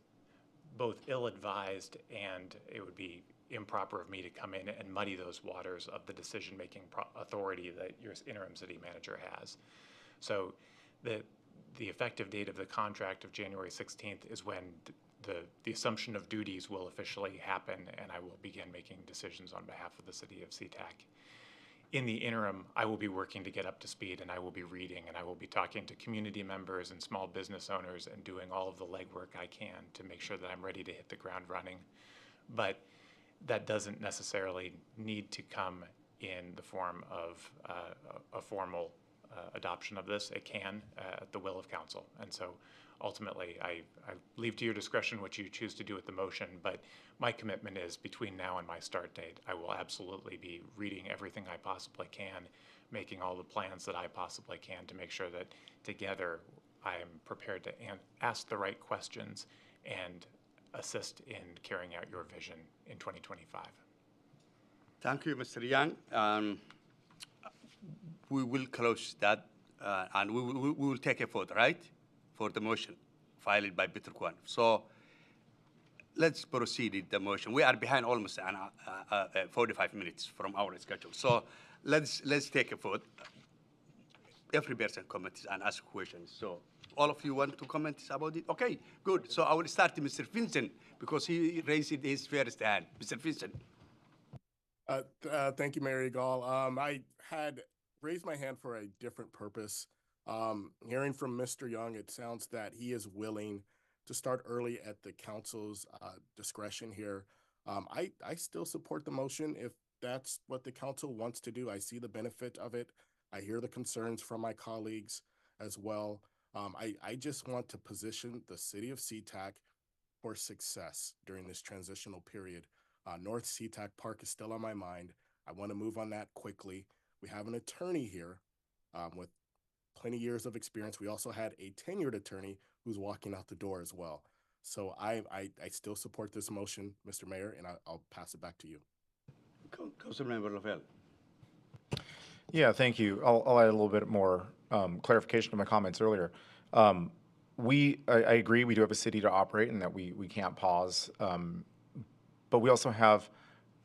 both ill-advised and it would be improper of me to come in and muddy those waters of the decision-making authority that your interim city manager has. So the effective date of the contract of January 16th is when the assumption of duties will officially happen, and I will begin making decisions on behalf of the city of SeaTac. In the interim, I will be working to get up to speed, and I will be reading, and I will be talking to community members and small business owners and doing all of the legwork I can to make sure that I'm ready to hit the ground running. But that doesn't necessarily need to come in the form of a formal adoption of this. It can at the will of council. And so ultimately, I leave to your discretion what you choose to do with the motion, but my commitment is between now and my start date, I will absolutely be reading everything I possibly can, making all the plans that I possibly can to make sure that together I am prepared to ask the right questions and assist in carrying out your vision in 2025. Thank you, Mr. Young. We will close that, and we will take a vote, right, for the motion filed by Peter Kwan. So let's proceed with the motion. We are behind almost 45 minutes from our schedule. So let's take a vote. Every person comments and ask questions. So all of you want to comment about it? Okay, good. So I will start with Mr. Vincent because he raised his first hand. Mr. Vincent. Thank you, Mayor Gall. I had raised my hand for a different purpose. Hearing from Mr. Young, it sounds that he is willing to start early at the council's discretion here. I still support the motion if that's what the council wants to do. I see the benefit of it. I hear the concerns from my colleagues as well. I just want to position the city of SeaTac for success during this transitional period. North SeaTac Park is still on my mind. I want to move on that quickly. We have an attorney here with plenty of years of experience. We also had a tenured attorney who's walking out the door as well. So I still support this motion, Mr. Mayor, and I'll pass it back to you. Councilmember Lavelle. Yeah, thank you. I'll add a little bit more clarification to my comments earlier. I agree we do have a city to operate and that we can't pause. But we also have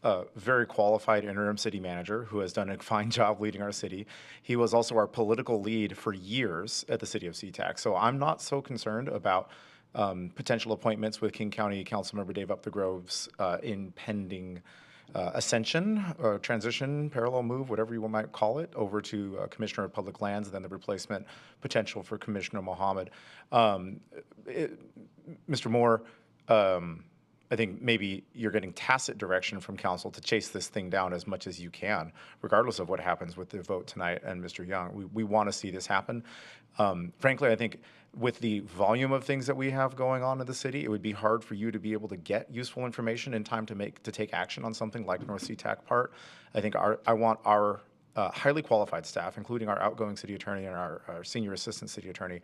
a very qualified interim city manager who has done a fine job leading our city. He was also our political lead for years at the city of SeaTac. So I'm not so concerned about potential appointments with King County Councilmember Dave Upthegrove's impending ascension, transition, parallel move, whatever you might call it, over to Commissioner of Public Lands, and then the replacement potential for Commissioner Mohammed. Mr. Moore, I think maybe you're getting tacit direction from council to chase this thing down as much as you can, regardless of what happens with the vote tonight and Mr. Young. We want to see this happen. Frankly, I think with the volume of things that we have going on in the city, it would be hard for you to be able to get useful information in time to take action on something like North SeaTac Part. I think I want our highly qualified staff, including our outgoing city attorney and our senior assistant city attorney,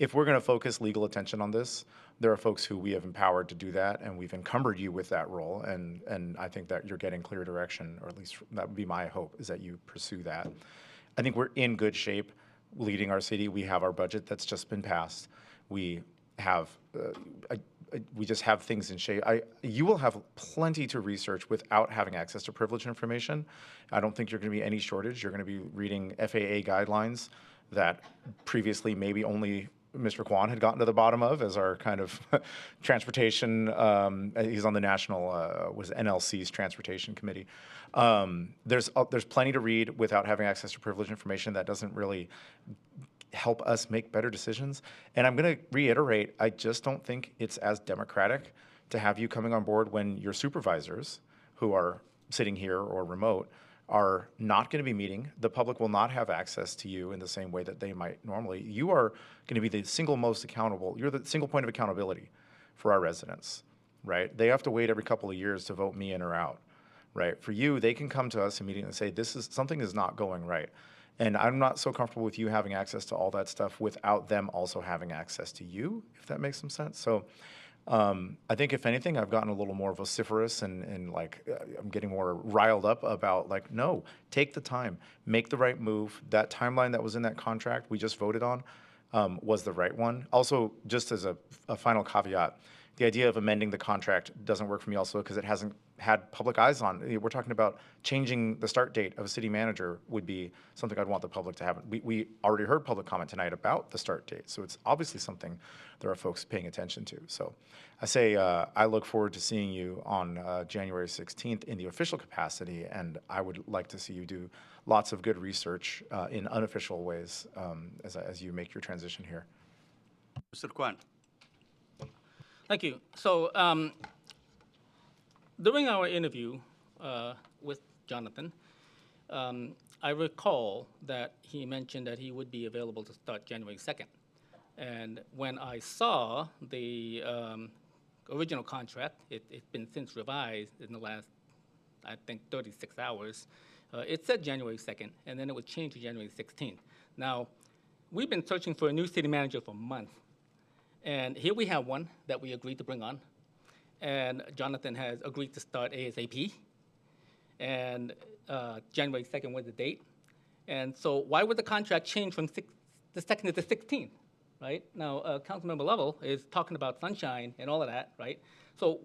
if we're going to focus legal attention on this, there are folks who we have empowered to do that, and we've encumbered you with that role, and I think that you're getting clear direction, or at least that would be my hope, is that you pursue that. I think we're in good shape leading our city. We have our budget that's just been passed. We have, we just have things in shape. You will have plenty to research without having access to privileged information. I don't think you're going to be any shortage. You're going to be reading FAA guidelines that previously maybe only Mr. Kwan had gotten to the bottom of as our kind of transportation, he's on the national, was NLC's transportation committee. There's plenty to read without having access to privileged information. That doesn't really help us make better decisions. And I'm going to reiterate, I just don't think it's as democratic to have you coming on board when your supervisors, who are sitting here or remote, are not going to be meeting. The public will not have access to you in the same way that they might normally. You are going to be the single most accountable. You're the single point of accountability for our residents, right? They have to wait every couple of years to vote me in or out, right? For you, they can come to us immediately and say, something is not going right. And I'm not so comfortable with you having access to all that stuff without them also having access to you, if that makes some sense. So I think if anything, I've gotten a little more vociferous and like I'm getting more riled up about like, no, take the time, make the right move. That timeline that was in that contract we just voted on was the right one. Also, just as a final caveat, the idea of amending the contract doesn't work for me also because it hasn't had public eyes on. We're talking about changing the start date of a city manager would be something I'd want the public to have. We already heard public comment tonight about the start date, so it's obviously something there are folks paying attention to. So I say I look forward to seeing you on January 16th in the official capacity, and I would like to see you do lots of good research in unofficial ways as you make your transition here. Mr. Kwan. Thank you. So during our interview with Jonathan, I recall that he mentioned that he would be available to start January 2nd. And when I saw the original contract, it's been since revised in the last, I think, 36 hours. It said January 2nd, and then it was changed to January 16th. Now, we've been searching for a new city manager for months. And here we have one that we agreed to bring on. And Jonathan has agreed to start ASAP. And January 2nd was the date. And so why would the contract change from the 2nd to the 16th, right? Now, Councilmember Lovell is talking about sunshine and all of that, right? So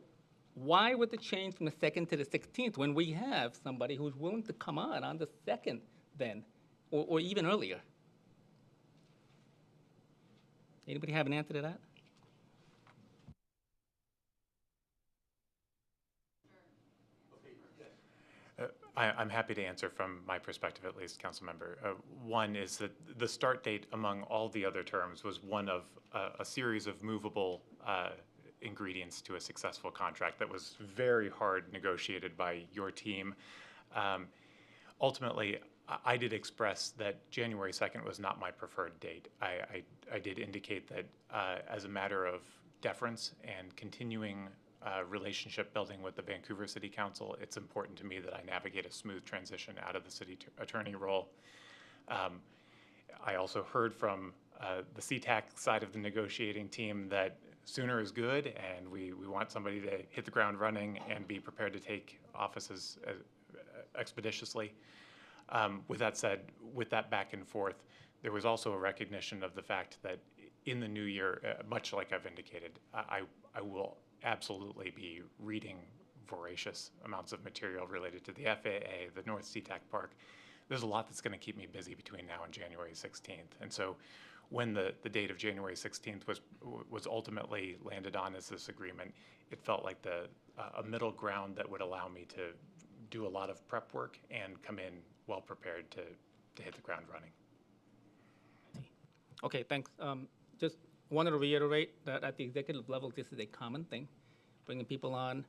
why would the change from the 2nd to the 16th when we have somebody who's willing to come on the 2nd then, or even earlier? Anybody have an answer to that? I'm happy to answer from my perspective, at least, Councilmember. One is that the start date among all the other terms was one of a series of movable ingredients to a successful contract that was very hard negotiated by your team. Ultimately, I did express that January 2nd was not my preferred date. I did indicate that as a matter of deference and continuing relationship building with the Vancouver City Council, it's important to me that I navigate a smooth transition out of the city attorney role. I also heard from the SeaTac side of the negotiating team that sooner is good, and we want somebody to hit the ground running and be prepared to take offices expeditiously. With that said, with that back and forth, there was also a recognition of the fact that in the new year, much like I've indicated, I will absolutely be reading voracious amounts of material related to the FAA, the North SeaTac Park. There's a lot that's going to keep me busy between now and January 16th. And so when the date of January 16th was ultimately landed on as this agreement, it felt like a middle ground that would allow me to do a lot of prep work and come in well prepared to hit the ground running. Okay, thanks. Just wanted to reiterate that at the executive level, this is a common thing, bringing people on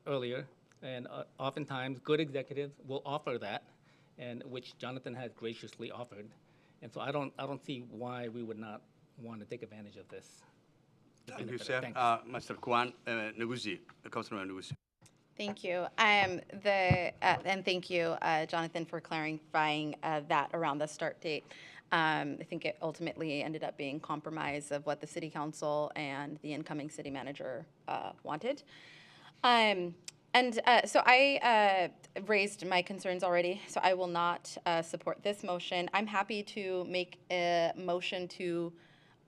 earlier, and oftentimes good executives will offer that, and which Jonathan has graciously offered. And so I don't see why we would not want to take advantage of this. Thank you, sir. Thanks. Mr. Kwan, Nguzi, Councilman Nguzi. Thank you. And thank you, Jonathan, for clarifying that around the start date. I think it ultimately ended up being compromise of what the city council and the incoming city manager wanted. So I raised my concerns already, so I will not support this motion. I'm happy to make a motion to,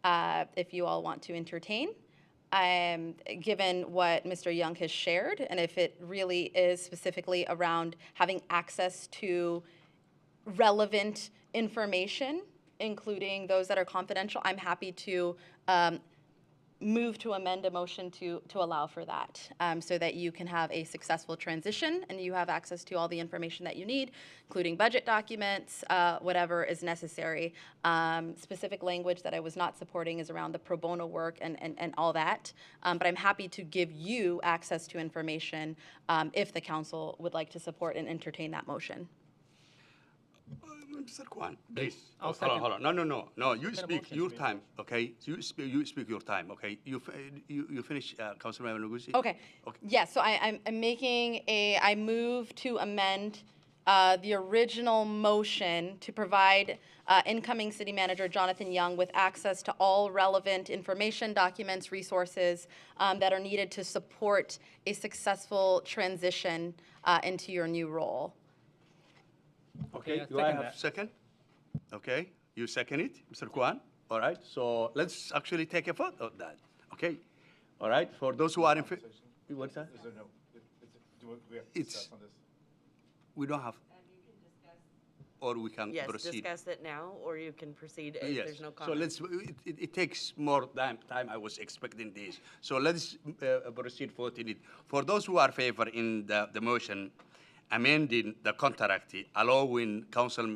if you all want to entertain, given what Mr. Young has shared, and if it really is specifically around having access to relevant information, including those that are confidential, I'm happy to move to amend a motion to allow for that, so that you can have a successful transition and you have access to all the information that you need, including budget documents, whatever is necessary. Specific language that I was not supporting is around the pro bono work and all that, but I'm happy to give you access to information if the council would like to support and entertain that motion. Mr. Kwan, please. I'll Hold on. No. You Second speak motion your to me. time, okay? You speak your time, okay? You finish, Councilman Nguzi? Okay. Yes, so I'm making I move to amend the original motion to provide incoming city manager Jonathan Young with access to all relevant information, documents, resources that are needed to support a successful transition into your new role. Okay, I do I second have that. second? Okay, you second it, Mr. Kwan? All right, so let's actually take a vote of that, okay? All right, for those who are in favor. What's that? It's, we don't have, or we can Yes, proceed. discuss it now, or you can proceed if Yes, there's no so comment. let's, it takes more time I was expecting this. So let's proceed voting it. For those who are favor in the motion, amending the contract, allowing council,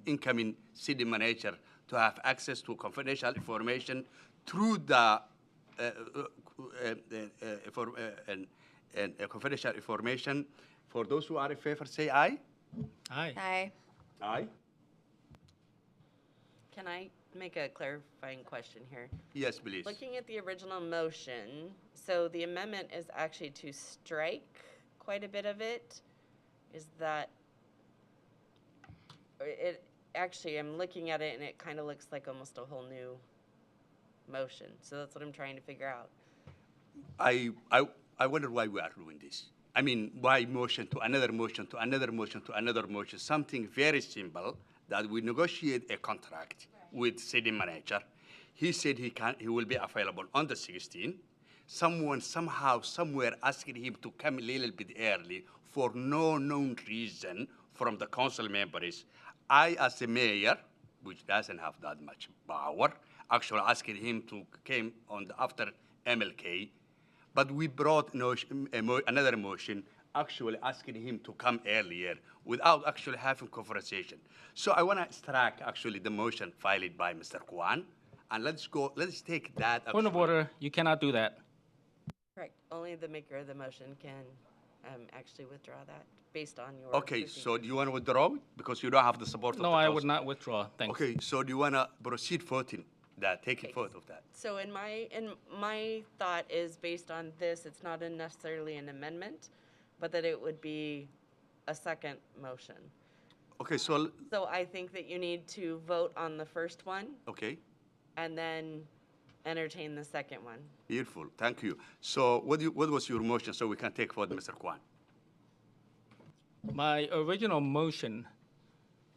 incoming city manager to have access to confidential information through the confidential information. For those who are in favor, say aye. Aye. Aye. Aye. Can I make a clarifying question here? Yes, please. Looking at the original motion, so the amendment is actually to strike quite a bit of it. Is that, it, actually, I'm looking at it and it kind of looks like almost a whole new motion. So that's what I'm trying to figure out. I wonder why we are doing this. I mean, why motion to another motion to another motion to another motion? Something very simple, that we negotiate a contract with city manager. He said he will be available on the 16th. Someone somehow, somewhere asking him to come a little bit early for no known reason from the council members. I, as a mayor, which doesn't have that much power, actually asking him to come on the after MLK, but we brought another motion actually asking him to come earlier without actually having conversation. So I want to strike actually the motion filed by Mr. Kwan, and let's take that. Point of order, you cannot do that. Correct. Only the maker of the motion can actually withdraw that based on your. Okay, procedure. so do you want to withdraw it? Because you don't have the support of the No, council. I would not withdraw. Thanks. Okay, so do you want to proceed voting that, taking vote of that? So in my thought is based on this, it's not necessarily an amendment, but that it would be a second motion. Okay, so, So I think that you need to vote on the first one okay, and then entertain the second one. beautiful, thank you. So what was your motion so we can take vote, Mr. Kwan? My original motion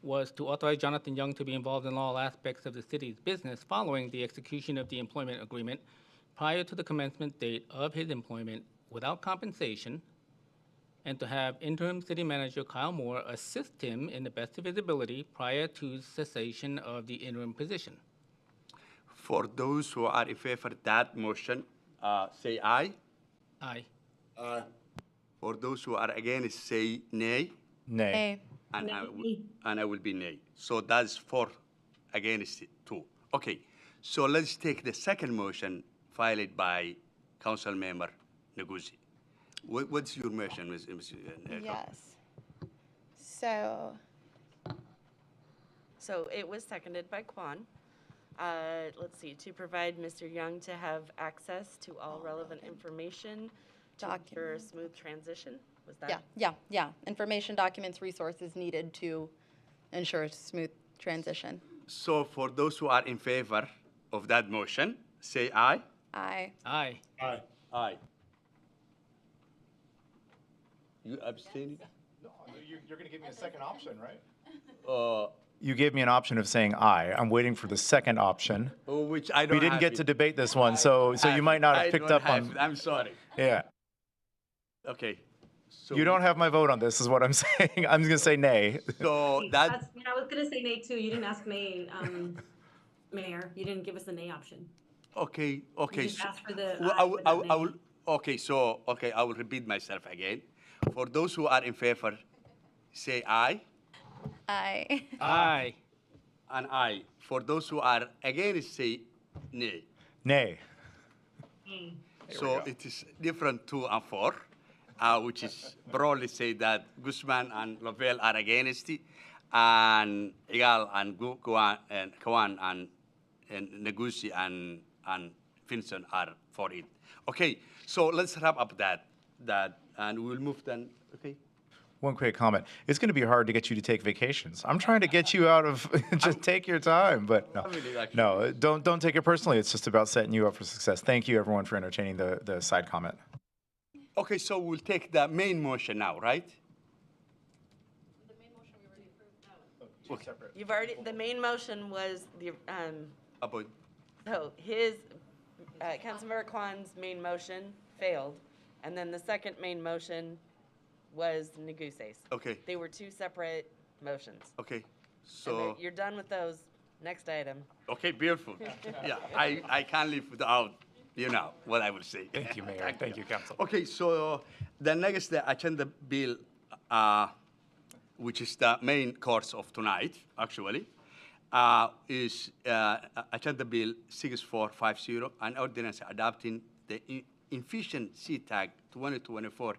was to authorize Jonathan Young to be involved in all aspects of the city's business following the execution of the employment agreement prior to the commencement date of his employment without compensation, and to have interim city manager Kyle Moore assist him in the best of his ability prior to cessation of the interim position. For those who are in favor of that motion, say aye. Aye. Aye. For those who are against, say nay. Nay. And I will be nay. So that's 4 against 2. Okay, so let's take the second motion filed by Council Member Neguzi. What's your motion, Ms. Yes. So, So it was seconded by Kwan. Let's see, to provide Mr. Young to have access to all relevant information to ensure a smooth transition. Was that? yeah. Information, documents, resources needed to ensure a smooth transition. So for those who are in favor of that motion, say aye. Aye. Aye. Aye. Aye. You abstaining? No, you're going to give me a second option, right? Uh, You gave me an option of saying aye. I'm waiting for the second option. which I don't We didn't have get it. to debate this one, so you might not I have picked don't up have on. it. I'm sorry. Yeah. Okay. So You don't have my vote on this, is what I'm saying. I'm going to say nay. So that I was gonna say nay too. You didn't ask nay, Mayor. You didn't give us the nay option. okay. You just asked for the Well, aye without I nay. will. Okay. I will repeat myself again. For those who are in favor, say aye. Aye. Aye. And aye. For those who are against, say nay. Nay. So it is different 2 and 4, which is broadly say that Guzman and Lovell are against it, and Igal and Kawan and Negusi and Vincent are for it. Okay, so let's wrap up that, and we'll move then. Okay. One quick comment. It's going to be hard to get you to take vacations. I'm trying to get you out of, just take your time, but no, don't take it personally. It's just about setting you up for success. Thank you, everyone, for entertaining the side comment. Okay, so we'll take the main motion now, right? You've already, the main motion was the, About so his, Councilmember Kwan's main motion failed, and then the second main motion was Neguse's. Okay. They were 2 separate motions. Okay, And so you're done with those. Next item. okay, beautiful. Yeah, I can't live without what I will say. Thank you, Mayor. Thank you, Council. Okay, so the next agenda bill, which is the main course of tonight, actually, is agenda bill 6450, an ordinance adopting the efficient Sea-Tac 2024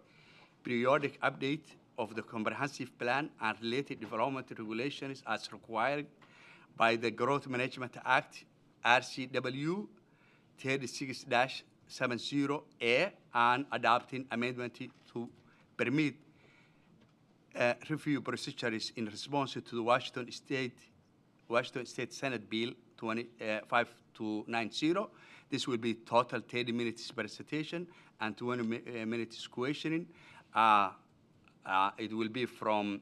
periodic update of the comprehensive plan and related development regulations as required by the Growth Management Act, RCW 36-70A, and adopting amendment to permit review procedures in response to the Washington State Senate Bill 5290. This will be total 30 minutes presentation and 20 minutes questioning. It will be from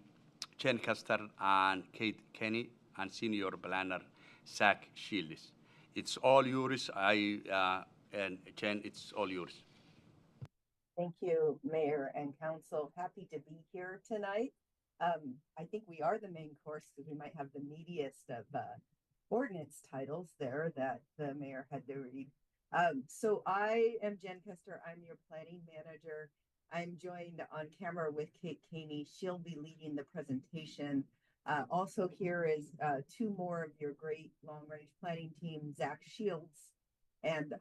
Chen Custer and Kate Kenny and Senior Planner Zach Shields. It's all yours. And Chen, it's all yours. Thank you, Mayor and Council. Happy to be here tonight. I think we are the main course, so we might have the meatiest of ordinance titles there that the mayor had to read. So I am Jen Kester. I'm your planning manager. I'm joined on camera with Kate Caney. She'll be leading the presentation. Also here is 2 more of your great long-range planning team, Zach Shields and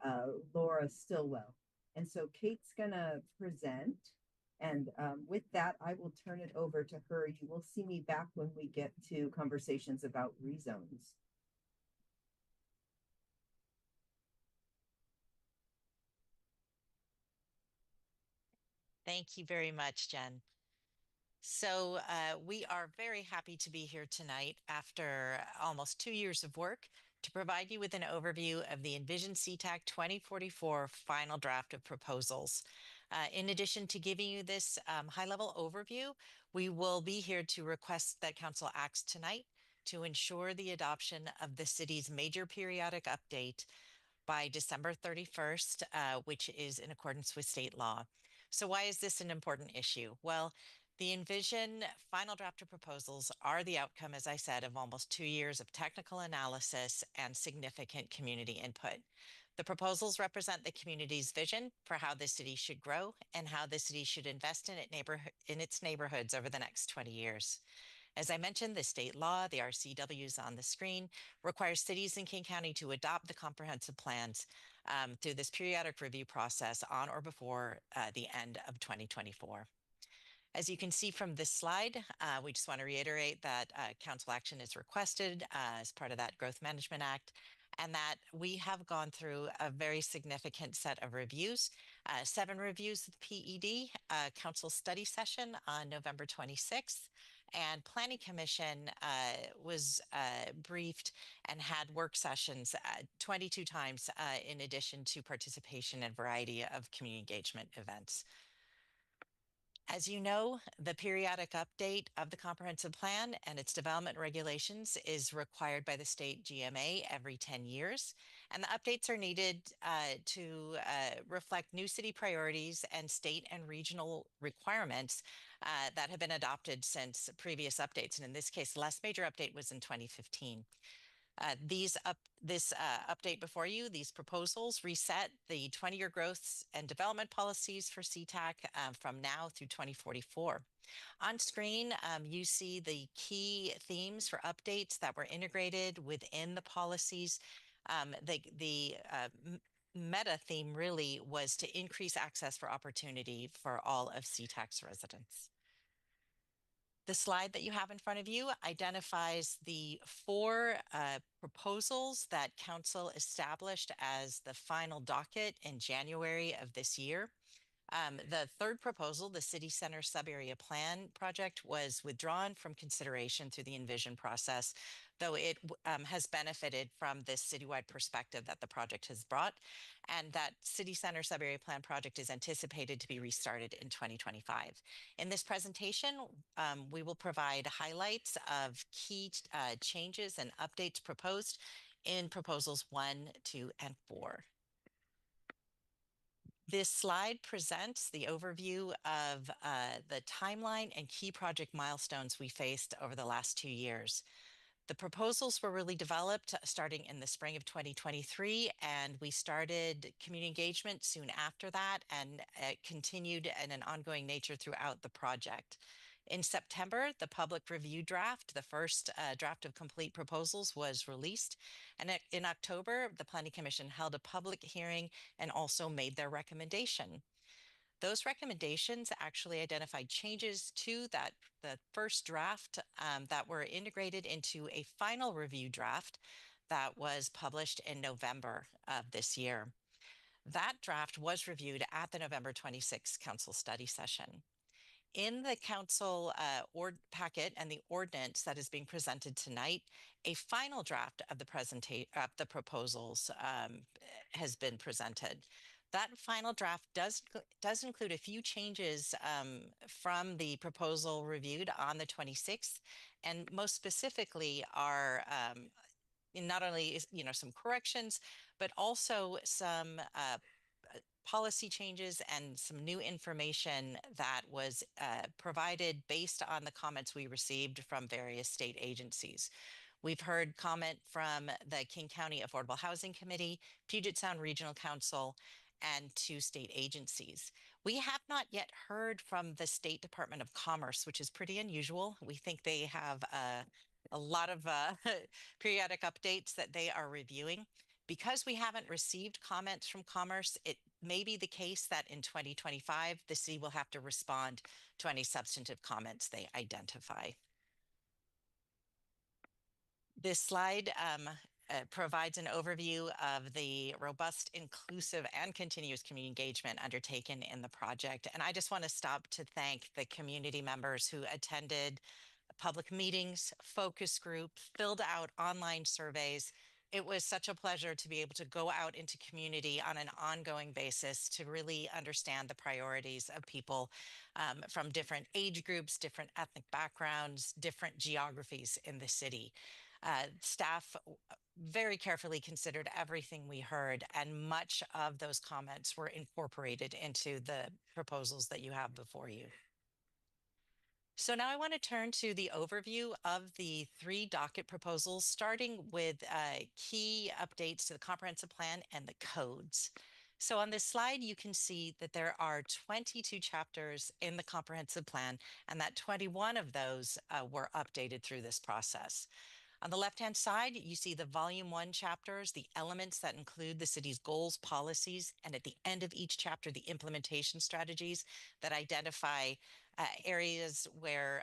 Laura Stillwell. And so Kate's gonna present. And with that, I will turn it over to her. You will see me back when we get to conversations about rezones. Thank you very much, Jen. So we are very happy to be here tonight after almost 2 years of work to provide you with an overview of the Envision Sea-Tac 2044 final draft of proposals. In addition to giving you this high-level overview, we will be here to request that Council acts tonight to ensure the adoption of the city's major periodic update by December 31st, which is in accordance with state law. So why is this an important issue? Well, the Envision final draft of proposals are the outcome, as I said, of almost 2 years of technical analysis and significant community input. The proposals represent the community's vision for how the city should grow and how the city should invest in its neighborhoods over the next 20 years. As I mentioned, the state law, the RCWs on the screen, requires cities in King County to adopt the comprehensive plans through this periodic review process on or before the end of 2024. As you can see from this slide, we just want to reiterate that council action is requested as part of that Growth Management Act, and that we have gone through a very significant set of reviews, 7 reviews of PED, council study session on November 26th, and Planning Commission was briefed and had work sessions 22 times in addition to participation in a variety of community engagement events. As you know, the periodic update of the comprehensive plan and its development regulations is required by the state GMA every 10 years. And the updates are needed to reflect new city priorities and state and regional requirements that have been adopted since previous updates. And in this case, the last major update was in 2015. This update before you, these proposals reset the 20-year growth and development policies for SeaTac from now through 2044. On screen, you see the key themes for updates that were integrated within the policies. The meta theme really was to increase access for opportunity for all of SeaTac's residents. The slide that you have in front of you identifies the 4 proposals that council established as the final docket in January of this year. The 3rd proposal, the City Center Sub-Area Plan project, was withdrawn from consideration through the Envision process, though it has benefited from this citywide perspective that the project has brought, and that City Center Sub-Area Plan project is anticipated to be restarted in 2025. In this presentation, we will provide highlights of key changes and updates proposed in proposals 1, 2, and 4. This slide presents the overview of the timeline and key project milestones we faced over the last 2 years. The proposals were really developed starting in the spring of 2023, and we started community engagement soon after that, and it continued in an ongoing nature throughout the project. In September, the public review draft, the first draft of complete proposals, was released. And in October, the Planning Commission held a public hearing and also made their recommendation. Those recommendations actually identified changes to the first draft that were integrated into a final review draft that was published in November of this year. That draft was reviewed at the November 26th council study session. In the council packet and the ordinance that is being presented tonight, a final draft of the proposals has been presented. That final draft does include a few changes from the proposal reviewed on the 26th, and most specifically are not only some corrections, but also some policy changes and some new information that was provided based on the comments we received from various state agencies. We've heard comment from the King County Affordable Housing Committee, Puget Sound Regional Council, and 2 state agencies. We have not yet heard from the State Department of Commerce, which is pretty unusual. We think they have a lot of periodic updates that they are reviewing. Because we haven't received comments from Commerce, it may be the case that in 2025, the city will have to respond to any substantive comments they identify. This slide provides an overview of the robust, inclusive, and continuous community engagement undertaken in the project. And I just want to stop to thank the community members who attended public meetings, focus groups, filled out online surveys. It was such a pleasure to be able to go out into community on an ongoing basis to really understand the priorities of people from different age groups, different ethnic backgrounds, different geographies in the city. Staff very carefully considered everything we heard, and much of those comments were incorporated into the proposals that you have before you. So now I want to turn to the overview of the 3 docket proposals, starting with key updates to the comprehensive plan and the codes. So on this slide, you can see that there are 22 chapters in the comprehensive plan, and that 21 of those were updated through this process. On the left-hand side, you see the Volume 1 chapters, the elements that include the city's goals, policies, and at the end of each chapter, the implementation strategies that identify areas where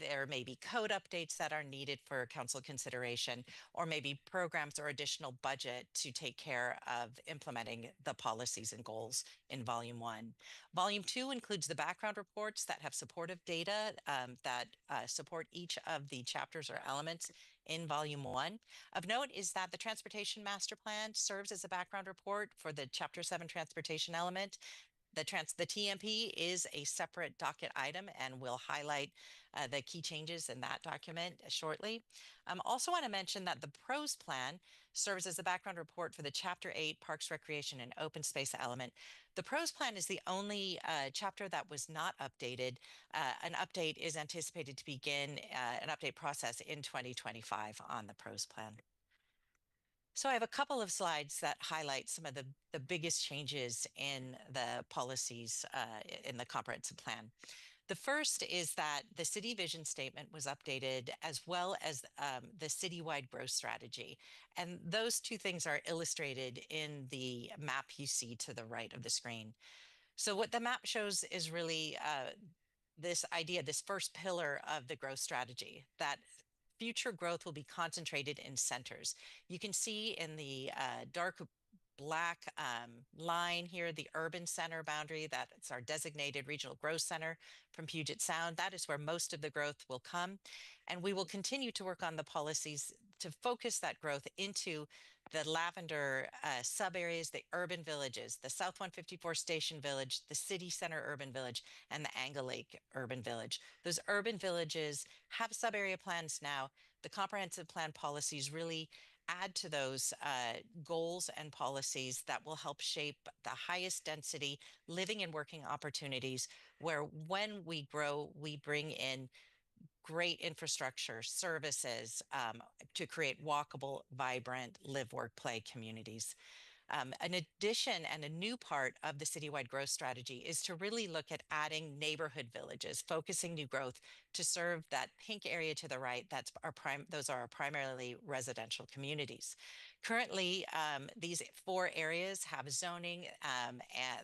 there may be code updates that are needed for council consideration, or maybe programs or additional budget to take care of implementing the policies and goals in Volume 1. Volume 2 includes the background reports that have supportive data that support each of the chapters or elements in Volume 1. Of note is that the Transportation Master Plan serves as a background report for the Chapter 7 transportation element. The TMP is a separate docket item, and we'll highlight the key changes in that document shortly. Also want to mention that the PROS plan serves as a background report for the Chapter 8 Parks, Recreation, and Open Space element. The PROS plan is the only chapter that was not updated. An update is anticipated to begin an update process in 2025 on the PROS plan. So I have a couple of slides that highlight some of the biggest changes in the policies in the comprehensive plan. The first is that the city vision statement was updated, as well as the citywide growth strategy. And those 2 things are illustrated in the map you see to the right of the screen. So what the map shows is really this idea, this first pillar of the growth strategy, that future growth will be concentrated in centers. You can see in the dark black line here, the urban center boundary, that's our designated regional growth center from Puget Sound. That is where most of the growth will come. And we will continue to work on the policies to focus that growth into the Lavender sub areas, the urban villages, the South 154 Station Village, the City Center Urban Village, and the Angle Lake Urban Village. Those urban villages have sub area plans now. The comprehensive plan policies really add to those goals and policies that will help shape the highest density living and working opportunities, where when we grow, we bring in great infrastructure, services to create walkable, vibrant, live, work, play communities. An addition and a new part of the citywide growth strategy is to really look at adding neighborhood villages, focusing new growth to serve that pink area to the right. Those are our primarily residential communities. Currently, these 4 areas have zoning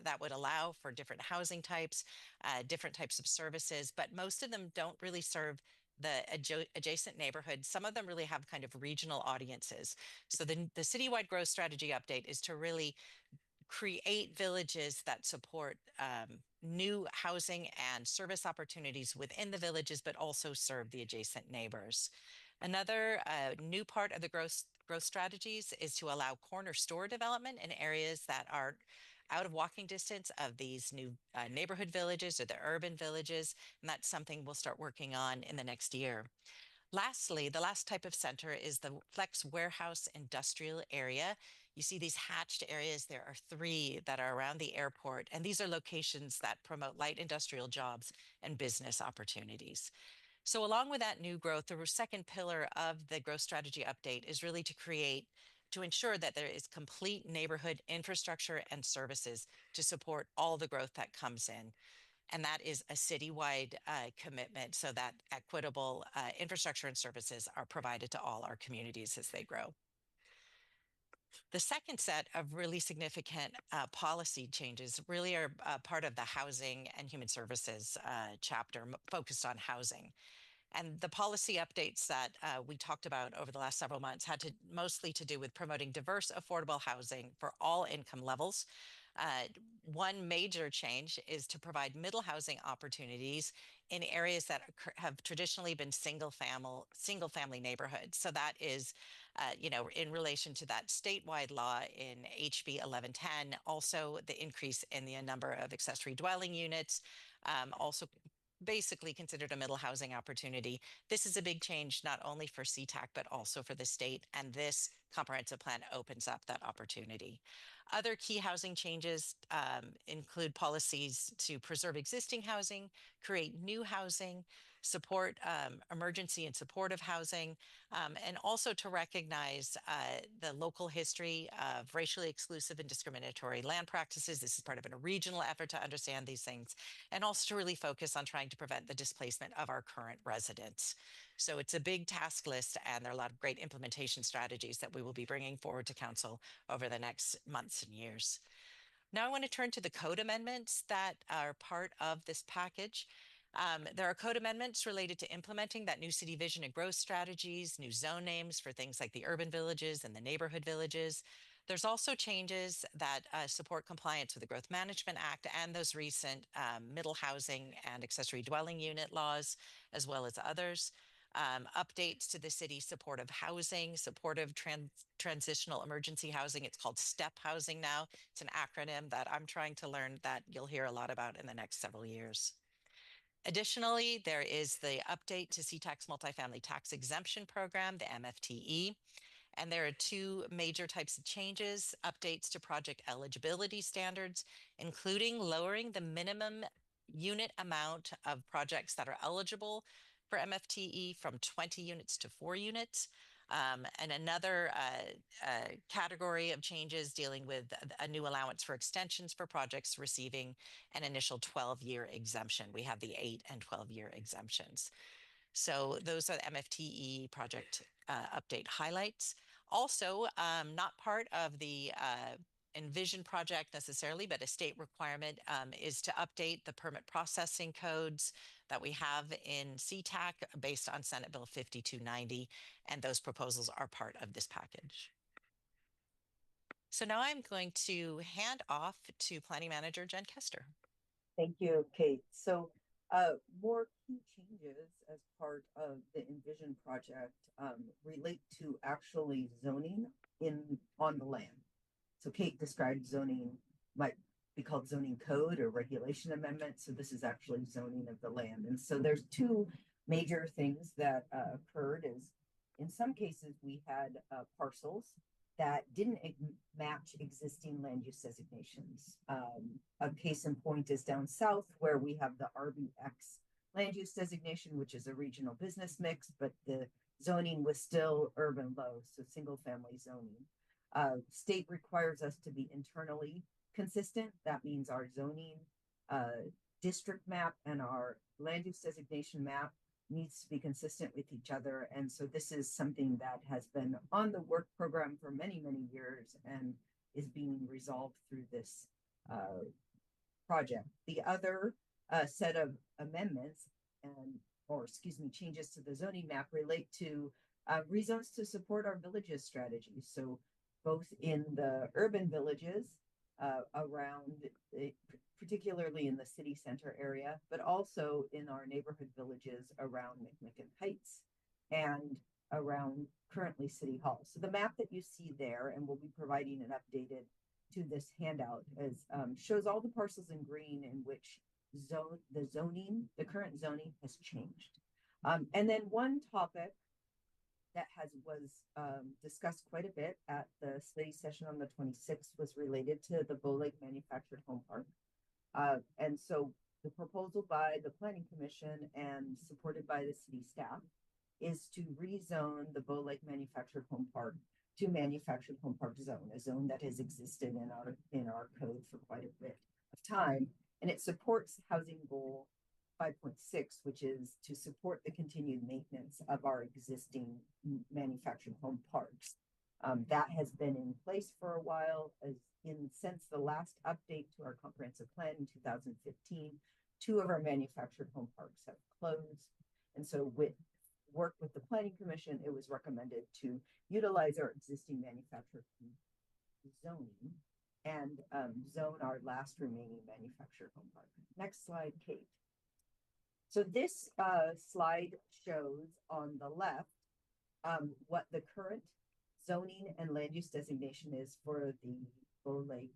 that would allow for different housing types, different types of services, but most of them don't really serve the adjacent neighborhoods. Some of them really have kind of regional audiences. So the citywide growth strategy update is to really create villages that support new housing and service opportunities within the villages, but also serve the adjacent neighbors. Another new part of the growth strategies is to allow corner store development in areas that are out of walking distance of these new neighborhood villages or the urban villages, and that's something we'll start working on in the next year. Lastly, the last type of center is the flex warehouse industrial area. You see these hatched areas. There are 3 that are around the airport, and these are locations that promote light industrial jobs and business opportunities. So along with that new growth, the second pillar of the growth strategy update is really to ensure that there is complete neighborhood infrastructure and services to support all the growth that comes in. And that is a citywide commitment so that equitable infrastructure and services are provided to all our communities as they grow. The second set of really significant policy changes really are part of the housing and human services chapter focused on housing. And the policy updates that we talked about over the last several months had mostly to do with promoting diverse, affordable housing for all income levels. One major change is to provide middle housing opportunities in areas that have traditionally been single family neighborhoods. So that is, in relation to that statewide law in HB 1110, also the increase in the number of accessory dwelling units, also basically considered a middle housing opportunity. This is a big change not only for SeaTac, but also for the state, and this comprehensive plan opens up that opportunity. Other key housing changes include policies to preserve existing housing, create new housing, support emergency and supportive housing, and also to recognize the local history of racially exclusive and discriminatory land practices. This is part of a regional effort to understand these things, and also to really focus on trying to prevent the displacement of our current residents. So it's a big task list, and there are a lot of great implementation strategies that we will be bringing forward to Council over the next months and years. Now I want to turn to the code amendments that are part of this package. There are code amendments related to implementing that new city vision and growth strategies, new zone names for things like the urban villages and the neighborhood villages. There's also changes that support compliance with the Growth Management Act and those recent middle housing and accessory dwelling unit laws, as well as others. Updates to the city supportive housing, supportive transitional emergency housing. It's called STEP housing now. It's an acronym that I'm trying to learn that you'll hear a lot about in the next several years. Additionally, there is the update to SeaTac's multifamily tax exemption program, the MFTE. And there are two major types of changes: updates to project eligibility standards, including lowering the minimum unit amount of projects that are eligible for MFTE from 20 units to 4 units. And another category of changes dealing with a new allowance for extensions for projects receiving an initial 12-year exemption. We have the 8 and 12-year exemptions. So those are the MFTE project update highlights. Also, not part of the Envision project necessarily, but a state requirement is to update the permit processing codes that we have in SeaTac based on Senate Bill 5290, and those proposals are part of this package. So now I'm going to hand off to Planning Manager Jen Kester. Thank you, Kate. So more key changes as part of the Envision project relate to actually zoning on the land. So Kate described zoning might be called zoning code or regulation amendment. So this is actually zoning of the land. And so there's two major things that occurred is in some cases we had parcels that didn't match existing land use designations. A case in point is down south where we have the RBX land use designation, which is a regional business mix, but the zoning was still urban low, so single family zoning. State requires us to be internally consistent. That means our zoning district map and our land use designation map needs to be consistent with each other. And so this is something that has been on the work program for many, many years and is being resolved through this project. The other set of amendments changes to the zoning map relate to rezones to support our villages strategy. So both in the urban villages around, particularly in the city center area, but also in our neighborhood villages around McMicken Heights and around currently City Hall. So the map that you see there, and we'll be providing an updated to this handout, is shows all the parcels in green in which the current zoning has changed. And then one topic that was discussed quite a bit at the study session on the 26th was related to the Bow Lake Manufactured Home Park. And so the proposal by the Planning Commission and supported by the city staff is to rezone the Bow Lake Manufactured Home Park to Manufactured Home Park Zone, a zone that has existed in our code for quite a bit of time. And it supports Housing Goal 5.6, which is to support the continued maintenance of our existing manufactured home parks. That has been in place for a while, since the last update to our comprehensive plan in 2015. 2 of our manufactured home parks have closed. And so with work with the Planning Commission, it was recommended to utilize our existing manufactured zoning and zone our last remaining manufactured home park. Next slide, Kate. So this slide shows on the left what the current zoning and land use designation is for the Bow Lake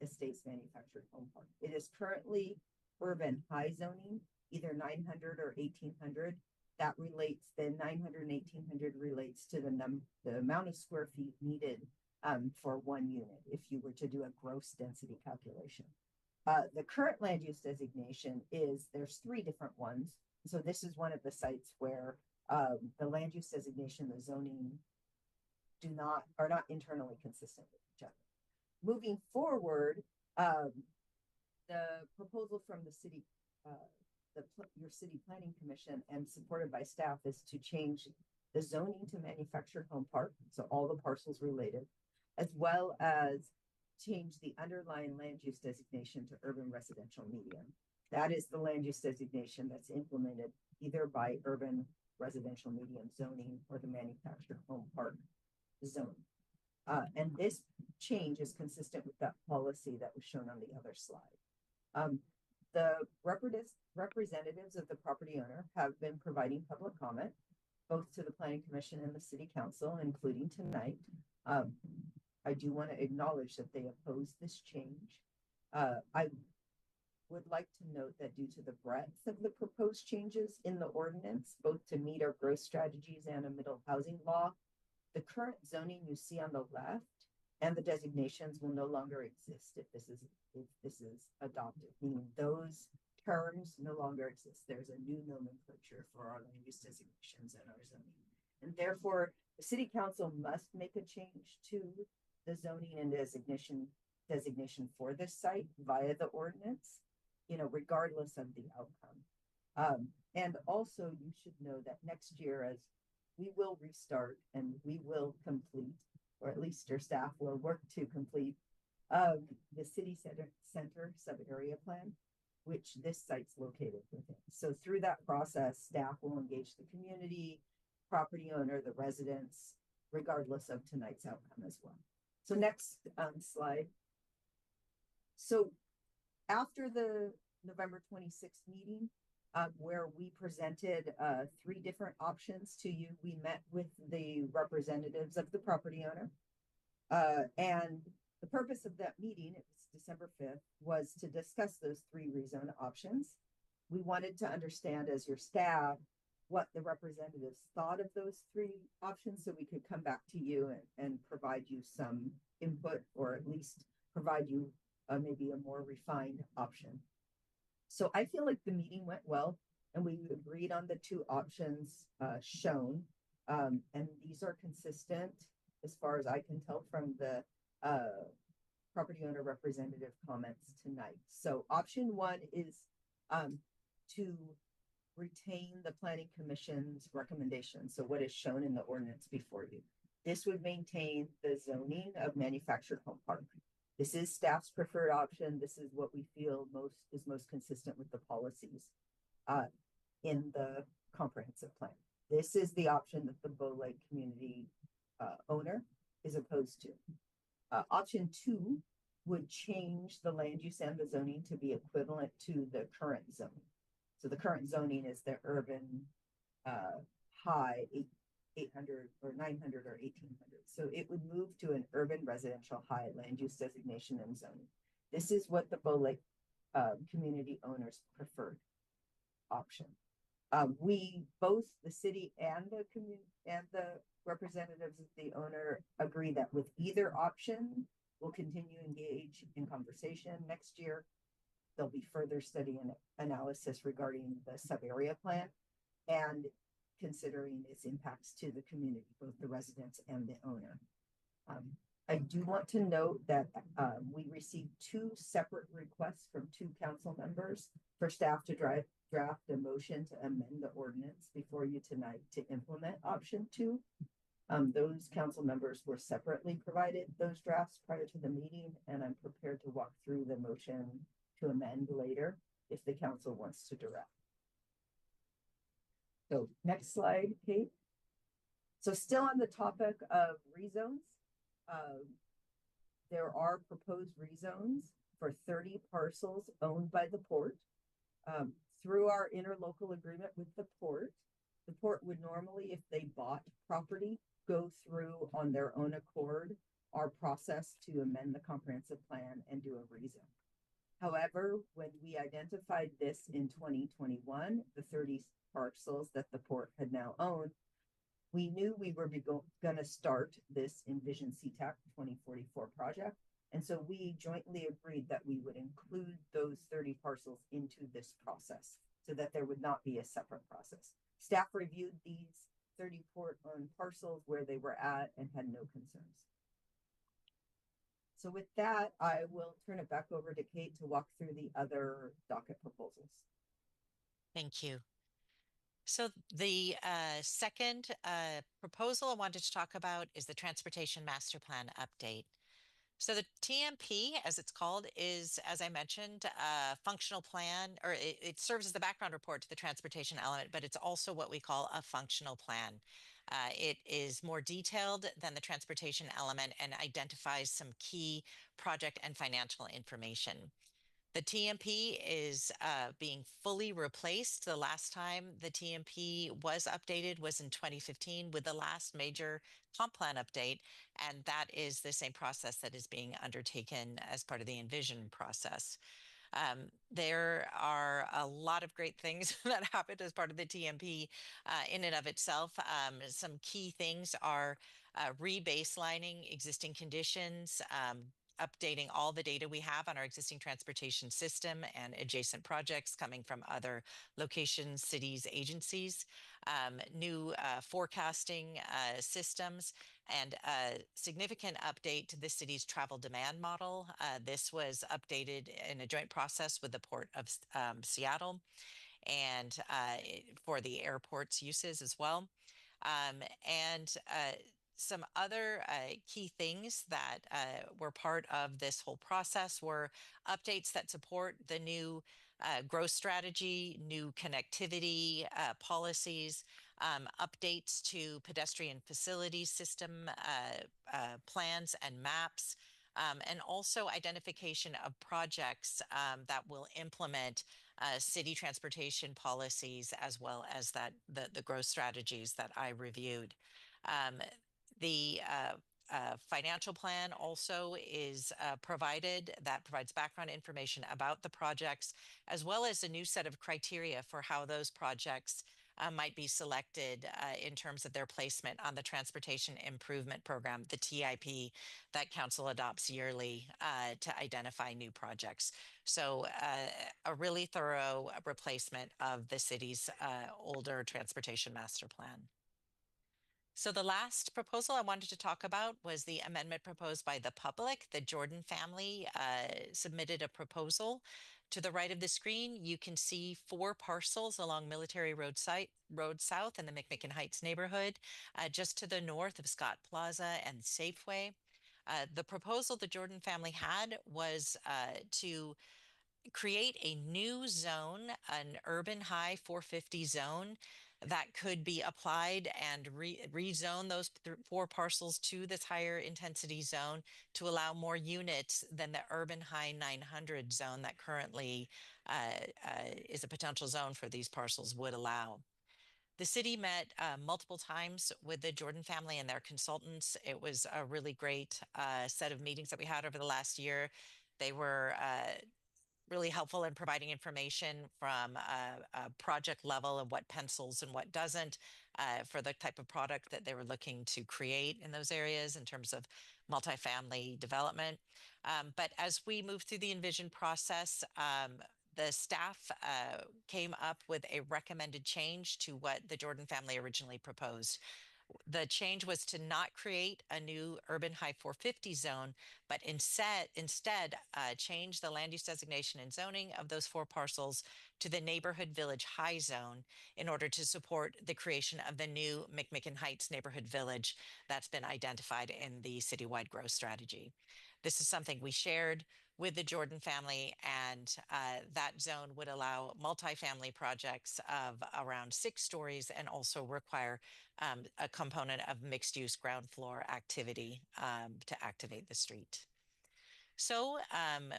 Estates Manufactured Home Park. It is currently urban high zoning, either 900 or 1800. That relates, the 900 and 1800 relates to the amount of square feet needed for one unit if you were to do a gross density calculation. The current land use designation is, there's 3 different ones. So this is one of the sites where the land use designation, the zoning are not internally consistent with each other. Moving forward, the proposal from the city, your city planning commission and supported by staff is to change the zoning to manufactured home park, so all the parcels related, as well as change the underlying land use designation to urban residential medium. That is the land use designation that's implemented either by urban residential medium zoning or the manufactured home park zone. And this change is consistent with that policy that was shown on the other slide. The representatives of the property owner have been providing public comment, both to the Planning Commission and the City Council, including tonight. I do want to acknowledge that they oppose this change. I would like to note that due to the breadth of the proposed changes in the ordinance, both to meet our growth strategies and a middle housing law, the current zoning you see on the left and the designations will no longer exist if this is adopted, meaning those terms no longer exist. There's a new nomenclature for our land use designations and our zoning. And therefore, the City Council must make a change to the zoning and designation for this site via the ordinance, regardless of the outcome. And also you should know that next year, as we will restart and we will complete, or at least your staff will work to complete, the city center sub-area plan, which this site's located within. So through that process, staff will engage the community, property owner, the residents, regardless of tonight's outcome as well. So next slide. So after the November 26th meeting, where we presented 3 different options to you, we met with the representatives of the property owner. And the purpose of that meeting, it was December 5th, was to discuss those 3 rezone options. We wanted to understand as your staff what the representatives thought of those 3 options so we could come back to you and provide you some input, or at least provide you maybe a more refined option. So I feel like the meeting went well, and we agreed on the 2 options shown. And these are consistent as far as I can tell from the property owner representative comments tonight. So option 1 is to retain the Planning Commission's recommendation. So what is shown in the ordinance before you. This would maintain the zoning of manufactured home park. This is staff's preferred option. This is what we feel is most consistent with the policies in the comprehensive plan. This is the option that the Bow Lake community owner is opposed to. Option 2 would change the land use and the zoning to be equivalent to the current zoning. So the current zoning is the urban high 800 or 900 or 1800. So it would move to an urban residential high land use designation and zoning. This is what the Bow Lake community owners preferred option. We, both the city and the community and the representatives of the owner, agree that with either option, we'll continue to engage in conversation next year. There'll be further study and analysis regarding the sub-area plan and considering its impacts to the community, both the residents and the owner. I do want to note that we received 2 separate requests from 2 council members for staff to draft a motion to amend the ordinance before you tonight to implement option 2. Those council members were separately provided those drafts prior to the meeting, and I'm prepared to walk through the motion to amend later if the council wants to direct. So next slide, Kate. So still on the topic of rezones, there are proposed rezones for 30 parcels owned by the port. Through our interlocal agreement with the port would normally, if they bought property, go through on their own accord our process to amend the comprehensive plan and do a rezone. However, when we identified this in 2021, the 30 parcels that the port had now owned, we knew we were going to start this Envision SeaTac 2044 project. And so we jointly agreed that we would include those 30 parcels into this process so that there would not be a separate process. Staff reviewed these 30 port-owned parcels where they were at and had no concerns. So with that, I will turn it back over to Kate to walk through the other docket proposals. Thank you. So the second proposal I wanted to talk about is the Transportation Master Plan update. So the TMP, as it's called, is, as I mentioned, a functional plan, or it serves as the background report to the transportation element, but it's also what we call a functional plan. It is more detailed than the transportation element and identifies some key project and financial information. The TMP is being fully replaced. The last time the TMP was updated was in 2015 with the last major comp plan update, and that is the same process that is being undertaken as part of the Envision process. There are a lot of great things that happened as part of the TMP in and of itself. Some key things are re-baselining existing conditions, updating all the data we have on our existing transportation system and adjacent projects coming from other locations, cities, agencies, new forecasting systems, and a significant update to the city's travel demand model. This was updated in a joint process with the Port of Seattle and for the airport's uses as well. Some other key things that were part of this whole process were updates that support the new growth strategy, new connectivity policies, updates to pedestrian facilities system plans and maps, and also identification of projects that will implement city transportation policies as well as the growth strategies that I reviewed. The financial plan also is provided that provides background information about the projects, as well as a new set of criteria for how those projects might be selected in terms of their placement on the Transportation Improvement Program, the TIP, that Council adopts yearly to identify new projects. So a really thorough replacement of the city's older Transportation Master Plan. So the last proposal I wanted to talk about was the amendment proposed by the public. The Jordan family submitted a proposal. To the right of the screen, you can see 4 parcels along Military Road South in the McMicken Heights neighborhood, just to the north of Scott Plaza and Safeway. The proposal the Jordan family had was to create a new zone, an urban high 450 zone that could be applied and rezone those 4 parcels to this higher intensity zone to allow more units than the urban high 900 zone that currently is a potential zone for these parcels would allow. The city met multiple times with the Jordan family and their consultants. It was a really great set of meetings that we had over the last year. They were really helpful in providing information from a project level of what pencils and what doesn't for the type of product that they were looking to create in those areas in terms of multifamily development. But as we moved through the Envision process, the staff came up with a recommended change to what the Jordan family originally proposed. The change was to not create a new urban high 450 zone, but instead change the land use designation and zoning of those 4 parcels to the neighborhood village high zone in order to support the creation of the new McMicken Heights neighborhood village that's been identified in the citywide growth strategy. This is something we shared with the Jordan family, and that zone would allow multifamily projects of around 6 stories and also require a component of mixed use ground floor activity to activate the street. So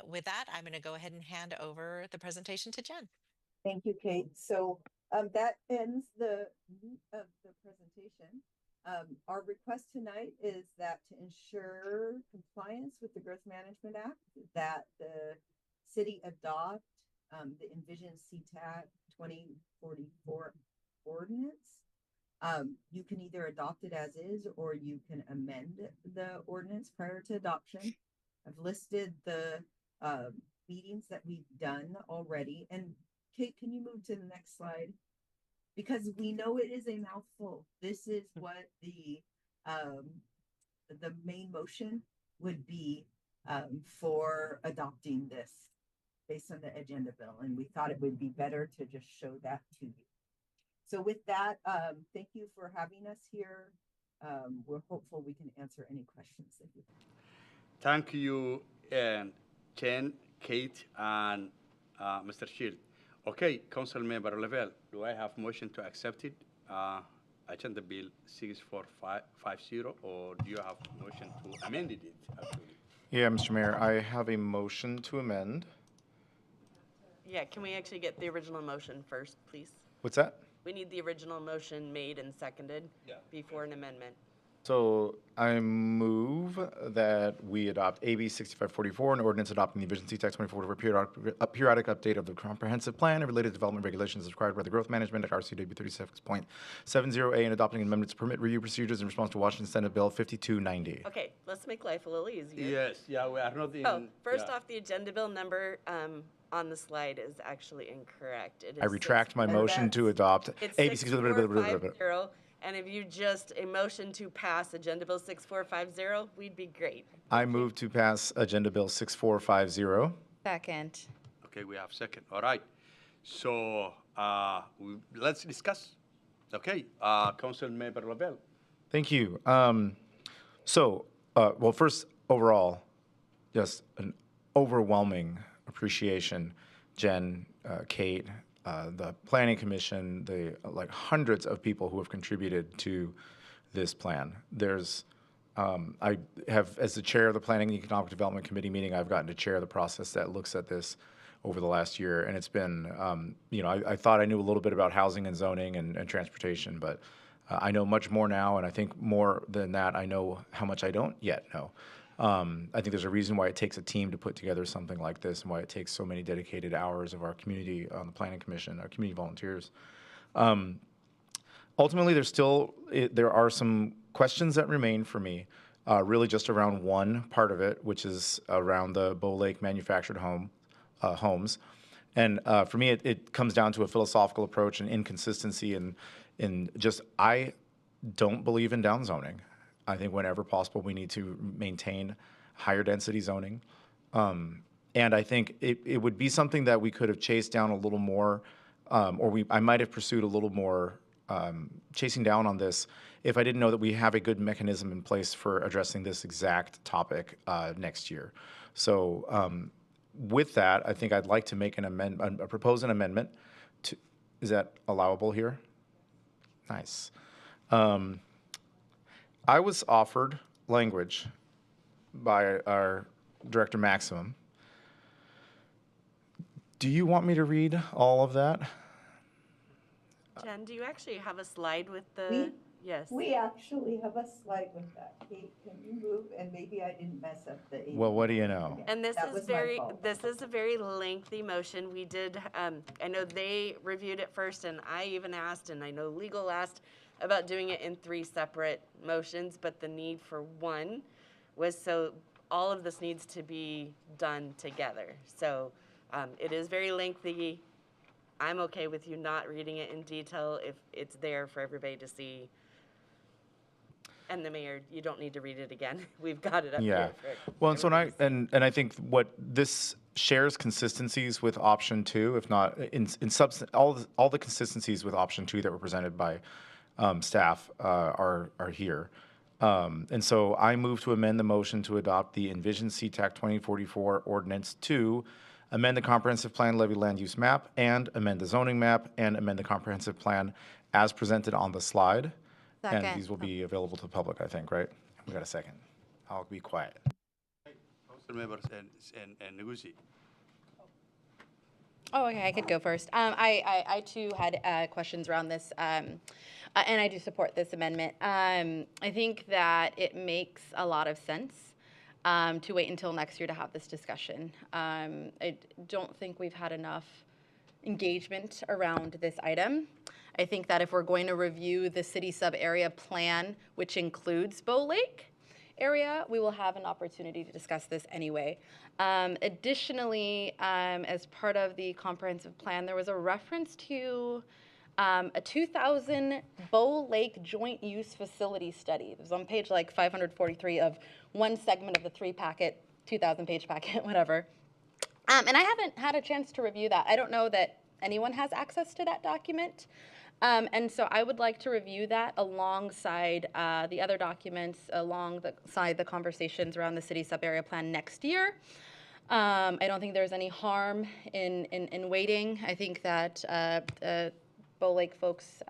with that, I'm going to go ahead and hand over the presentation to Jen. Thank you, Kate. So that ends the meat of the presentation. Our request tonight is that to ensure compliance with the Growth Management Act, that the city adopt the Envision SeaTac 2044 ordinance. You can either adopt it as is, or you can amend the ordinance prior to adoption. I've listed the meetings that we've done already. And Kate, can you move to the next slide? Because we know it is a mouthful. This is what the main motion would be for adopting this based on the agenda bill. And we thought it would be better to just show that to you. So with that, thank you for having us here. We're hopeful we can answer any questions that you have. Thank you, Jen, Kate, and Mr. Shield. Okay, Council Member Lavelle, do I have motion to accept it? Agenda Bill 6450, or do you have motion to amend it, actually? Yeah, Mr. Mayor, I have a motion to amend. Yeah, can we actually get the original motion first, please? What's that? We need the original motion made and seconded before an amendment. So I move that we adopt AB 6544, an ordinance adopting the Envision SeaTac 2044 periodic update of the comprehensive plan and related development regulations as required by the Growth Management at RCW 36.70A, and adopting amendments to permit review procedures in response to Washington Senate Bill 5290. Okay, let's make life a little easier. Yes, yeah, we are not in. Oh, first off, the agenda bill number on the slide is actually incorrect. It is I retract my motion to adopt AB 6450. And if you just a motion to pass Agenda Bill 6450, we'd be great. I move to pass Agenda Bill 6450. Second. Okay, we have second. All right. So let's discuss. Okay, Council Member Lavelle. Thank you. Well, first, overall, just an overwhelming appreciation, Jen, Kate, the Planning Commission, the hundreds of people who have contributed to this plan. There's, I have, as the chair of the Planning and Economic Development Committee meeting, I've gotten to chair the process that looks at this over the last year, and it's been, I thought I knew a little bit about housing and zoning and transportation, but I know much more now, and I think more than that, I know how much I don't yet know. I think there's a reason why it takes a team to put together something like this, and why it takes so many dedicated hours of our community on the Planning Commission, our community volunteers. Ultimately, there are some questions that remain for me, really just around one part of it, which is around the Bow Lake manufactured homes. And for me, it comes down to a philosophical approach and inconsistency, in just, I don't believe in downzoning. I think whenever possible, we need to maintain higher density zoning. And I think it would be something that we could have chased down a little more, I might have pursued a little more chasing down on this if I didn't know that we have a good mechanism in place for addressing this exact topic next year. So with that, I think I'd like to make propose an amendment to, is that allowable here? Nice. I was offered language by our Director Maximum. Do you want me to read all of that? Jen, do you actually have a slide with the, yes. We actually have a slide with that. Kate, can you move? And maybe I didn't mess up the. Well, what do you know? And this is a very lengthy motion. We did, I know they reviewed it first, and I even asked, and I know legal asked about doing it in 3 separate motions, but the need for one was so all of this needs to be done together. So it is very lengthy. I'm okay with you not reading it in detail if it's there for everybody to see. And the mayor, you don't need to read it again. We've got it up here. Well, and so I think what this shares consistencies with option 2, if not in substance, all the consistencies with option 2 that were presented by staff are here. And so I move to amend the motion to adopt the Envision SeaTac 2044 ordinance to amend the comprehensive plan levy land use map, and amend the zoning map, and amend the comprehensive plan as presented on the slide. Second. And these will be available to the public, I think, right? We got a second. I'll be quiet. Council members and Nguzi. Oh, okay, I could go first. I too had questions around this, and I do support this amendment. I think that it makes a lot of sense to wait until next year to have this discussion. I don't think we've had enough engagement around this item. I think that if we're going to review the city sub-area plan, which includes Bow Lake area, we will have an opportunity to discuss this anyway. Additionally, as part of the comprehensive plan, there was a reference to a 2000 Bow Lake joint use facility study. It was on page like 543 of one segment of the 3-packet, 2,000-page packet, whatever. And I haven't had a chance to review that. I don't know that anyone has access to that document. And so I would like to review that alongside the other documents, alongside the conversations around the city sub-area plan next year. I don't think there's any harm in waiting. I think that Bow Lake folks,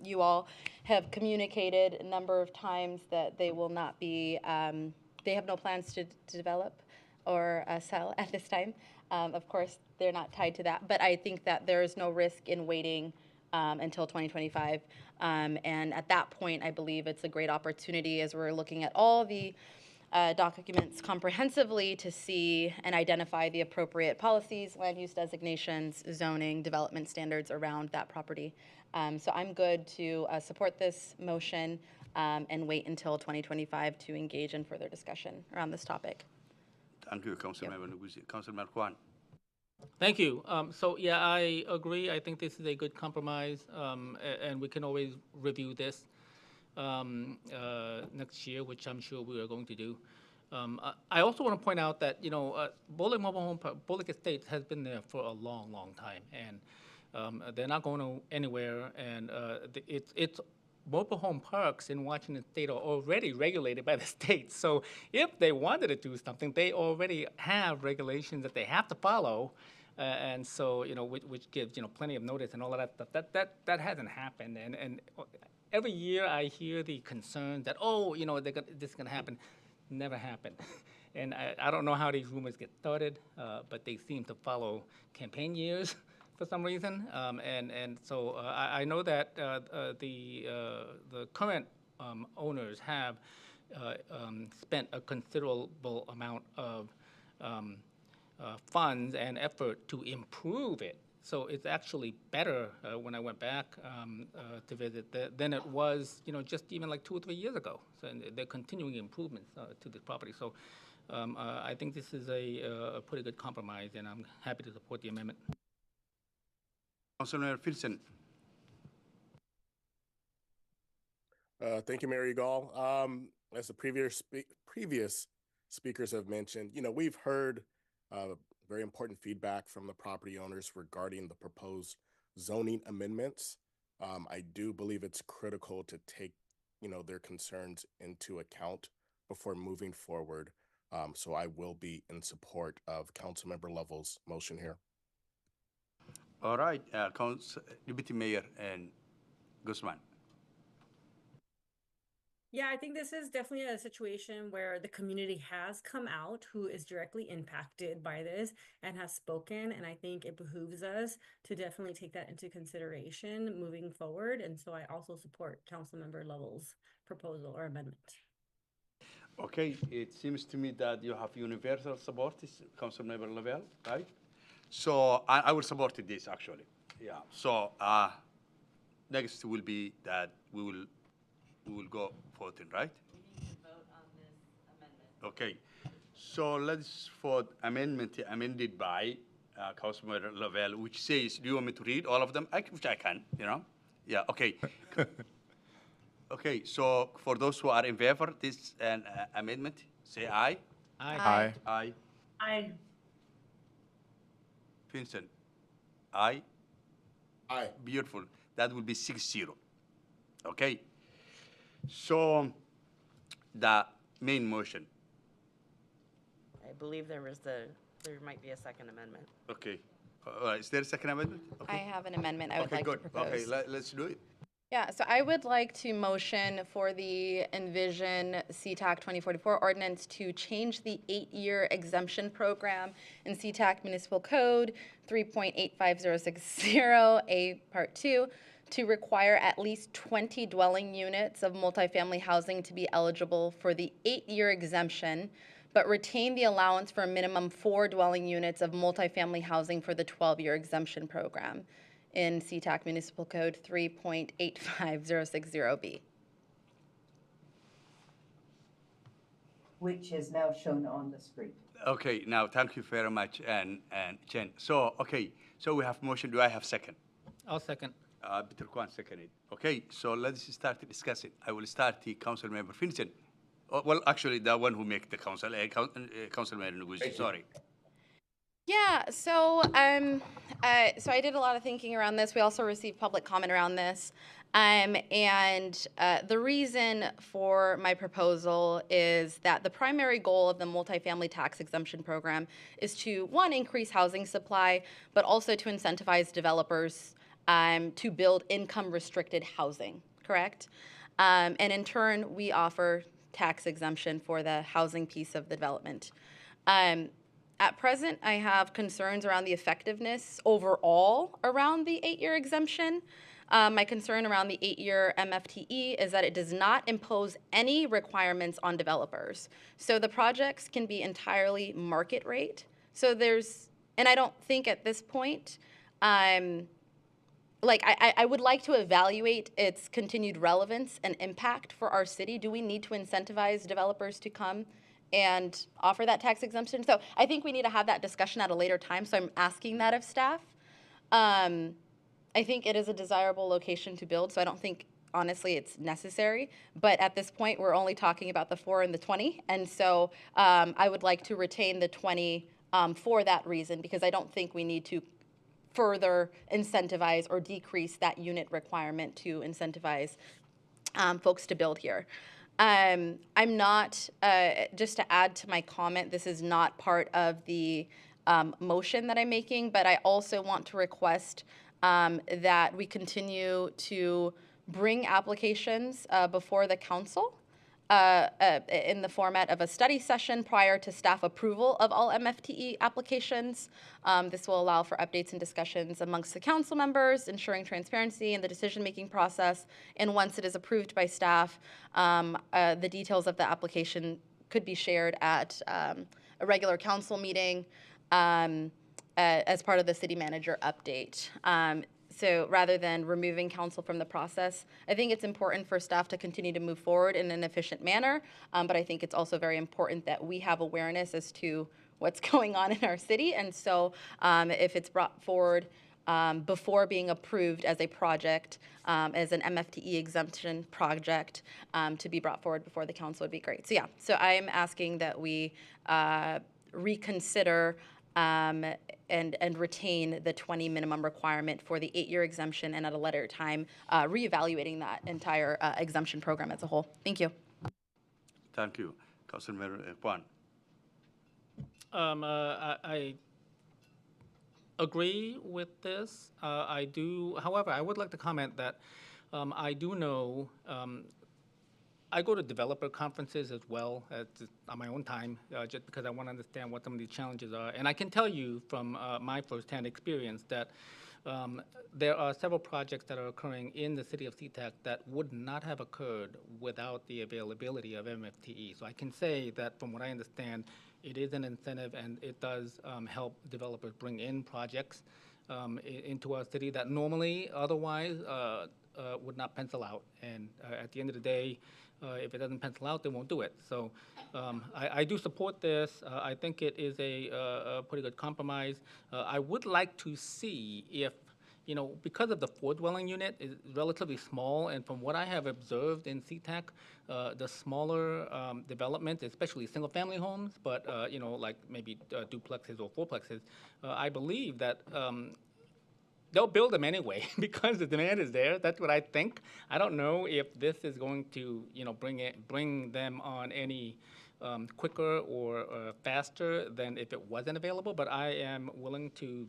you all have communicated a number of times that they will not be, they have no plans to develop or sell at this time. Of course, they're not tied to that, but I think that there is no risk in waiting until 2025. And at that point, I believe it's a great opportunity as we're looking at all the documents comprehensively to see and identify the appropriate policies, land use designations, zoning, development standards around that property. So I'm good to support this motion and wait until 2025 to engage in further discussion around this topic. Thank you, Councilmember Nguzi. Councilmember Kwan. Thank you. So yeah, I agree. I think this is a good compromise, and we can always review this next year, which I'm sure we are going to do. I also want to point out that, Bow Lake Mobile Home Park, Bow Lake Estates has been there for a long, long time, and they're not going anywhere. And it's mobile home parks in Washington State are already regulated by the state. So if they wanted to do something, they already have regulations that they have to follow. And so, which gives, plenty of notice and all of that stuff. That hasn't happened. And every year I hear the concerns that, this is going to happen. Never happened. And I don't know how these rumors get started, but they seem to follow campaign years for some reason. And so I know that the current owners have spent a considerable amount of funds and effort to improve it. So it's actually better when I went back to visit than it was, just even like 2 or 3 years ago. So they're continuing improvements to this property. So I think this is a pretty good compromise, and I'm happy to support the amendment. Councilmember Filson. Thank you, Mary Gall. As the previous speakers have mentioned, we've heard very important feedback from the property owners regarding the proposed zoning amendments. I do believe it's critical to take, their concerns into account before moving forward. So I will be in support of Councilmember Lovell's motion here. All right, Deputy Mayor and Guzman. Yeah, I think this is definitely a situation where the community has come out who is directly impacted by this and has spoken. And I think it behooves us to definitely take that into consideration moving forward. And so I also support Councilmember Lovell's proposal or amendment. Okay, it seems to me that you have universal support, Councilmember Lavelle, right? So I will support this actually. Yeah. So next will be that we will go voting, right? We need to vote on this amendment. Okay. So let's vote amendment amended by Councilmember Lavelle, which says, do you want me to read all of them? Which I can, Yeah. Okay. Okay. So for those who are in favor of this amendment, say aye. Aye. Aye. Aye. Aye. Vincent. Aye. Aye. Beautiful. That will be 6-0. Okay. So the main motion. I believe there might be a second amendment. Okay. Is there a second amendment? Okay. I have an amendment I would like to propose. Okay, let's do it. Yeah, so I would like to motion for the Envision Sea-Tac 2044 ordinance to change the 8-year exemption program in Sea-Tac Municipal Code 3.85060, A Part 2, to require at least 20 dwelling units of multifamily housing to be eligible for the 8-year exemption, but retain the allowance for a minimum 4 dwelling units of multifamily housing for the 12-year exemption program in SeaTac Municipal Code 3.85060B. Which is now shown on the screen. Okay, now thank you very much, and Chen. So, okay, so we have motion. Do I have second? I'll second. Peter Kwan seconded. Okay, so let's start to discuss it. I will start the council member Vincent. Well, actually, the one who make the council council member Nguzi. Sorry. Yeah, so so I did a lot of thinking around this. We also received public comment around this. And the reason for my proposal is that the primary goal of the multifamily tax exemption program is to, one, increase housing supply, but also to incentivize developers to build income-restricted housing, correct? And in turn, we offer tax exemption for the housing piece of the development. At present, I have concerns around the effectiveness overall around the 8-year exemption. My concern around the 8-year MFTE is that it does not impose any requirements on developers. So the projects can be entirely market rate. So and I don't think at this point, I would like to evaluate its continued relevance and impact for our city. Do we need to incentivize developers to come and offer that tax exemption? So I think we need to have that discussion at a later time, so I'm asking that of staff. I think it is a desirable location to build, so I don't think, honestly, it's necessary. But at this point, we're only talking about the 4 and the 20, and so I would like to retain the 20 for that reason, because I don't think we need to further incentivize or decrease that unit requirement to incentivize folks to build here. I'm not, just to add to my comment, this is not part of the motion that I'm making, but I also want to request that we continue to bring applications before the council in the format of a study session prior to staff approval of all MFTE applications. This will allow for updates and discussions amongst the council members, ensuring transparency in the decision-making process. And once it is approved by staff, the details of the application could be shared at a regular council meeting as part of the city manager update. So rather than removing council from the process, I think it's important for staff to continue to move forward in an efficient manner, but I think it's also very important that we have awareness as to what's going on in our city. And so if it's brought forward before being approved as a project, as an MFTE exemption project, to be brought forward before the council would be great. So yeah, so I'm asking that we reconsider and retain the 20 minimum requirement for the 8-year exemption, and at a later time, reevaluating that entire exemption program as a whole. Thank you. Thank you. Councilmember Kwan. I agree with this. I do, however, I would like to comment that I do know I go to developer conferences as well on my own time, just because I want to understand what some of these challenges are. And I can tell you from my firsthand experience that there are several projects that are occurring in the city of SeaTac that would not have occurred without the availability of MFTE. So I can say that from what I understand, it is an incentive, and it does help developers bring in projects into our city that normally otherwise would not pencil out. And at the end of the day, if it doesn't pencil out, they won't do it. So I do support this. I think it is a pretty good compromise. I would like to see if, because of the 4 dwelling unit is relatively small, and from what I have observed in SeaTac, the smaller development, especially single-family homes, but like maybe duplexes or fourplexes, I believe that they'll build them anyway because the demand is there. That's what I think. I don't know if this is going to, bring them on any quicker or faster than if it wasn't available. But I am willing to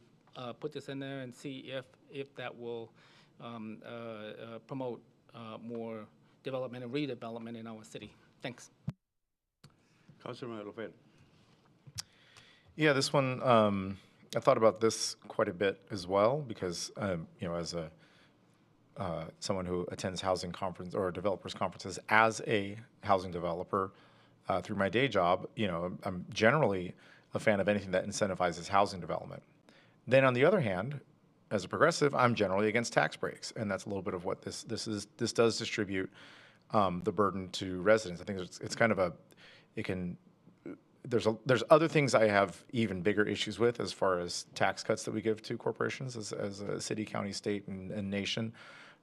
put this in there and see if that will promote more development and redevelopment in our city. Thanks. Councilman Lopez. Yeah, this one. I thought about this quite a bit as well because, as a someone who attends housing conference or developers conferences as a housing developer through my day job, I'm generally a fan of anything that incentivizes housing development. Then on the other hand, as a progressive, I'm generally against tax breaks, and that's a little bit of what this is. This does distribute the burden to residents. I think it's kind of there's other things I have even bigger issues with as far as tax cuts that we give to corporations as a city, county, state, and nation.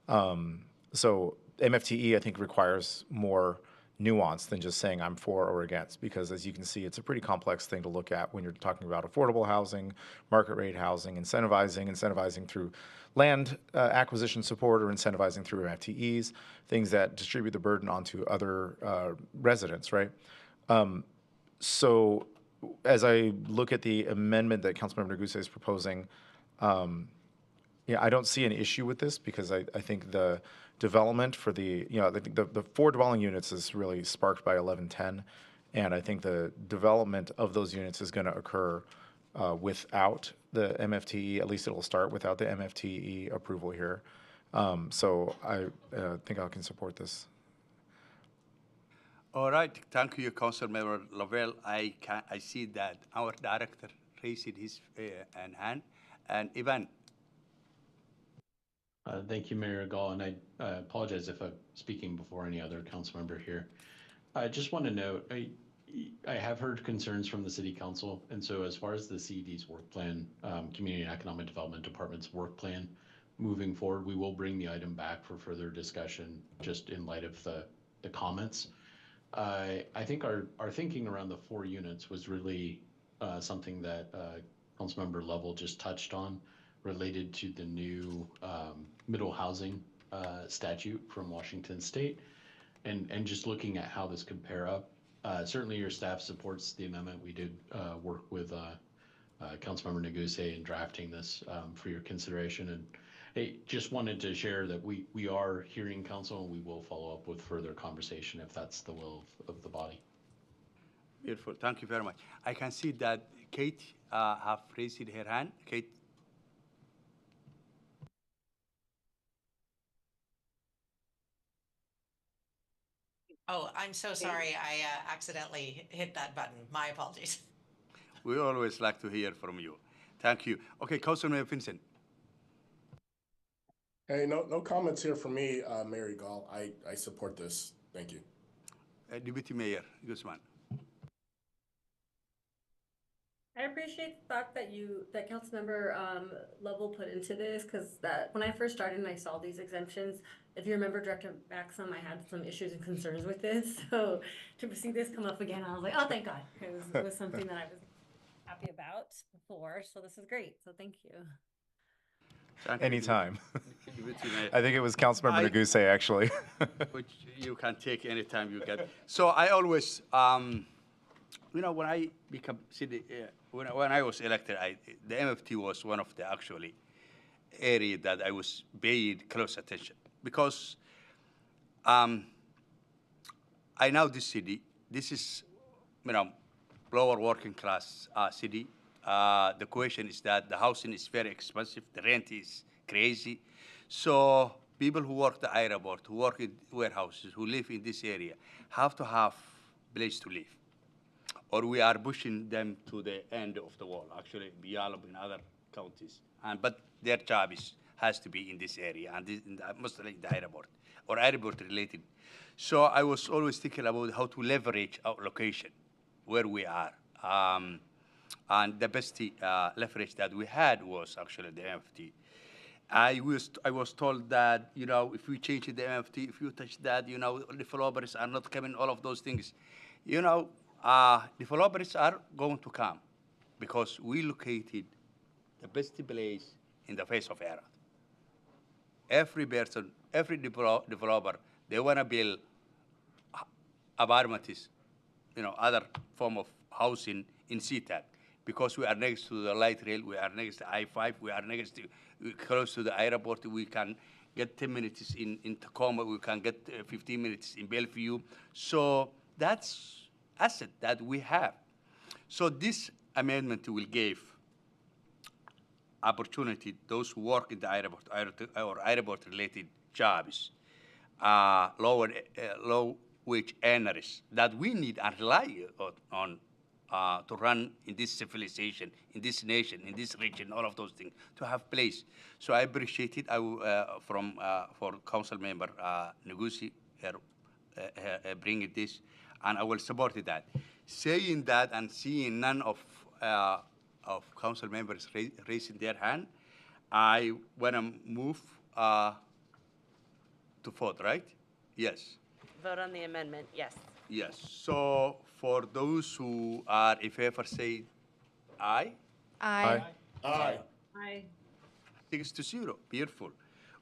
So MFTE, I think, requires more nuance than just saying I'm for or against, because as you can see, it's a pretty complex thing to look at when you're talking about affordable housing, market rate housing, incentivizing through land acquisition support, or incentivizing through MFTEs, things that distribute the burden onto other residents, right? So as I look at the amendment that Councilmember Neguse is proposing, I don't see an issue with this, because I think the development for the 4 dwelling units is really sparked by 1110, and I think the development of those units is going to occur without the MFTE. At least it'll start without the MFTE approval here. So I think I can support this. All right, thank you, Councilmember Lavelle. I see that our director raised his hand, and Ivan. Thank you, Mayor Gall, and I apologize if I'm speaking before any other council member here. I just want to note, I have heard concerns from the City Council, and so as far as the CED's work plan, Community and Economic Development Department's work plan, moving forward, we will bring the item back for further discussion, just in light of the comments. I think our thinking around the 4 units was really something that Councilmember Lovell just touched on, related to the new middle housing statute from Washington State, and just looking at how this could pair up. Certainly your staff supports the amendment. We did work with Councilmember Neguse in drafting this for your consideration, and I just wanted to share that we are hearing council, and we will follow up with further conversation if that's the will of the body. Beautiful, thank you very much. I can see that Kate have raised her hand. Kate. Oh, I'm so sorry. I accidentally hit that button. My apologies. We always like to hear from you. Thank you. Okay, Councilman Vincent. Hey, no comments here from me, Mayor Gall. I support this. Thank you. Deputy Mayor Guzman. I appreciate the thought that Councilmember Lovell put into this, because when I first started and I saw these exemptions, if you remember, Director Maxim, I had some issues and concerns with this. So to see this come up again, I was like, oh, thank God, because it was something that I was happy about before. So this is great. So thank you. Anytime. I think it was Councilmember Neguse, actually. Which you can take anytime you get. So I always, when I become city, when I was elected, the MFT was one of the actually area that I was paid close attention, because I know this city. This is, lower working class city. The question is that the housing is very expensive. The rent is crazy. So people who work the airport, who work in warehouses, who live in this area, have to have place to live, or we are pushing them to the end of the wall. Actually, beyond in other counties, but their job has to be in this area, and mostly the airport or airport related. So I was always thinking about how to leverage our location, where we are. And the best leverage that we had was actually the MFT. I was told that, if we change the MFT, if you touch that, developers are not coming, all of those things. Developers are going to come, because we located the best place in the face of Arad. Every person, every developer, they want to build apartments, other form of housing in Sea-Tac, because we are next to the light rail, we are next to I-5, we are close to the airport. We can get 10 minutes in Tacoma, we can get 15 minutes in Bellevue. So that's asset that we have. So this amendment will give opportunity those who work in the airport or airport related jobs, low wage earners that we need and rely on to run in this civilization, in this nation, in this region, all of those things to have place. So I appreciate it. For Council Member Ngusi bringing this, and I will support that. Saying that and seeing none of council members raising their hand, I want to move to vote, right? Yes. Vote on the amendment, yes. Yes. So for those who are in favor, say aye. Aye. Aye. Aye. 6-0. Beautiful.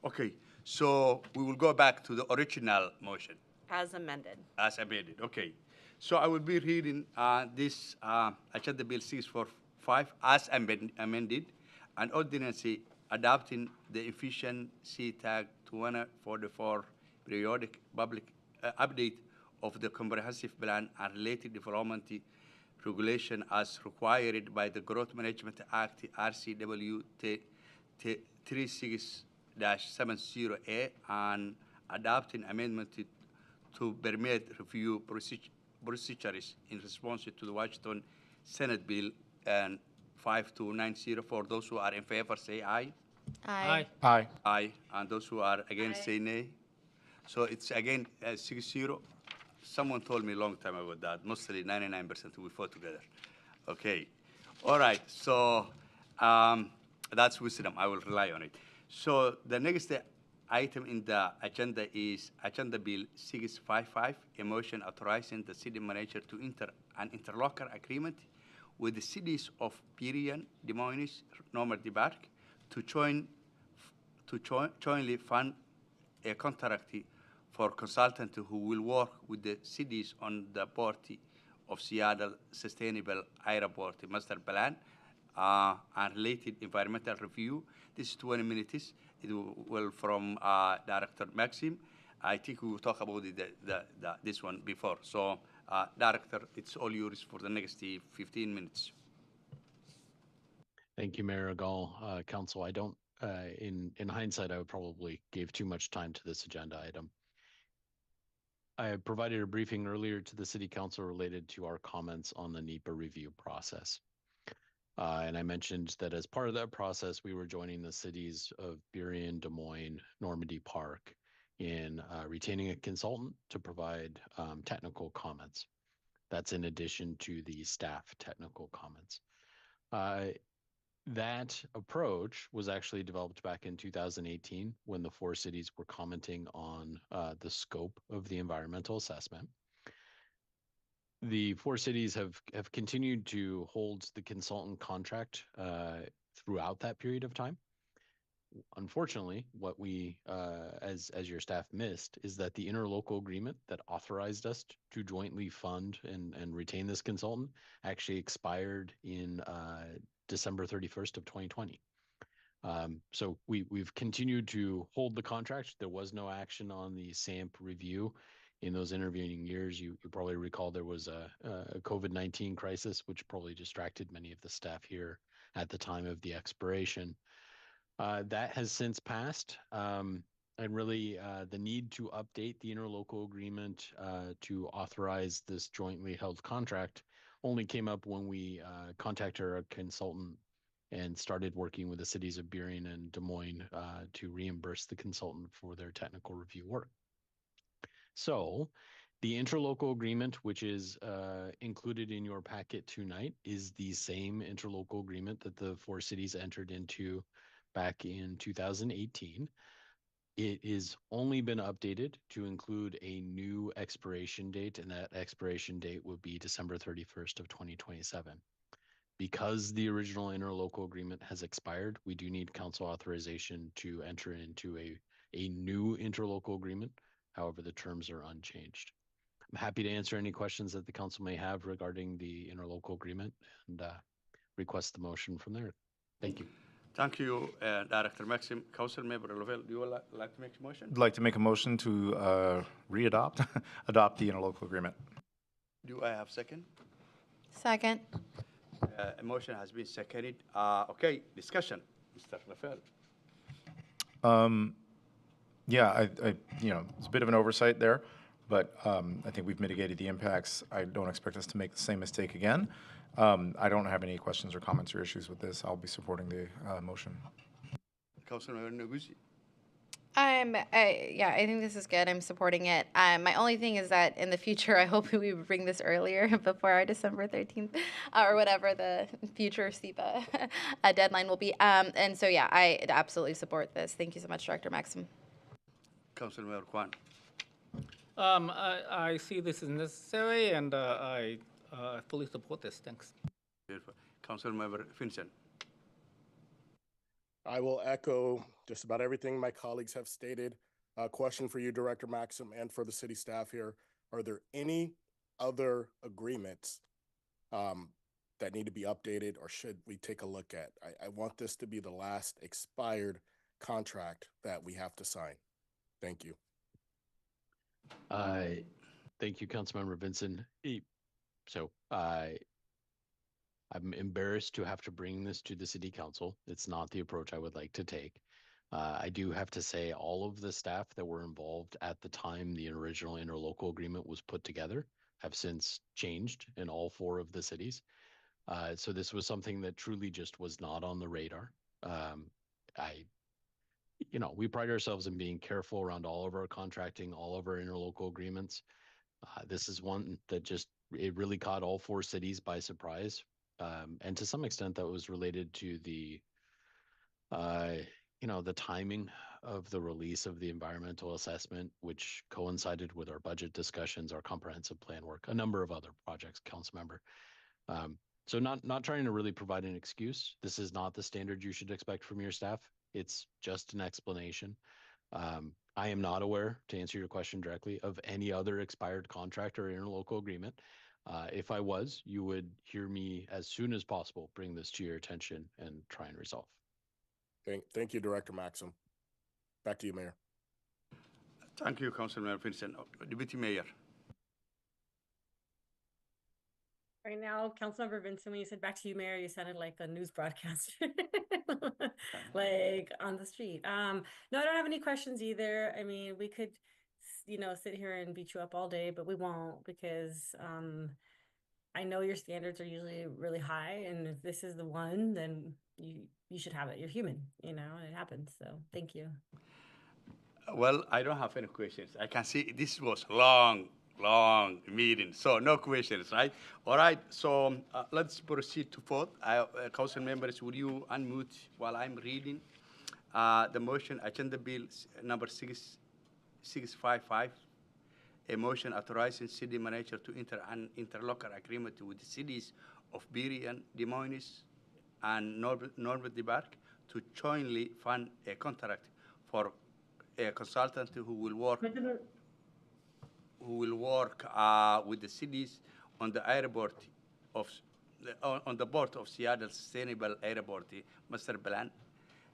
Okay. So we will go back to the original motion As amended. as amended. Okay. So I will be reading this Agenda Bill 645 as amended, an ordinance adopting the efficient Sea-Tac 2044 periodic public update of the comprehensive plan and related development regulation as required by the Growth Management Act RCW 36-70A and adopting amendment to permit review procedures in response to the Washington Senate Bill and 5290. For those who are in favor, say aye. Aye. Aye. Aye. And those who are against, say nay. So it's again 6-0. Someone told me a long time about that. Mostly 99% we fought together. Okay. All right. So that's wisdom. I will rely on it. So the next item in the agenda is Agenda Bill 655, a motion authorizing the city manager to enter an interlocal agreement with the cities of Pirian, Des Moines, Normandy Park to jointly fund a contract for consultant who will work with the cities on the Port of Seattle Sustainable Airport Master Plan and related environmental review. This is 20 minutes. It will from Director Maxim. I think we will talk about this one before. So, Director, it's all yours for the next 15 minutes. Thank you, Mayor Gall. Council, I don't, in hindsight, I would probably gave too much time to this agenda item. I provided a briefing earlier to the City Council related to our comments on the NEPA review process. And I mentioned that as part of that process, we were joining the cities of Burien, Des Moines, Normandy Park in retaining a consultant to provide technical comments. That's in addition to the staff technical comments. That approach was actually developed back in 2018 when the four cities were commenting on the scope of the environmental assessment. The four cities have continued to hold the consultant contract throughout that period of time. Unfortunately, what we, as your staff missed, is that the interlocal agreement that authorized us to jointly fund and retain this consultant actually expired in December 31st of 2020. So we've continued to hold the contract. There was no action on the SAMP review in those intervening years. You probably recall there was a COVID-19 crisis, which probably distracted many of the staff here at the time of the expiration. That has since passed. And really the need to update the interlocal agreement to authorize this jointly held contract only came up when we contacted our consultant and started working with the cities of Burien and Des Moines to reimburse the consultant for their technical review work. So the interlocal agreement, which is included in your packet tonight, is the same interlocal agreement that the four cities entered into back in 2018. It is only been updated to include a new expiration date, and that expiration date would be December 31st of 2027. Because the original interlocal agreement has expired, we do need council authorization to enter into a new interlocal agreement. However, the terms are unchanged. I'm happy to answer any questions that the council may have regarding the interlocal agreement and request the motion from there. Thank you. Thank you, Director Maxim. Council Member Lovell, do you like to make a motion? I'd like to make a motion to adopt the interlocal agreement. Do I have second? Second. A motion has been seconded. Okay, discussion, Mr. Lovell. Yeah, it's a bit of an oversight there, but I think we've mitigated the impacts. I don't expect us to make the same mistake again. I don't have any questions or comments or issues with this. I'll be supporting the motion. Councilmember Noguchi. Yeah, I think this is good. I'm supporting it. My only thing is that in the future, I hope we would bring this earlier before our December 13th or whatever the future SEPA deadline will be. And so, yeah, I absolutely support this. Thank you so much, Director Maxim. Councilmember Kwan. I see this is necessary, and I fully support this. Thanks. Beautiful. Councilmember Vincent. I will echo just about everything my colleagues have stated. A question for you, Director Maxim, and for the city staff here. Are there any other agreements that need to be updated, or should we take a look at? I want this to be the last expired contract that we have to sign. Thank you. Thank you, Councilmember Vinson. So I'm embarrassed to have to bring this to the city council. It's not the approach I would like to take. I do have to say all of the staff that were involved at the time the original interlocal agreement was put together have since changed in all 4 of the cities. So this was something that truly just was not on the radar. We pride ourselves in being careful around all of our contracting, all of our interlocal agreements. This is one that it really caught all 4 cities by surprise. And to some extent that was related to the timing of the release of the environmental assessment, which coincided with our budget discussions, our comprehensive plan work, a number of other projects, Councilmember. So not trying to really provide an excuse. This is not the standard you should expect from your staff. It's just an explanation. I am not aware, to answer your question directly, of any other expired contract or interlocal agreement. If I was, you would hear me as soon as possible bring this to your attention and try and resolve. Thank you, Director Maxim. Back to you, Mayor. Thank you, Councilmember Vincent. Deputy Mayor. Right now, Councilmember Vincent, when you said back to you, Mayor, you sounded like a news broadcaster, like on the street. No, I don't have any questions either. I mean, we could, sit here and beat you up all day, but we won't because I know your standards are usually really high, and if this is the one, then you should have it. You're human, and it happens. So thank you. Well, I don't have any questions. I can see this was long meeting, so no questions, right? All right, so let's proceed to vote. Council members, will you unmute while I'm reading the motion, agenda bill number 655, a motion authorizing city manager to enter an interlocal agreement with the cities of Berrien, Des Moines, and Normandy Park to jointly fund a contract for a consultant who will work with the cities on the board of Seattle Sustainable Airport Master Plan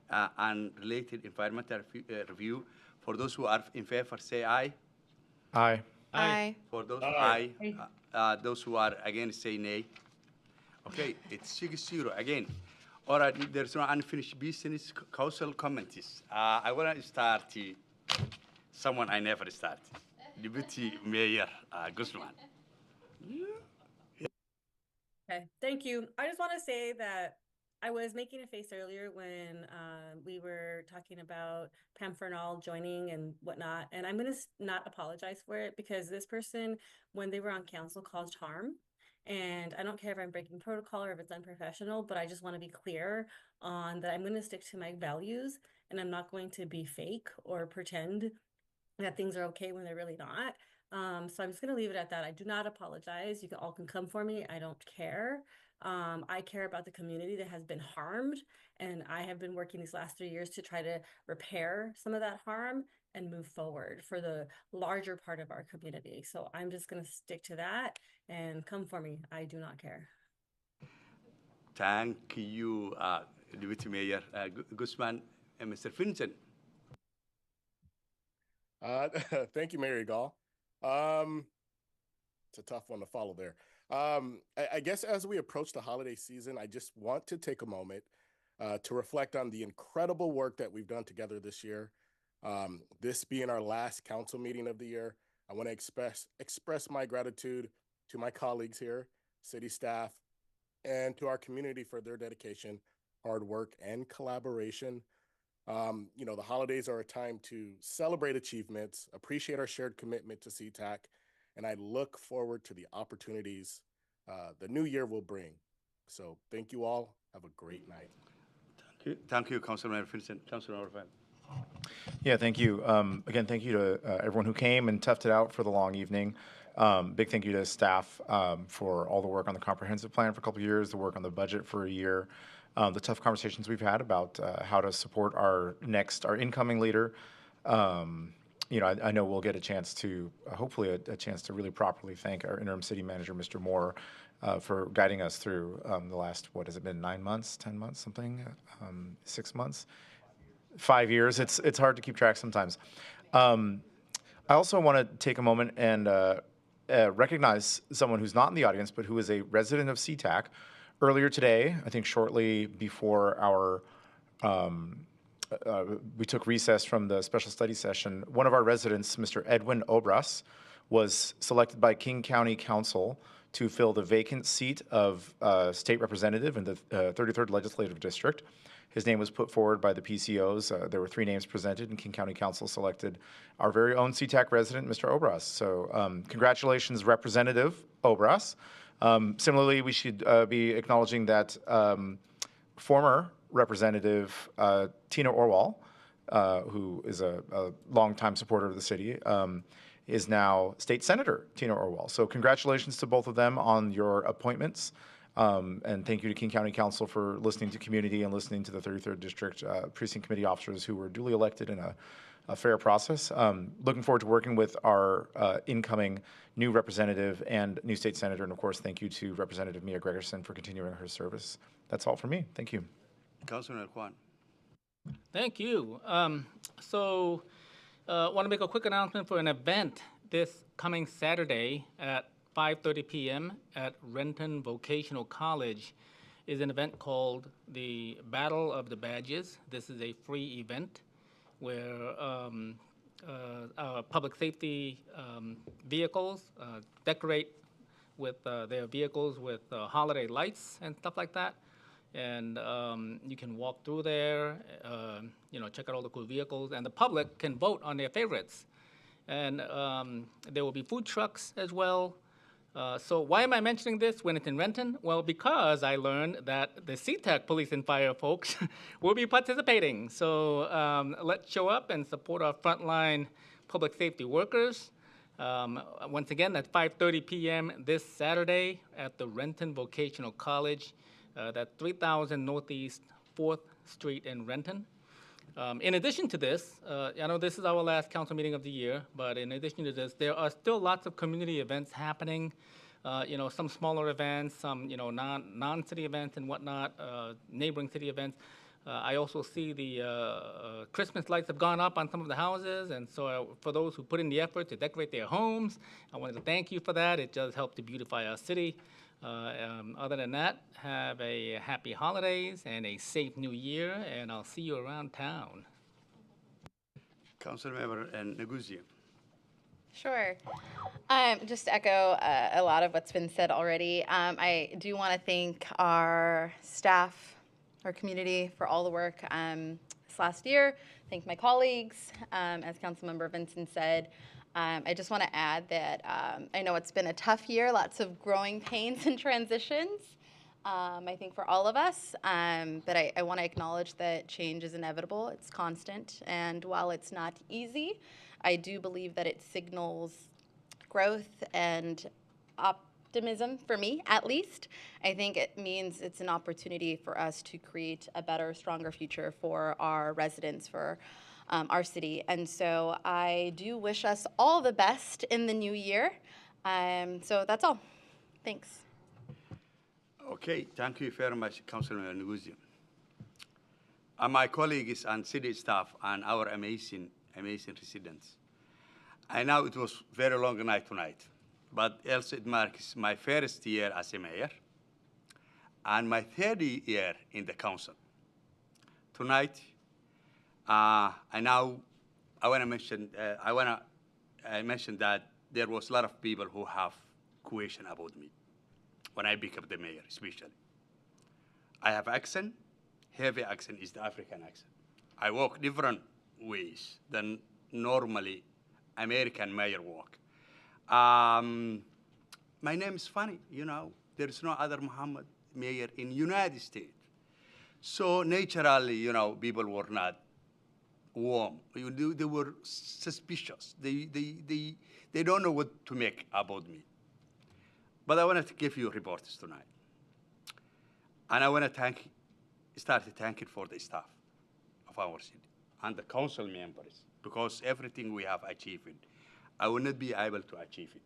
and related environmental review. For those who are in favor, say aye. Aye. Aye. For those aye. Those who are against, say nay. Okay, it's 6-0 again. All right, there's no unfinished business. Council comments. I want to start someone I never start. Deputy Mayor Guzman. Okay, thank you. I just want to say that I was making a face earlier when we were talking about Pam Fernald joining and whatnot, and I'm going to not apologize for it because this person, when they were on council, caused harm. And I don't care if I'm breaking protocol or if it's unprofessional, but I just want to be clear on that I'm going to stick to my values and I'm not going to be fake or pretend that things are okay when they're really not. So I'm just going to leave it at that. I do not apologize. You all can come for me. I don't care. I care about the community that has been harmed, and I have been working these last 3 years to try to repair some of that harm and move forward for the larger part of our community. So I'm just going to stick to that and come for me. I do not care. Thank you, Deputy Mayor Guzman and Mr. Vincent. Thank you, Mayor Gall. It's a tough one to follow there. I guess as we approach the holiday season, I just want to take a moment to reflect on the incredible work that we've done together this year. This being our last council meeting of the year, I want to express my gratitude to my colleagues here, city staff, and to our community for their dedication, hard work, and collaboration. The holidays are a time to celebrate achievements, appreciate our shared commitment to SeaTac, and I look forward to the opportunities the new year will bring. So thank you all. Have a great night. Thank you, Councilman Vincent. Councilman Orvan. Yeah, thank you. Again, thank you to everyone who came and toughed it out for the long evening. Big thank you to staff for all the work on the comprehensive plan for a couple of years, the work on the budget for a year, the tough conversations we've had about how to support our incoming leader. I know we'll get a chance to, hopefully a chance to really properly thank our interim city manager, Mr. Moore, for guiding us through the last, what has it been, 9 months, 10 months, something, 6 months? 5 years. It's hard to keep track sometimes. I also want to take a moment and recognize someone who's not in the audience, but who is a resident of SeaTac. Earlier today, I think shortly before our we took recess from the special study session, one of our residents, Mr. Edwin Obras, was selected by King County Council to fill the vacant seat of state representative in the 33rd Legislative District. His name was put forward by the PCOs. There were 3 names presented, and King County Council selected our very own SeaTac resident, Mr. Obras. So congratulations, Representative Obras. Similarly, we should be acknowledging that former Representative Tina Orwell, who is a longtime supporter of the city, is now State Senator Tina Orwell. So congratulations to both of them on your appointments. And thank you to King County Council for listening to community and listening to the 33rd District Precinct Committee officers who were duly elected in a fair process. Looking forward to working with our incoming new representative and new state senator. And of course, thank you to Representative Mia Gregerson for continuing her service. That's all for me. Thank you. Councilman Juan. Thank you. So want to make a quick announcement for an event this coming Saturday at 5:30 p.m. at Renton Vocational College is an event called the Battle of the Badges. This is a free event where our public safety vehicles decorate with their vehicles with holiday lights and stuff like that. And you can walk through there, check out all the cool vehicles, and the public can vote on their favorites. And there will be food trucks as well. So why am I mentioning this when it's in Renton? Well, because I learned that the SeaTac police and fire folks will be participating. So let's show up and support our frontline public safety workers. Once again, at 5:30 p.m. this Saturday at the Renton Vocational College. That's 3000 Northeast 4th Street in Renton. In addition to this, I know this is our last council meeting of the year, but in addition to this, there are still lots of community events happening. Some smaller events, some non-city events and whatnot, neighboring city events. I also see the Christmas lights have gone up on some of the houses, and so for those who put in the effort to decorate their homes, I wanted to thank you for that. It does help to beautify our city. Other than that, have a happy holidays and a safe new year, and I'll see you around town. Councilmember Neguzia. Sure. Just to echo a lot of what's been said already, I do want to thank our staff, our community for all the work this last year. Thank my colleagues, as Councilmember Vincent said. I just want to add that I know it's been a tough year, lots of growing pains and transitions, I think for all of us, but I want to acknowledge that change is inevitable, it's constant, and while it's not easy, I do believe that it signals growth and optimism for me, at least. I think it means it's an opportunity for us to create a better, stronger future for our residents, for our city. And so I do wish us all the best in the new year. So that's all. Thanks. Okay, thank you very much, Councilman Neguzia. My colleagues and city staff and our amazing residents. I know it was very long night tonight, but else it marks my first year as a mayor and my third year in the council. Tonight, I now I want to mention, I mentioned that there was a lot of people who have question about me when I became the mayor, especially. I have accent, heavy accent is the African accent. I walk different ways than normally American mayor walk. My name is funny, you know. There is no other Muhammad mayor in United States. So naturally, you know, people were not warm. They were suspicious. They don't know what to make about me. But I wanted to give you reports tonight. And I want to start thanking for the staff of our city and the council members, because everything we have achieved, I will not be able to achieve it,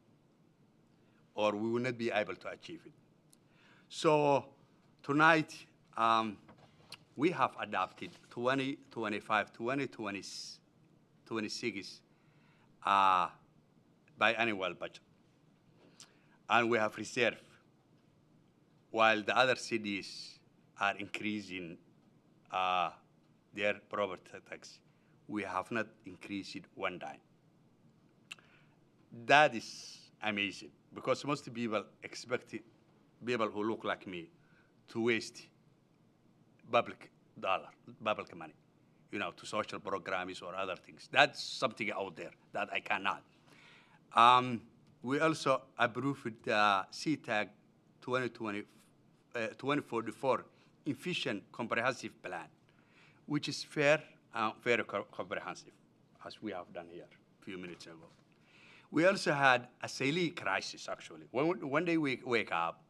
or we will not be able to achieve it. So tonight, we have adopted 2025, 2026 biannual budget. And we have reserved, while the other cities are increasing their property tax, we have not increased it one dime. That is amazing, because most people expect people who look like me to waste public money, you know, to social programs or other things. That's something out there that I cannot. We also approved the SeaTac 2044 efficient comprehensive plan, which is fair and very comprehensive, as we have done here a few minutes ago. We also had a asylee crisis, actually. One day we wake up,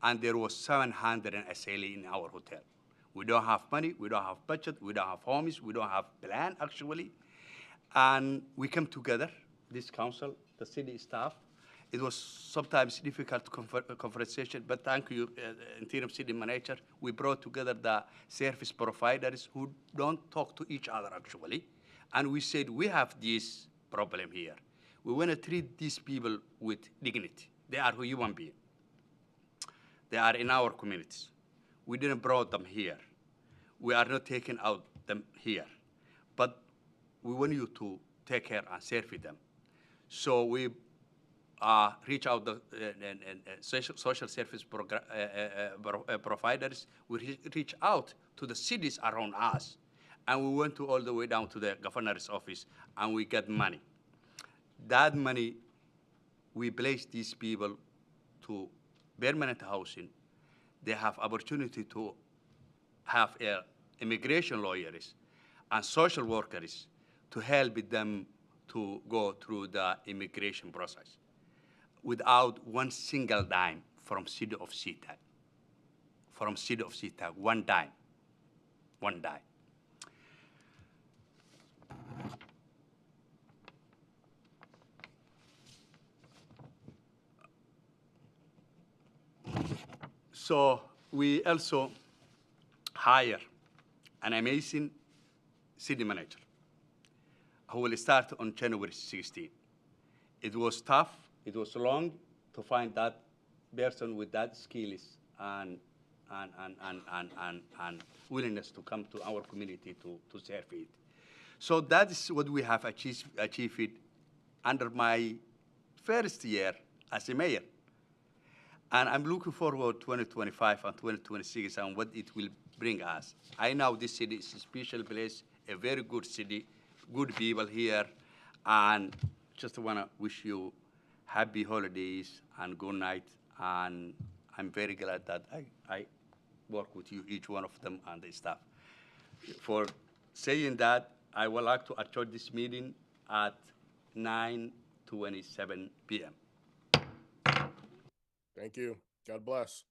and there was 700 asylee in our hotel. We don't have money, we don't have budget, we don't have homes, we don't have plan, actually. And we come together, this council, the city staff. It was sometimes difficult conversation, but thank you, interim city manager. We brought together the service providers who don't talk to each other, actually. And we said, we have this problem here. We want to treat these people with dignity. They are human beings. They are in our communities. We didn't brought them here. We are not taking out them here. But we want you to take care and serve them. So we reach out the social service providers. We reach out to the cities around us. And we went all the way down to the governor's office, and we get money. That money, we place these people to permanent housing. They have opportunity to have immigration lawyers and social workers to help them to go through the immigration process without one single dime from city of SeaTac. From city of SeaTac, one dime. So we also hire an amazing city manager who will start on January 16. It was tough, it was long to find that person with that skills and willingness to come to our community to serve it. So that is what we have achieved under my first year as a mayor. And I'm looking forward to 2025 and 2026 and what it will bring us. I know this city is a special place, a very good city, good people here, and just want to wish you happy holidays and good night. And I'm very glad that I work with you, each one of them and the staff. For saying that, I would like to adjourn this meeting at 9:27 p.m. Thank you. God bless.